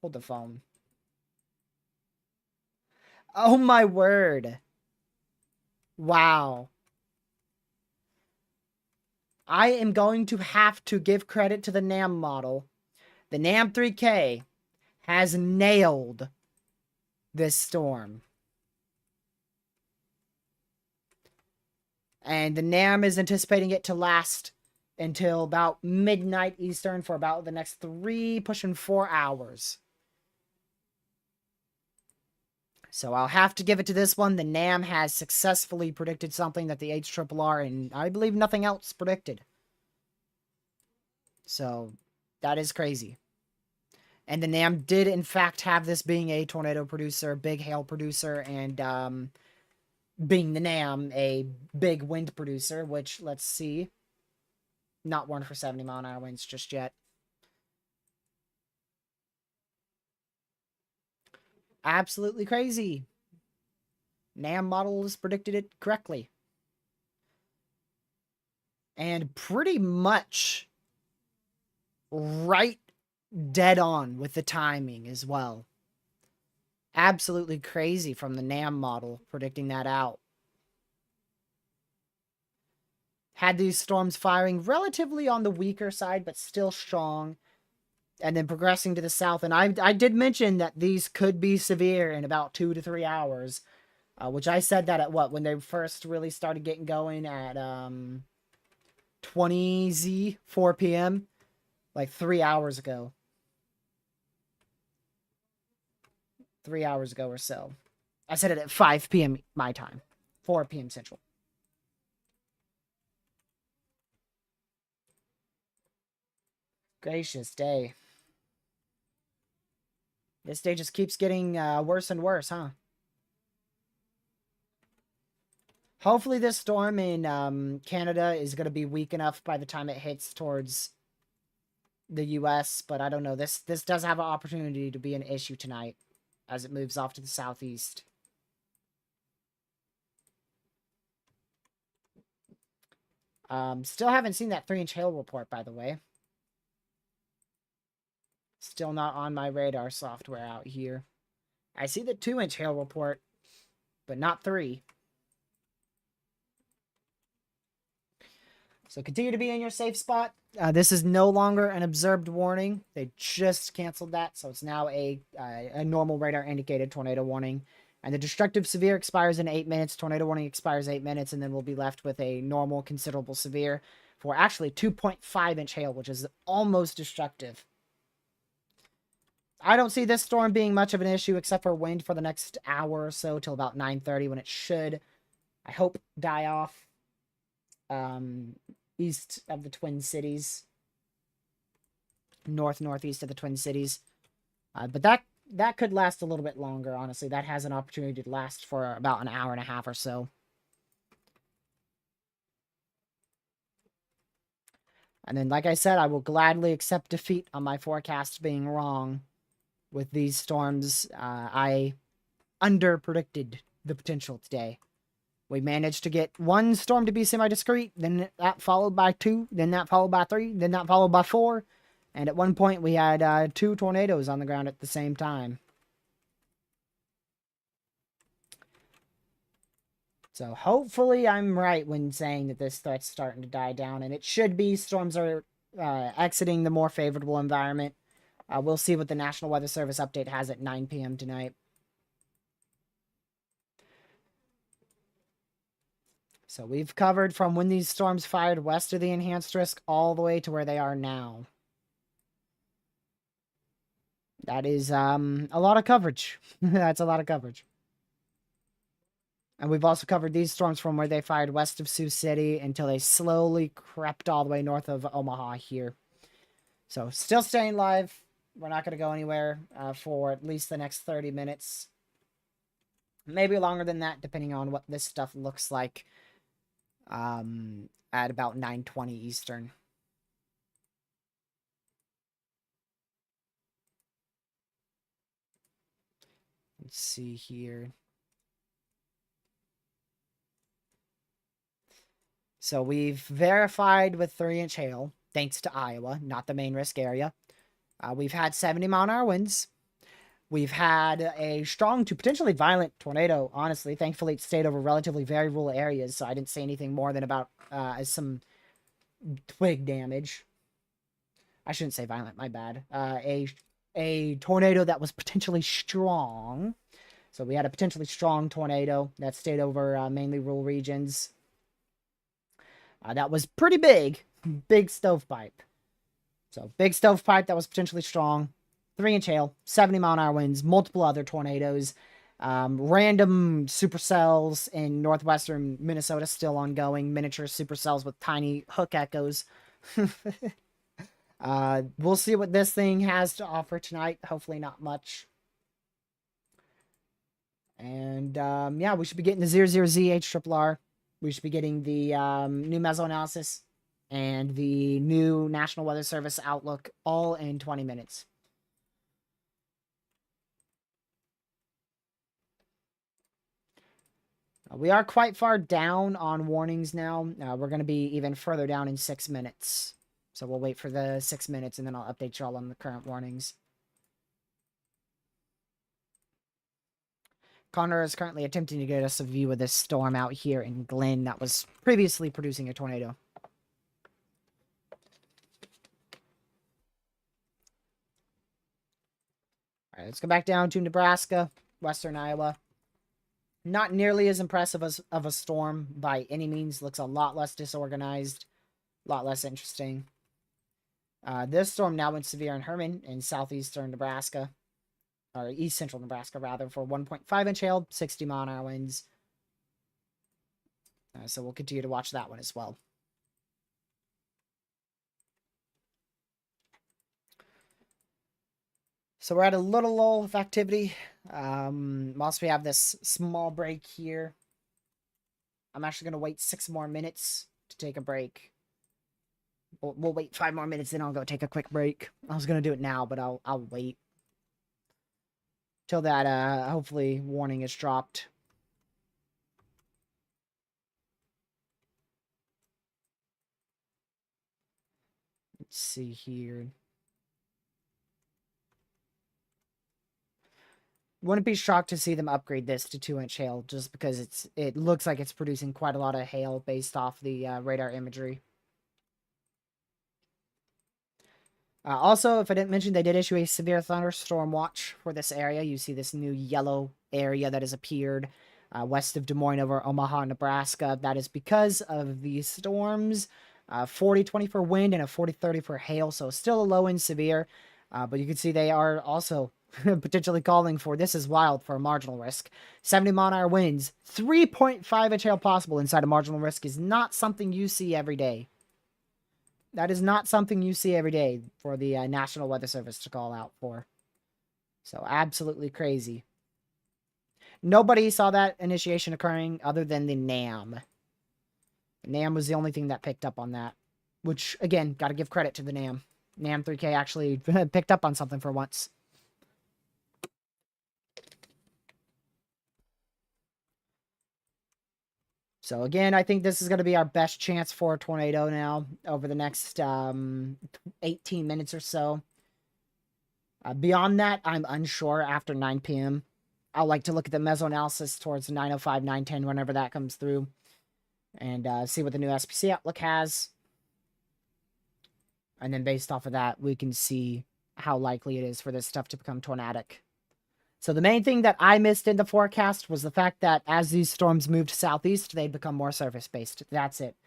Hold the phone. Oh my word. Wow. I am going to have to give credit to the NAM model. The NAM 3K has nailed this storm. And the NAM is anticipating it to last until about midnight Eastern for about the next 3, pushing 4 hours. So I'll have to give it to this one. The NAM has successfully predicted something that the HRRR and I believe nothing else predicted. So that is crazy. And the NAM did in fact have this being a tornado producer, big hail producer, and being the NAM a big wind producer, which, let's see, not warned for 70-mile-an-hour winds just yet. Absolutely crazy. NAM models predicted it correctly. And pretty much right dead on with the timing as well. Absolutely crazy from the NAM model predicting that out. Had these storms firing relatively on the weaker side, but still strong. And then progressing to the south. And I did mention that these could be severe in about 2 to 3 hours. Which I said that at when they first really started getting going at 20Z, 4 p.m. Like 3 hours ago. 3 hours ago or so. I said it at 5 p.m. my time. 4 p.m. Central. Gracious day. This day just keeps getting worse and worse, huh? Hopefully this storm in Canada is going to be weak enough by the time it hits towards the U.S., but I don't know. This does have an opportunity to be an issue tonight as it moves off to the southeast. Still haven't seen that 3-inch hail report, by the way. Still not on my radar software out here. I see the 2-inch hail report, but not 3. So continue to be in your safe spot. This is no longer an observed warning. They just canceled that, so it's now a normal radar indicated tornado warning. And the destructive severe expires in 8 minutes. Tornado warning expires 8 minutes, and then we'll be left with a normal considerable severe. for actually 2.5-inch hail, which is almost destructive. I don't see this storm being much of an issue except for wind for the next hour or so till about 9:30 when it should, I hope, die off east of the Twin Cities. Northeast of the Twin Cities. But that could last a little bit longer, honestly. That has an opportunity to last for about an hour and a half or so. And then, like I said, I will gladly accept defeat on my forecast being wrong with these storms. I under-predicted the potential today. We managed to get one storm to be semi-discrete, then that followed by 2, then that followed by 3, then that followed by 4. And at one point, we had 2 tornadoes on the ground at the same time. So hopefully I'm right when saying that this threat's starting to die down. And it should be. Storms are exiting the more favorable environment. We'll see what the National Weather Service update has at 9 p.m. tonight. So we've covered from when these storms fired west of the enhanced risk all the way to where they are now. That is a lot of coverage. That's a lot of coverage. And we've also covered these storms from where they fired west of Sioux City until they slowly crept all the way north of Omaha here. So still staying live. We're not going to go anywhere for at least the next 30 minutes. Maybe longer than that, depending on what this stuff looks like at about 9:20 Eastern. Let's see here. So we've verified with 3-inch hail, thanks to Iowa, not the main risk area. We've had 70-mile-an-hour winds. We've had a strong to potentially violent tornado, honestly. Thankfully, it stayed over relatively very rural areas, so I didn't see anything more than about some twig damage. I shouldn't say violent, my bad. A tornado that was potentially strong. So we had a potentially strong tornado that stayed over mainly rural regions. That was pretty big. Big stovepipe. So, big stovepipe that was potentially strong. 3-inch hail, 70-mile-an-hour winds, multiple other tornadoes. Random supercells in northwestern Minnesota still ongoing. Miniature supercells with tiny hook echoes. We'll see what this thing has to offer tonight. Hopefully not much. And, yeah, we should be getting the 00ZHRRR. We should be getting the new Meso analysis and the new National Weather Service outlook all in 20 minutes. We are quite far down on warnings now. We're going to be even further down in 6 minutes. So we'll wait for the 6 minutes and then I'll update you all on the current warnings. Connor is currently attempting to get us a view of this storm out here in Glen that was previously producing a tornado. Alright, let's go back down to Nebraska, western Iowa. Not nearly as impressive as of a storm by any means. Looks a lot less disorganized, a lot less interesting. This storm now went severe in Herman in southeastern Nebraska. Or east central Nebraska, rather, for 1.5-inch hail, 60-mile-an-hour winds. So we'll continue to watch that one as well. So we're at a little lull of activity. Whilst we have this small break here, I'm actually going to wait 6 more minutes to take a break. We'll wait 5 more minutes, then I'll go take a quick break. I was going to do it now, but I'll wait till that, hopefully, warning is dropped. Let's see here. Wouldn't be shocked to see them upgrade this to 2-inch hail, just because it looks like it's producing quite a lot of hail based off the radar imagery. Also, if I didn't mention, they did issue a severe thunderstorm watch for this area. You see this new yellow area that has appeared west of Des Moines over Omaha, Nebraska. That is because of the storms 40-20 for wind and a 40-30 for hail, so still a low end severe. But you can see they are also potentially calling for, this is wild, for a marginal risk. 70 mile an hour winds, 3.5 inch hail possible inside a marginal risk is not something you see every day. That is not something you see every day for the National Weather Service to call out for. So absolutely crazy. Nobody saw that initiation occurring other than the NAM. NAM was the only thing that picked up on that. Which, again, got to give credit to the NAM. NAM 3K actually picked up on something for once. So again, I think this is going to be our best chance for a tornado now over the next 18 minutes or so. Beyond that, I'm unsure after 9 p.m. I'll like to look at the meso analysis towards 9:05, 9:10, whenever that comes through. And see what the new SPC outlook has. And then based off of that, we can see how likely it is for this stuff to become tornadic. So the main thing that I missed in the forecast was the fact that as these storms moved southeast, they'd become more surface-based. That's it.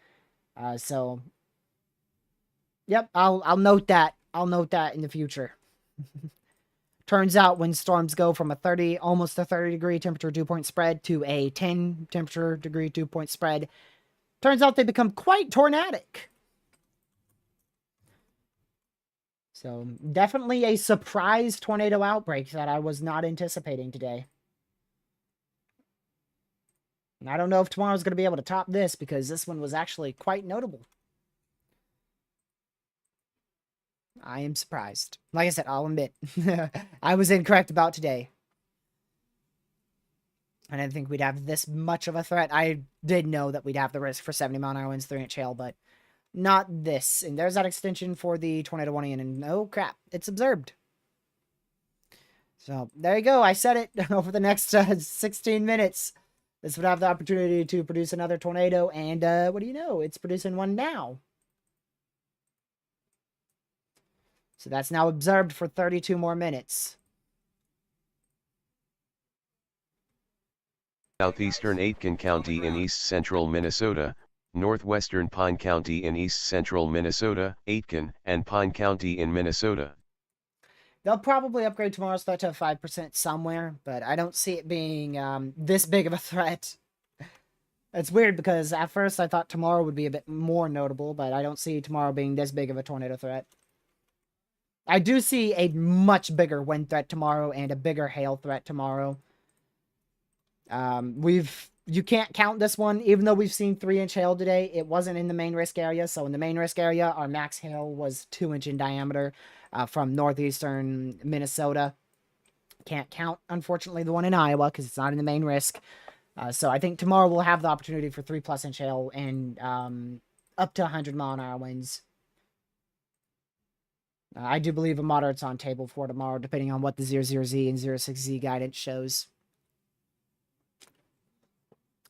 So, yep, I'll note that. I'll note that in the future. Turns out when storms go from almost a 30 degree temperature dew point spread to a 10 temperature degree dew point spread, turns out they become quite tornadic. So definitely a surprise tornado outbreak that I was not anticipating today. And I don't know if tomorrow's going to be able to top this because this one was actually quite notable. I am surprised. Like I said, I'll admit, I was incorrect about today. I didn't think we'd have this much of a threat. I did know that we'd have the risk for 70 mile an hour winds, 3-inch hail, but not this. And there's that extension for the tornado warning, and oh crap, it's observed. So there you go. I said it. Over the next 16 minutes, this would have the opportunity to produce another tornado, and what do you know? It's producing one now. So that's now observed for 32 more minutes.
Southeastern Aitkin County in east central Minnesota, northwestern Pine County in east central Minnesota, Aitkin and Pine County in Minnesota.
They'll probably upgrade tomorrow's threat to 5% somewhere, but I don't see it being this big of a threat. It's weird because at first I thought tomorrow would be a bit more notable, but I don't see tomorrow being this big of a tornado threat. I do see a much bigger wind threat tomorrow and a bigger hail threat tomorrow. You can't count this one, even though we've seen 3-inch hail today. It wasn't in the main risk area. So in the main risk area, our max hail was 2-inch in diameter from northeastern Minnesota. Can't count, unfortunately, the one in Iowa because it's not in the main risk. So I think tomorrow we'll have the opportunity for 3+ inch hail and up to 100 mile an hour winds. I do believe a moderate's on table for tomorrow, depending on what the 00Z and 06Z guidance shows.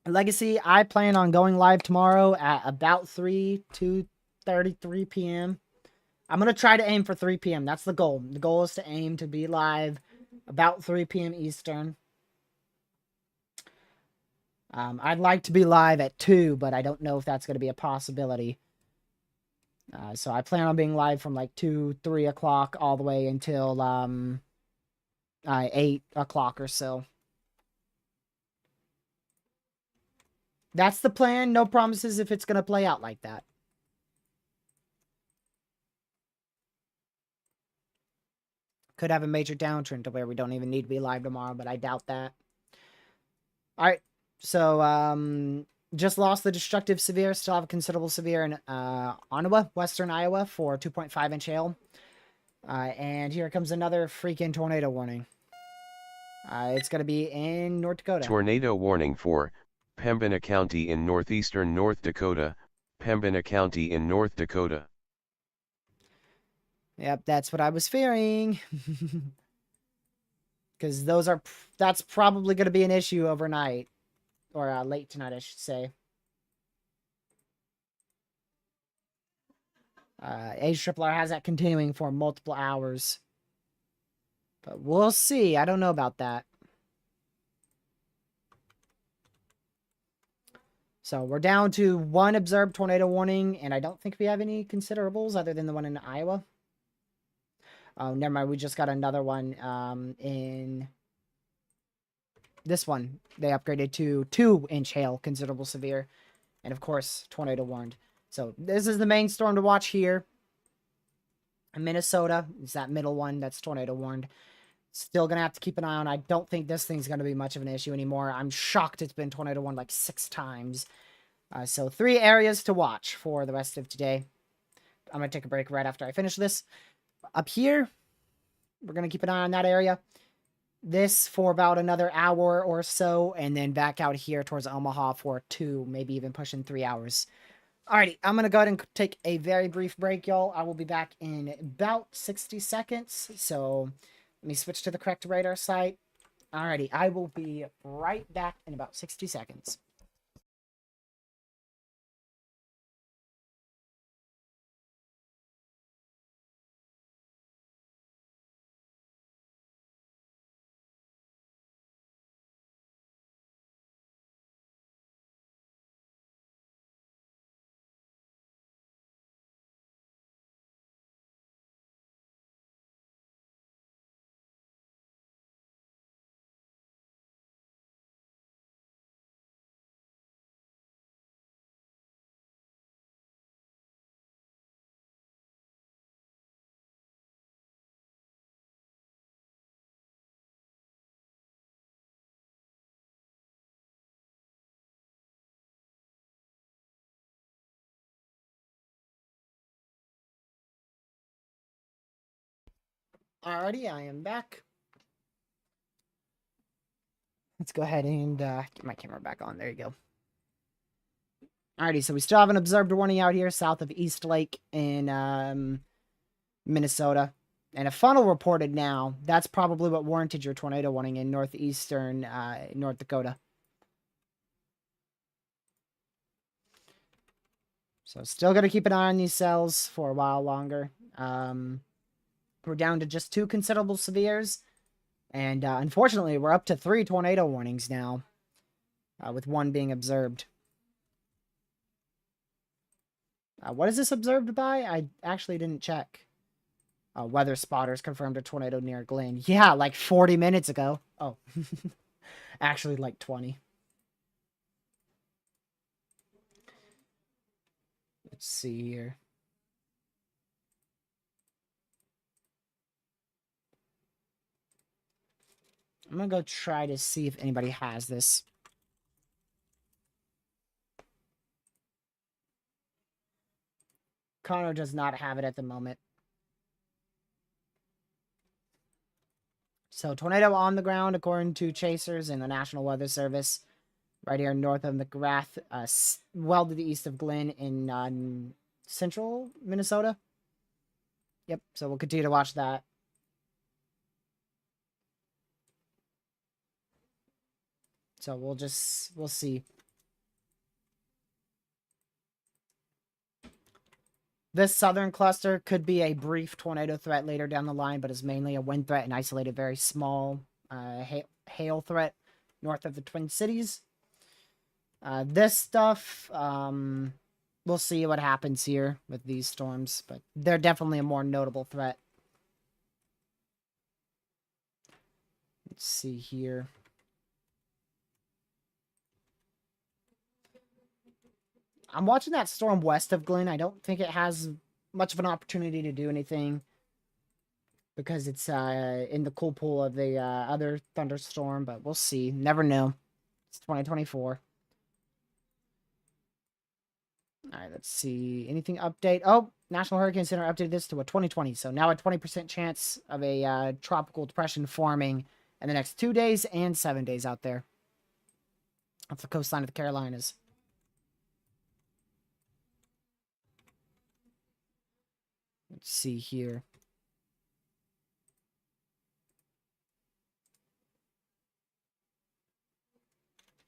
Legacy, I plan on going live tomorrow at about 2:33 p.m. I'm going to try to aim for 3 p.m. That's the goal. The goal is to aim to be live about 3 p.m. Eastern. I'd like to be live at 2, but I don't know if that's going to be a possibility. So I plan on being live from like 2, 3 o'clock all the way until 8 o'clock or so. That's the plan. No promises if it's going to play out like that. Could have a major downtrend to where we don't even need to be live tomorrow, but I doubt that. All right. So, just lost the destructive severe. Still have a considerable severe in Iowa, western Iowa for 2.5-inch hail. And here comes another freaking tornado warning. It's going to be in North Dakota.
Tornado warning for Pembina County in northeastern North Dakota, Pembina County in North Dakota.
Yep, that's what I was fearing. Because that's probably going to be an issue overnight. Or late tonight, I should say. HRRR has that continuing for multiple hours. But we'll see. I don't know about that. So we're down to one observed tornado warning, and I don't think we have any considerables other than the one in Iowa. Oh, never mind. We just got another one in this one. They upgraded to 2-inch hail, considerable severe, and of course, tornado warned. So this is the main storm to watch here. Minnesota is that middle one that's tornado warned. Still gonna have to keep an eye on. I don't think this thing's gonna be much of an issue anymore. I'm shocked it's been tornado warned like 6 times. So 3 areas to watch for the rest of today. I'm gonna take a break right after I finish this. Up here, we're gonna keep an eye on that area. This for about another hour or so, and then back out here towards Omaha for 2, maybe even pushing 3 hours. Alrighty, I'm going to go ahead and take a very brief break, y'all. I will be back in about 60 seconds. So let me switch to the correct radar site. Alrighty, I will be right back in about 60 seconds. Alrighty, I am back. Let's go ahead and get my camera back on. There you go. Alrighty, so we still have an observed warning out here south of East Lake in Minnesota. And a funnel reported now. That's probably what warranted your tornado warning in northeastern North Dakota. So still going to keep an eye on these cells for a while longer. We're down to just 2 considerable severes. And unfortunately, we're up to 3 tornado warnings now, with 1 being observed. What is this observed by? I actually didn't check. Weather spotters confirmed a tornado near Glen. Yeah, like 40 minutes ago. Oh, actually like 20. Let's see here. I'm gonna go try to see if anybody has this. Connor does not have it at the moment. So, tornado on the ground, according to chasers and the National Weather Service, right here north of McGrath, well to the east of Glen in central Minnesota. Yep, so we'll continue to watch that. So we'll see. This southern cluster could be a brief tornado threat later down the line, but is mainly a wind threat and isolated very small hail threat north of the Twin Cities. This stuff, we'll see what happens here with these storms, but they're definitely a more notable threat. Let's see here. I'm watching that storm west of Glen. I don't think it has much of an opportunity to do anything because it's in the cool pool of the other thunderstorm, but we'll see. Never know. It's 2024. All right, let's see. Anything update? Oh, National Hurricane Center updated this to a 2020. So now a 20% chance of a tropical depression forming in the next 2 days and 7 days out there. Off the coastline of the Carolinas. Let's see here.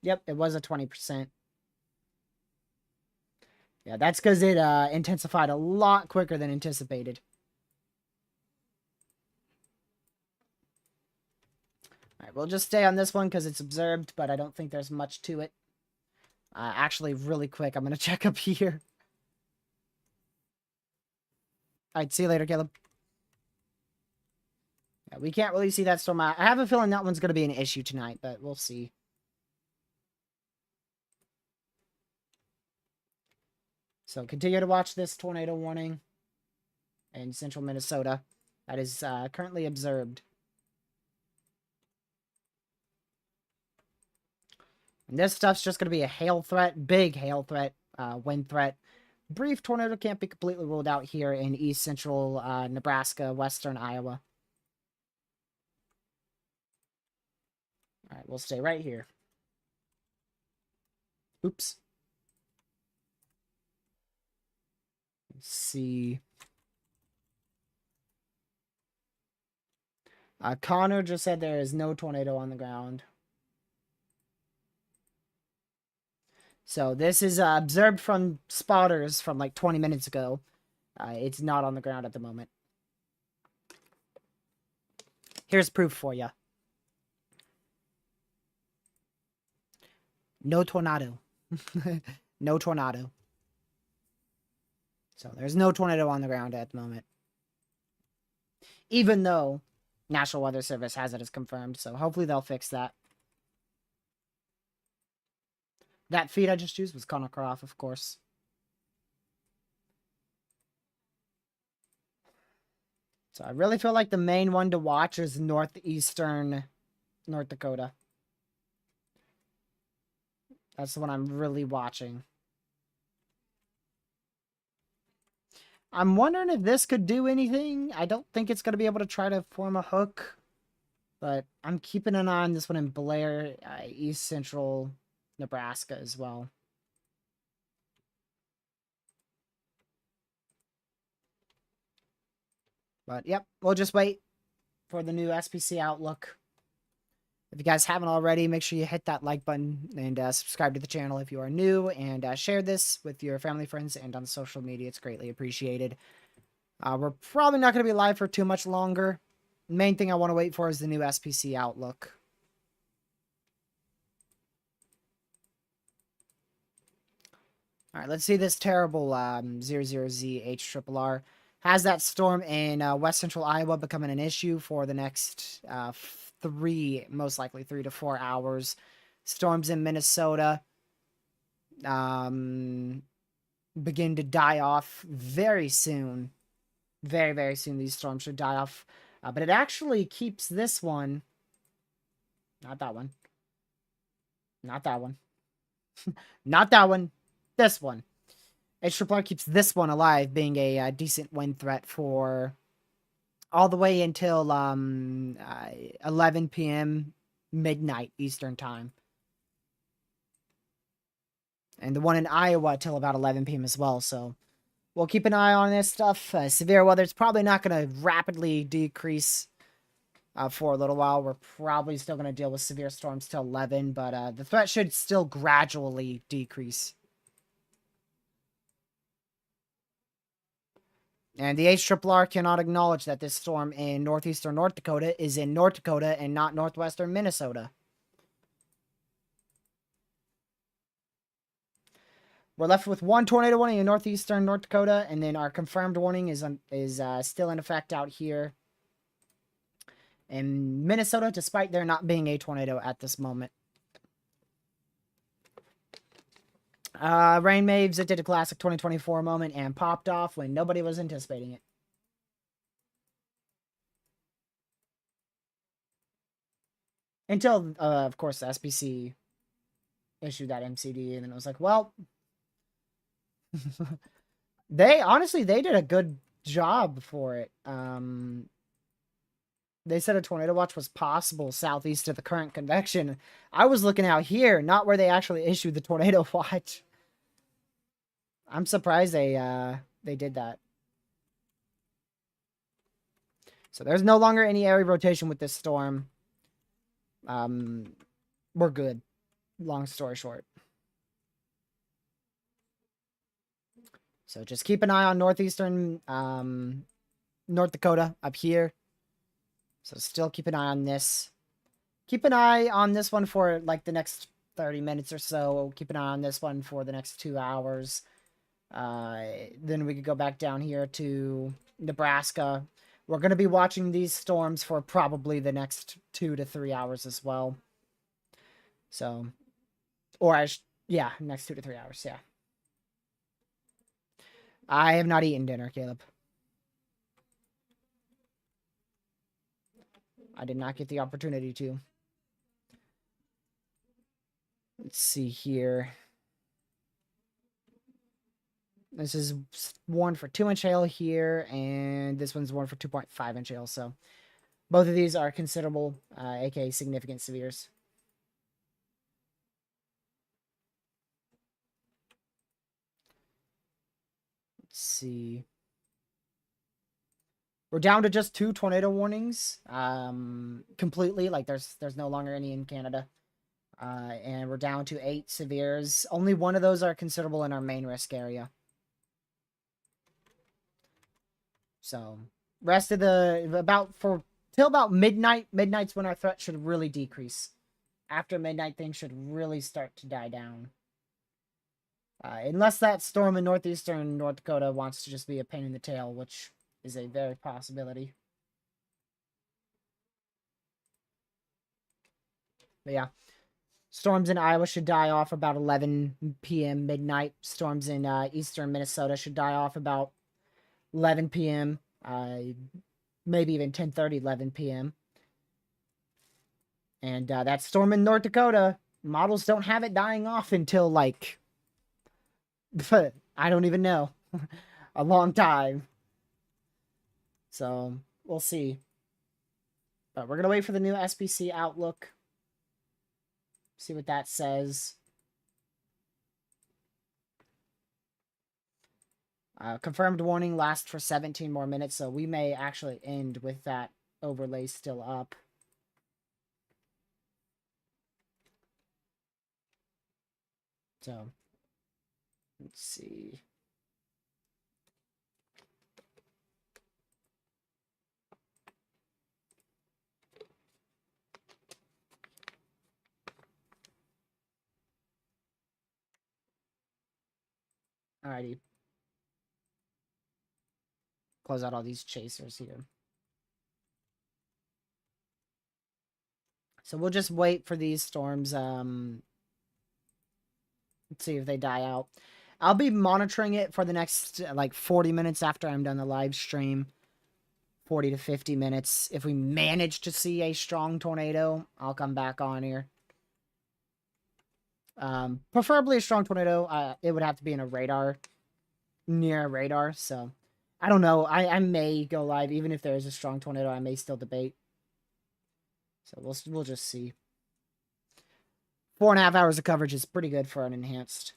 Yep, it was a 20%. Yeah, that's because it intensified a lot quicker than anticipated. All right, we'll just stay on this one because it's observed, but I don't think there's much to it. Actually, really quick, I'm gonna check up here. Alright, see you later, Caleb. Yeah, we can't really see that storm. I have a feeling that one's gonna be an issue tonight, but we'll see. So continue to watch this tornado warning in central Minnesota that is currently observed. And this stuff's just going to be a hail threat, big hail threat, wind threat. Brief tornado can't be completely ruled out here in east central Nebraska, western Iowa. All right, we'll stay right here. Oops. Let's see. Connor just said there is no tornado on the ground. So this is observed from spotters from like 20 minutes ago. It's not on the ground at the moment. Here's proof for you. No tornado. No tornado. So there's no tornado on the ground at the moment. Even though National Weather Service has it as confirmed. So hopefully they'll fix that. That feed I just used was Connor Croft, of course. So I really feel like the main one to watch is northeastern North Dakota. That's the one I'm really watching. I'm wondering if this could do anything. I don't think it's going to be able to try to form a hook. But I'm keeping an eye on this one in Blair, east central Nebraska as well. But, yep, we'll just wait for the new SPC Outlook. If you guys haven't already, make sure you hit that like button and subscribe to the channel if you are new. And share this with your family, friends, and on social media. It's greatly appreciated. We're probably not going to be live for too much longer. The main thing I want to wait for is the new SPC Outlook. All right, let's see this terrible 00ZHRRR. Has that storm in west central Iowa becoming an issue for the next most likely 3 to 4 hours. Storms in Minnesota begin to die off very soon. Very, very soon these storms should die off. But it actually keeps this one. Not that one. Not that one. Not that one. This one. HRRR keeps this one alive, being a decent wind threat for all the way until 11 p.m. midnight Eastern time. And the one in Iowa till about 11 p.m. as well, so we'll keep an eye on this stuff. Severe weather is probably not going to rapidly decrease for a little while. We're probably still going to deal with severe storms till 11, but the threat should still gradually decrease. And the HRRR cannot acknowledge that this storm in northeastern North Dakota is in North Dakota and not northwestern Minnesota. We're left with one tornado warning in northeastern North Dakota, and then our confirmed warning is still in effect out here in Minnesota, despite there not being a tornado at this moment. Rain waves, it did a classic 2024 moment and popped off when nobody was anticipating it. Until, of course, the SPC issued that MCD, and then it was like, well, honestly, they did a good job for it. They said a tornado watch was possible southeast of the current convection. I was looking out here, not where they actually issued the tornado watch. I'm surprised they did that. So there's no longer any area rotation with this storm. We're good. Long story short. So just keep an eye on northeastern North Dakota up here. So still keep an eye on this. Keep an eye on this one for like the next 30 minutes or so. We'll keep an eye on this one for the next 2 hours. Then we could go back down here to Nebraska. We're going to be watching these storms for probably the next 2 to 3 hours as well. So, yeah, next 2 to 3 hours, yeah. I have not eaten dinner, Caleb. I did not get the opportunity to. Let's see here. This is warned for 2-inch hail here, and this one's warned for 2.5-inch hail. So both of these are considerable, aka significant severes. Let's see. We're down to just 2 tornado warnings, completely. Like there's no longer any in Canada. And we're down to 8 severes. Only one of those are considerable in our main risk area. So, rest of the till about midnight. Midnight's when our threat should really decrease. After midnight, things should really start to die down. Unless that storm in northeastern North Dakota wants to just be a pain in the tail, which is a very possibility. But yeah. Storms in Iowa should die off about 11 p.m. midnight. Storms in eastern Minnesota should die off about 11 p.m. Maybe even 10:30, 11 p.m. And that storm in North Dakota, models don't have it dying off until like, I don't even know, a long time. So we'll see. But we're gonna wait for the new SPC outlook. See what that says. Confirmed warning lasts for 17 more minutes, so we may actually end with that overlay still up. So, let's see. Alrighty. Close out all these chasers here. So we'll just wait for these storms. Let's see if they die out. I'll be monitoring it for the next like 40 minutes after I'm done the live stream. 40 to 50 minutes. If we manage to see a strong tornado, I'll come back on here. Preferably a strong tornado. It would have to be in a radar, near a radar. So I don't know. I may go live even if there is a strong tornado. I may still debate. So we'll just see. 4.5 hours of coverage is pretty good for an enhanced.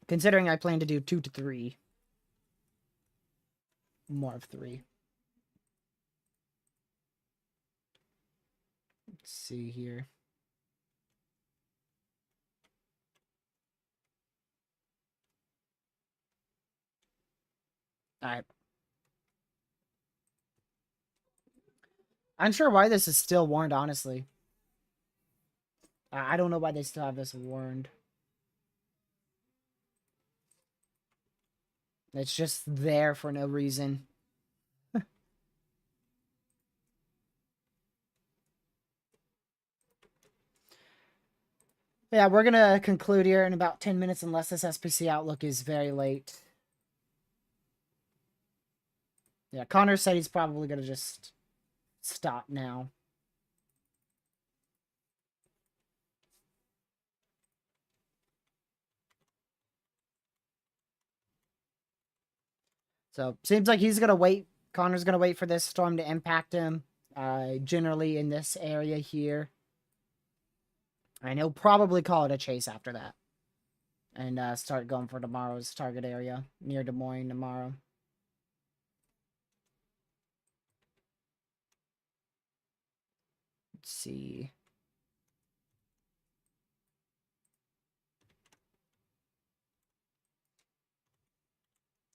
Considering I plan to do 2 to 3. More of 3. Let's see here. Alright. I'm sure why this is still warned, honestly. I don't know why they still have this warned. It's just there for no reason. Yeah, we're going to conclude here in about 10 minutes unless this SPC outlook is very late. Yeah, Connor said he's probably going to just stop now. So, seems like he's going to wait. Connor's going to wait for this storm to impact him, generally in this area here. And he'll probably call it a chase after that. And start going for tomorrow's target area, near Des Moines tomorrow. Let's see.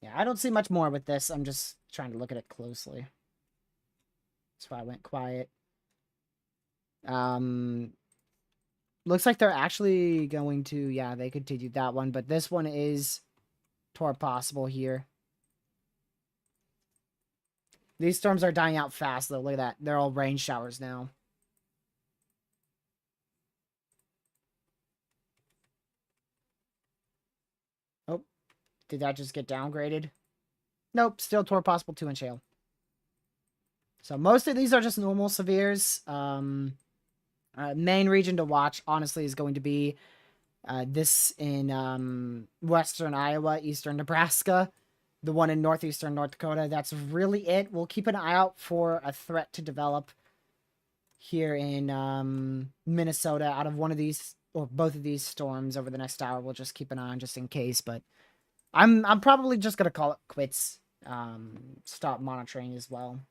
Yeah, I don't see much more with this. I'm just trying to look at it closely. That's why I went quiet. Looks like they're actually going to, yeah, they continued that one, but this one is torp possible here. These storms are dying out fast, though. Look at that. They're all rain showers now. Oh, did that just get downgraded? Nope, still torp possible 2-inch hail. So most of these are just normal severes. Main region to watch, honestly, is going to be this in western Iowa, eastern Nebraska, the one in northeastern North Dakota. That's really it. We'll keep an eye out for a threat to develop here in Minnesota out of one of these or both of these storms over the next hour. We'll just keep an eye on just in case, but I'm probably just gonna call it quits. Stop monitoring as well.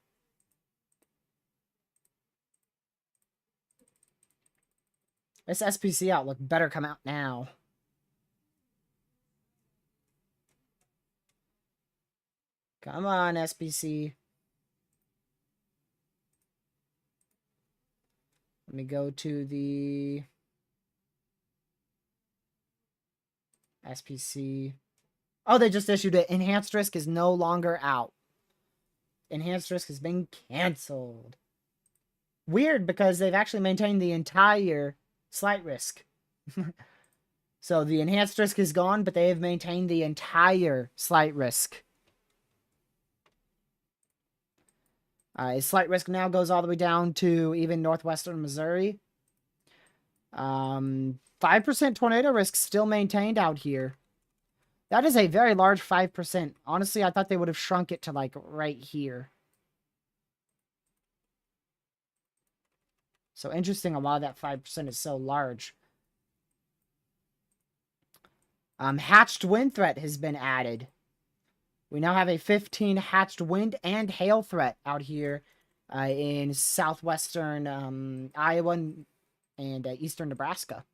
This SPC outlook better come out now. Come on, SPC. Let me go to the SPC. Oh, they just issued it. Enhanced risk is no longer out. Enhanced risk has been canceled. Weird, because they've actually maintained the entire slight risk. So the enhanced risk is gone, but they have maintained the entire slight risk. Slight risk now goes all the way down to even northwestern Missouri. 5% tornado risk still maintained out here. That is a very large 5%. Honestly, I thought they would have shrunk it to like right here. So interesting on why that 5% is so large. Hatched wind threat has been added. We now have a 15 hatched wind and hail threat out here in southwestern Iowa and eastern Nebraska.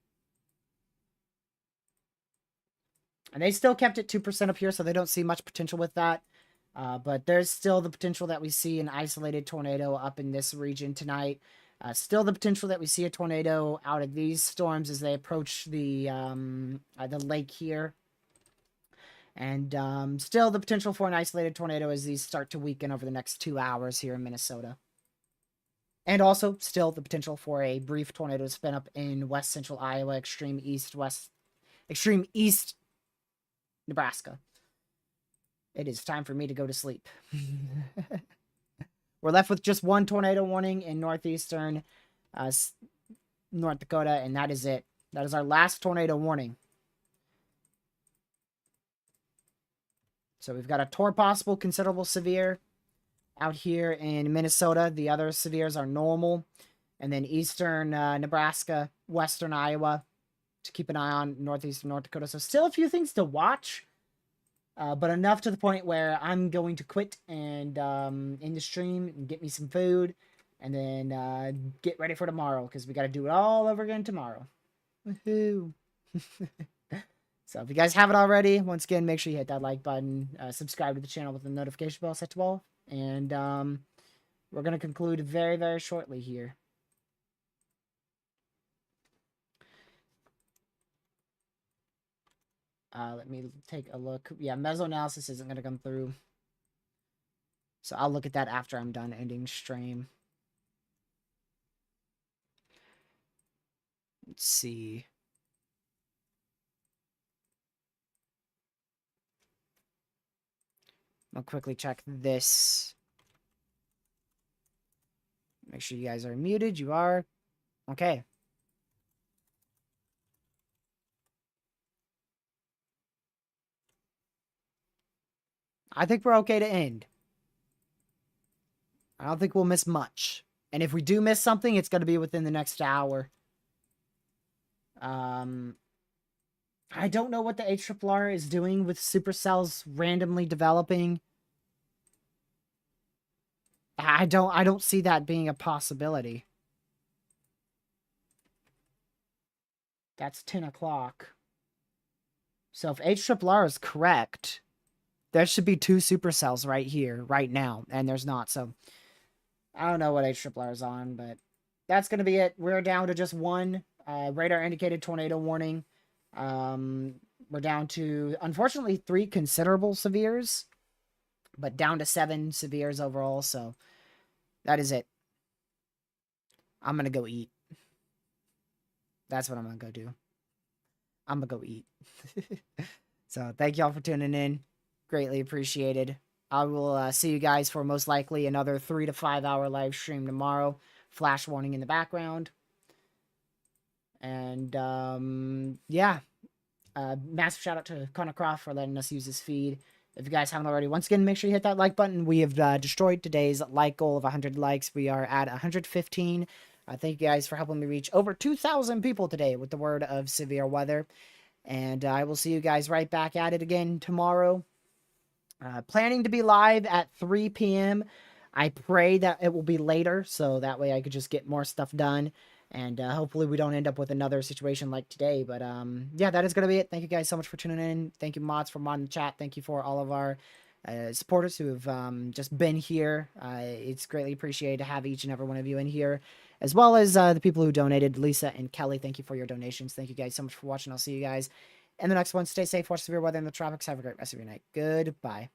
And they still kept it 2% up here, so they don't see much potential with that. But there's still the potential that we see an isolated tornado up in this region tonight. Still the potential that we see a tornado out of these storms as they approach the lake here. And still the potential for an isolated tornado as these start to weaken over the next 2 hours here in Minnesota. And also still the potential for a brief tornado to spin up in west central Iowa, extreme east Nebraska. It is time for me to go to sleep. We're left with just one tornado warning in northeastern North Dakota, and that is it. That is our last tornado warning. So we've got a torp possible, considerable severe out here in Minnesota. The other severes are normal. And then eastern Nebraska, western Iowa to keep an eye on, northeastern North Dakota. So still a few things to watch. But enough to the point where I'm going to quit and end the stream and get me some food. And then get ready for tomorrow because we got to do it all over again tomorrow. Woohoo! So if you guys haven't already, once again, make sure you hit that like button, subscribe to the channel with the notification bell set to all, and we're going to conclude very, very shortly here. Let me take a look. Yeah, Meso analysis isn't going to come through. So I'll look at that after I'm done ending stream. Let's see. I'll quickly check this. Make sure you guys are muted. You are. Okay. I think we're okay to end. I don't think we'll miss much. And if we do miss something, it's going to be within the next hour. I don't know what the HRRR is doing with supercells randomly developing. I don't see that being a possibility. That's 10 o'clock. So if HRRR is correct, there should be 2 supercells right here, right now, and there's not. So I don't know what HRRR is on, but that's going to be it. We're down to just one. Radar indicated tornado warning. We're down to, unfortunately, 3 considerable severes, but down to 7 severes overall. So that is it. I'm going to go eat. That's what I'm going to go do. I'm going to go eat. So thank y'all for tuning in. Greatly appreciated. I will see you guys for most likely another 3 to 5 hour live stream tomorrow. Flash warning in the background. And yeah. Massive shout out to Connor Croft for letting us use his feed. If you guys haven't already, once again, make sure you hit that like button. We have destroyed today's like goal of 100 likes. We are at 115. Thank you guys for helping me reach over 2,000 people today with the word of severe weather. And I will see you guys right back at it again tomorrow. Planning to be live at 3 p.m. I pray that it will be later, so that way I could just get more stuff done. And hopefully we don't end up with another situation like today. But yeah, that is going to be it. Thank you guys so much for tuning in. Thank you, mods, for modding the chat. Thank you for all of our supporters who have just been here. It's greatly appreciated to have each and every one of you in here, as well as the people who donated. Lisa and Kelly, thank you for your donations. Thank you guys so much for watching. I'll see you guys in the next one. Stay safe, watch severe weather in the tropics. Have a great rest of your night. Goodbye.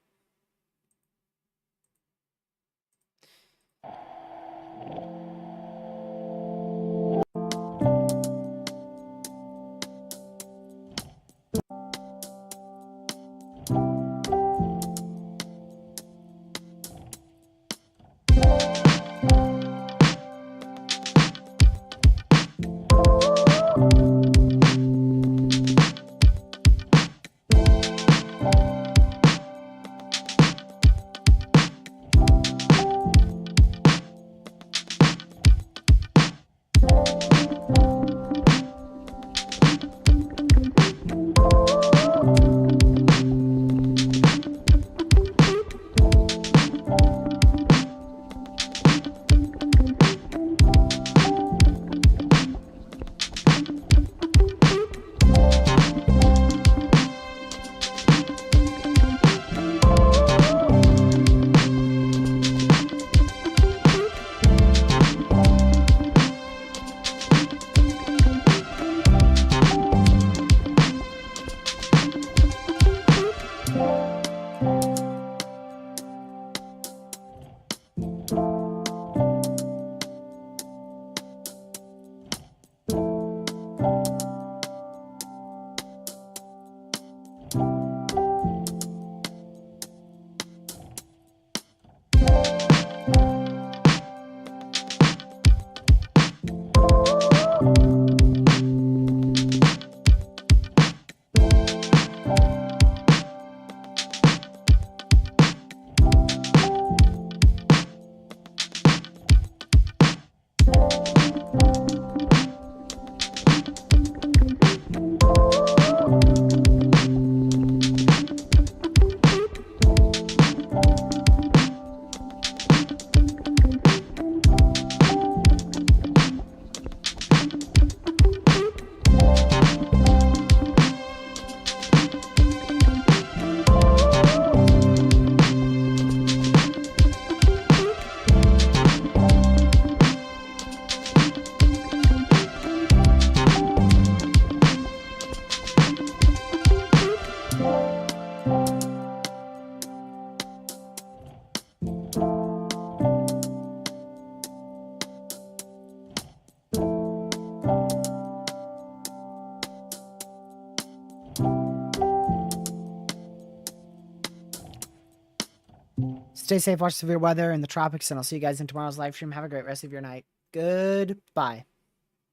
Stay safe, watch severe weather in the tropics, and I'll see you guys in tomorrow's live stream. Have a great rest of your night. Goodbye.